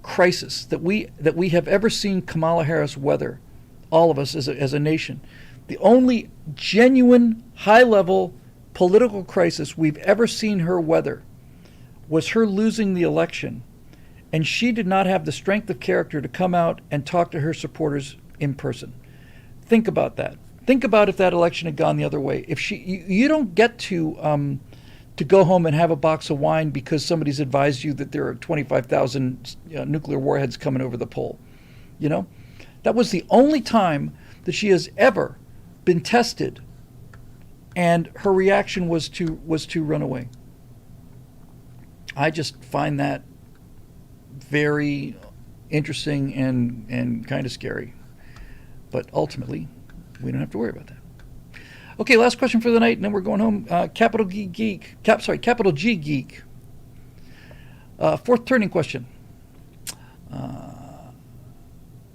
crisis that we have ever seen Kamala Harris weather, all of us as a nation, the only genuine high-level political crisis we've ever seen her weather was her losing the election, and she did not have the strength of character to come out and talk to her supporters in person. Think about that. Think about if that election had gone the other way. If you don't get to go home and have a box of wine because somebody's advised you that there are 25,000 nuclear warheads coming over the pole. That was the only time that she has ever been tested, and her reaction was to run away. I just find that very interesting and kind of scary. But ultimately, we don't have to worry about that. Okay, last question for the night, and then we're going home. Capital G Geek. Fourth turning question.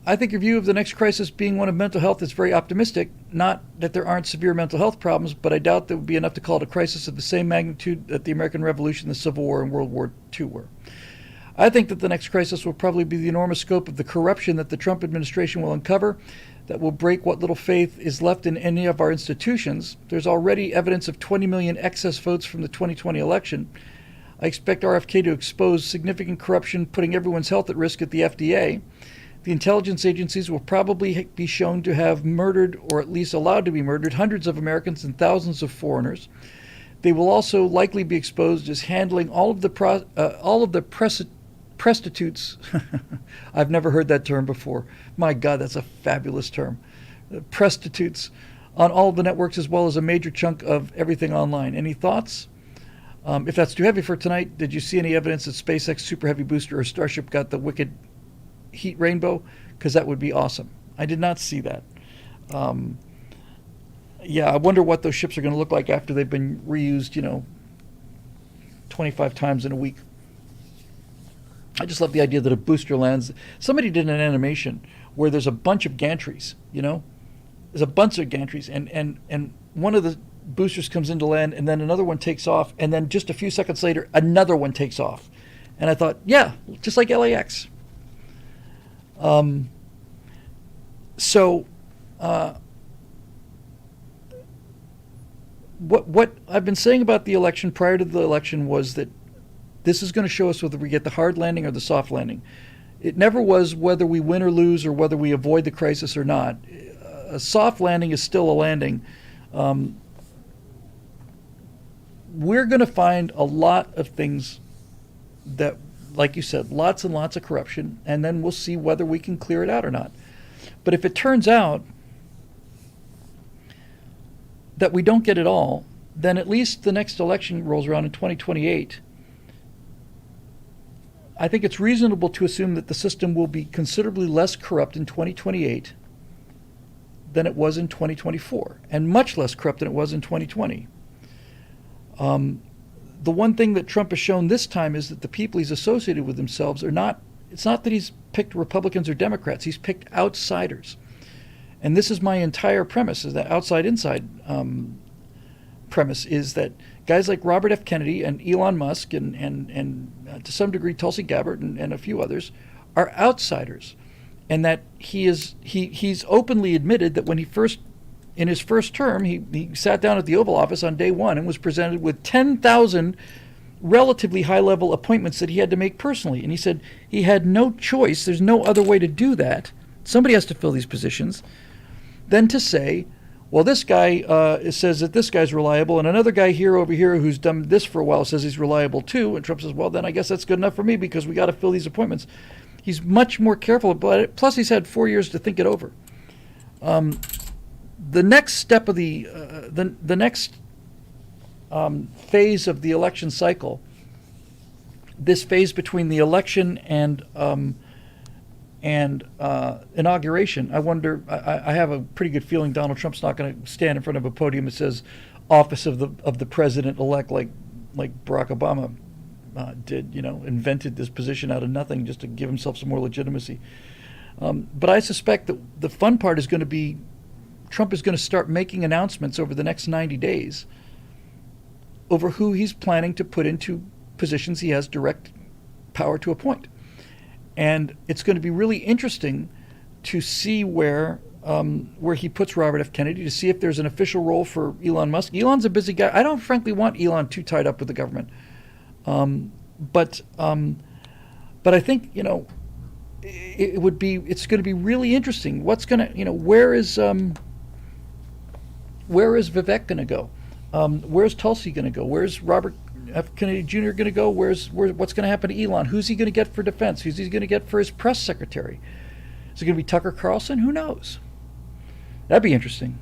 I think your view of the next crisis being one of mental health is very optimistic. Not that there aren't severe mental health problems, but I doubt there would be enough to call it a crisis of the same magnitude that the American Revolution, the Civil War, and World War II were. I think that the next crisis will probably be the enormous scope of the corruption that the Trump administration will uncover that will break what little faith is left in any of our institutions. There's already evidence of 20 million excess votes from the 2020 election. I expect RFK to expose significant corruption, putting everyone's health at risk at the FDA. The intelligence agencies will probably be shown to have murdered, or at least allowed to be murdered, hundreds of Americans and thousands of foreigners. They will also likely be exposed as handling all of the prostitutes. I've never heard that term before. My God, that's a fabulous term. Prostitutes on all of the networks, as well as a major chunk of everything online. Any thoughts? If that's too heavy for tonight, did you see any evidence that SpaceX Super Heavy booster or Starship got the wicked heat rainbow? Because that would be awesome. I did not see that. Yeah, I wonder what those ships are going to look like after they've been reused, 25 times in a week. I just love the idea that a booster lands. Somebody did an animation where there's a bunch of gantries, There's a bunch of gantries, and one of the boosters comes into land, and then another one takes off, and then just a few seconds later, another one takes off. And I thought, yeah, just like LAX. What I've been saying about the election prior to the election was that this is going to show us whether we get the hard landing or the soft landing. It never was whether we win or lose or whether we avoid the crisis or not. A soft landing is still a landing. We're going to find a lot of things that, like you said, lots and lots of corruption, and then we'll see whether we can clear it out or not. But if it turns out that we don't get it all, then at least the next election rolls around in 2028. I think it's reasonable to assume that the system will be considerably less corrupt in 2028 than it was in 2024, and much less corrupt than it was in 2020. The one thing that Trump has shown this time is that the people he's associated with themselves are not, it's not that he's picked Republicans or Democrats, he's picked outsiders. And this is my entire premise, is that outside-inside premise, is that guys like Robert F. Kennedy and Elon Musk and to some degree Tulsi Gabbard and a few others are outsiders. And that he's openly admitted that when in his first term, he sat down at the Oval Office on day one and was presented with 10,000 relatively high-level appointments that he had to make personally. And he said he had no choice, there's no other way to do that, somebody has to fill these positions, than to say, well, this guy says that this guy's reliable, and another guy over here who's done this for a while says he's reliable too. And Trump says, well, then I guess that's good enough for me because we got to fill these appointments. He's much more careful about it. Plus, he's had 4 years to think it over. The next step of the next phase of the election cycle, this phase between the election and inauguration, I wonder. I have a pretty good feeling Donald Trump's not going to stand in front of a podium that says "Office of the President-elect" like Barack Obama did. Invented this position out of nothing just to give himself some more legitimacy. But I suspect that the fun part is going to be Trump is going to start making announcements over the next 90 days over who he's planning to put into positions he has direct power to appoint. And it's going to be really interesting to see where he puts Robert F. Kennedy, to see if there's an official role for Elon Musk. Elon's a busy guy. I don't frankly want Elon too tied up with the government. But I think, it's going to be really interesting. What's going to, where is Vivek going to go? Where's Tulsi going to go? Where's Robert F. Kennedy Jr. going to go? What's going to happen to Elon? Who's he going to get for defense? Who's he going to get for his press secretary? Is it going to be Tucker Carlson? Who knows? That'd be interesting.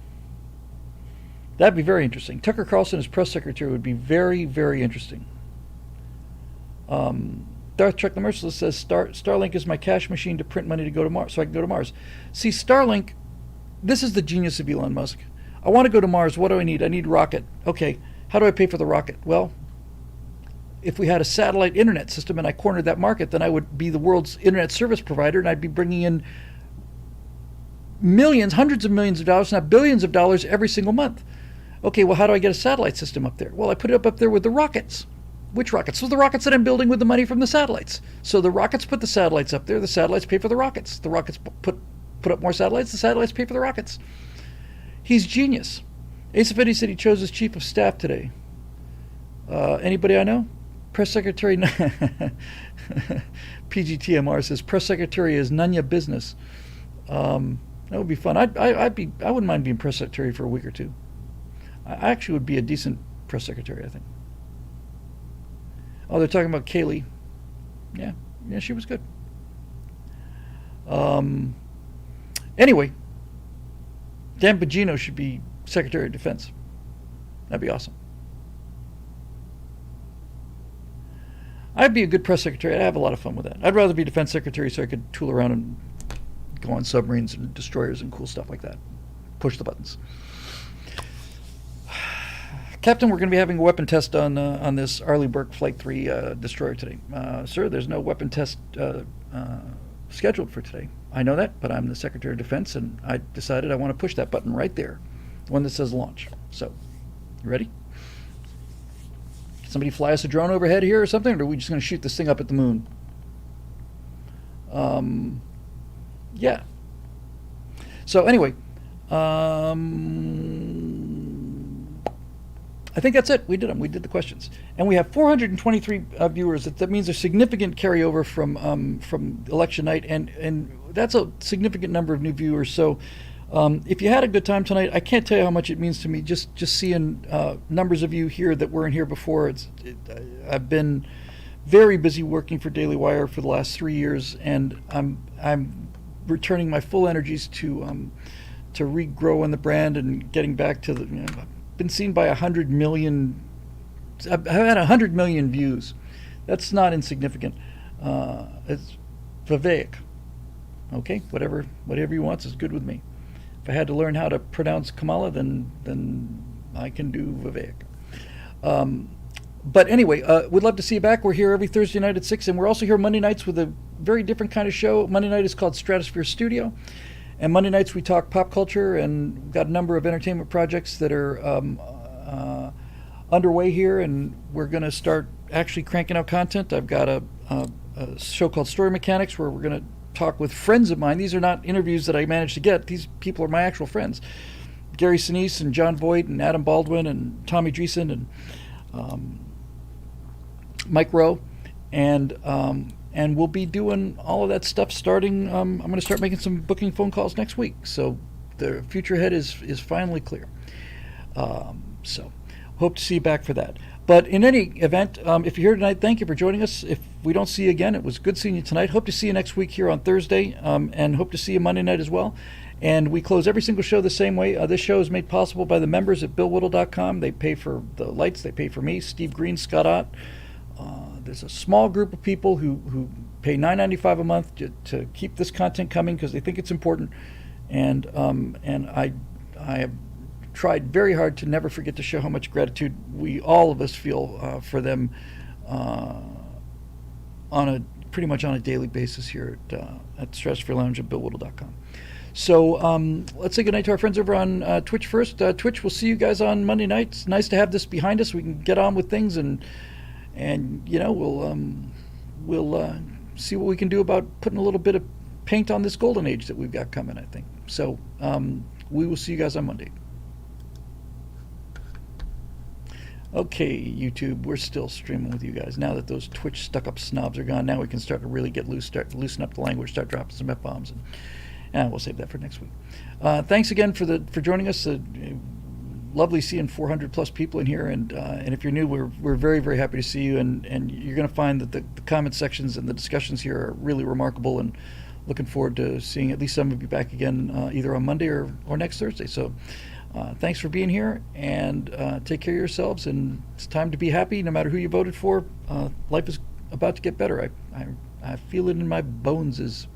That'd be very interesting. Tucker Carlson as press secretary would be very, very interesting. Darth Trek the Merciless says, Starlink is my cash machine to print money to go to Mars, so I can go to Mars. See, Starlink, this is the genius of Elon Musk. I want to go to Mars. What do I need? I need a rocket. Okay, how do I pay for the rocket? Well, if we had a satellite internet system and I cornered that market, then I would be the world's internet service provider, and I'd be bringing in millions, hundreds of millions of dollars, not billions of dollars every single month. Okay, well, how do I get a satellite system up there? Well, I put it up there with the rockets. Which rockets? So the rockets that I'm building with the money from the satellites. So the rockets put the satellites up there. The satellites pay for the rockets. The rockets put up more satellites. The satellites pay for the rockets. He's genius. Asa Fetty said he chose his chief of staff today. Anybody I know? Press secretary. PGTMR says press secretary is none of business. That would be fun. I wouldn't mind being press secretary for a week or two. I actually would be a decent press secretary, I think. Oh, they're talking about Kaylee. Yeah, she was good. Anyway, Dan Bongino should be Secretary of Defense. That'd be awesome. I'd be a good press secretary. I'd have a lot of fun with that. I'd rather be defense secretary so I could tool around and go on submarines and destroyers and cool stuff like that. Push the buttons. Captain, we're going to be having a weapon test on this Arleigh Burke Flight 3 destroyer today. Sir, there's no weapon test scheduled for today. I know that, but I'm the Secretary of Defense, and I decided I want to push that button right there, the one that says launch. So, you ready? Can somebody fly us a drone overhead here or something, or are we just going to shoot this thing up at the moon? Yeah. So anyway, I think that's it. We did them. We did the questions, and we have 423 viewers. That means a significant carryover from election night, and that's a significant number of new viewers. So, if you had a good time tonight, I can't tell you how much it means to me. Just seeing numbers of you here that weren't here before. I've been very busy working for Daily Wire for the last 3 years, and I'm returning my full energies to regrow in the brand and getting back to the. Been seen by 100 million. I've had 100 million views. That's not insignificant. It's Vivek. Okay, whatever you want is good with me. If I had to learn how to pronounce Kamala, then I can do Vivek. But anyway, we'd love to see you back. We're here every Thursday night at 6, and we're also here Monday nights with a very different kind of show. Monday night is called Stratosphere Studio. And Monday nights we talk pop culture, and we've got a number of entertainment projects that are underway here, and we're going to start actually cranking out content. I've got a show called Story Mechanics where we're going to talk with friends of mine. These are not interviews that I managed to get. These people are my actual friends. Gary Sinise and John Voight and Adam Baldwin and Tommy Dreesen and Mike Rowe. And we'll be doing all of that stuff starting. I'm going to start making some booking phone calls next week. So the future ahead is finally clear. So hope to see you back for that. But in any event, if you're here tonight, thank you for joining us. If we don't see you again, it was good seeing you tonight. Hope to see you next week here on Thursday, and hope to see you Monday night as well. And we close every single show the same way. This show is made possible by the members at BillWhittle.com. They pay for the lights. They pay for me, Steve Green, Scott Ott. There's a small group of people who pay $9.95 a month to keep this content coming because they think it's important. And I have tried very hard to never forget to show how much gratitude all of us feel for them pretty much on a daily basis here at Stress Free Lounge at BillWhittle.com. So let's say goodnight to our friends over on Twitch first. Twitch, we'll see you guys on Monday night. It's nice to have this behind us. We can get on with things, and we'll see what we can do about putting a little bit of paint on this golden age that we've got coming, I think. So we will see you guys on Monday. Okay, YouTube, we're still streaming with you guys. Now that those Twitch stuck-up snobs are gone, now we can start to really get loose, loosen up the language, start dropping some F-bombs, and we'll save that for next week. Thanks again for joining us. Lovely seeing 400 plus people in here, and if you're new, we're very, very happy to see you, and you're going to find that the comment sections and the discussions here are really remarkable, and looking forward to seeing at least some of you back again either on Monday or next Thursday. So thanks for being here, and take care of yourselves, and it's time to be happy no matter who you voted for. Life is about to get better. I feel it in my bones, as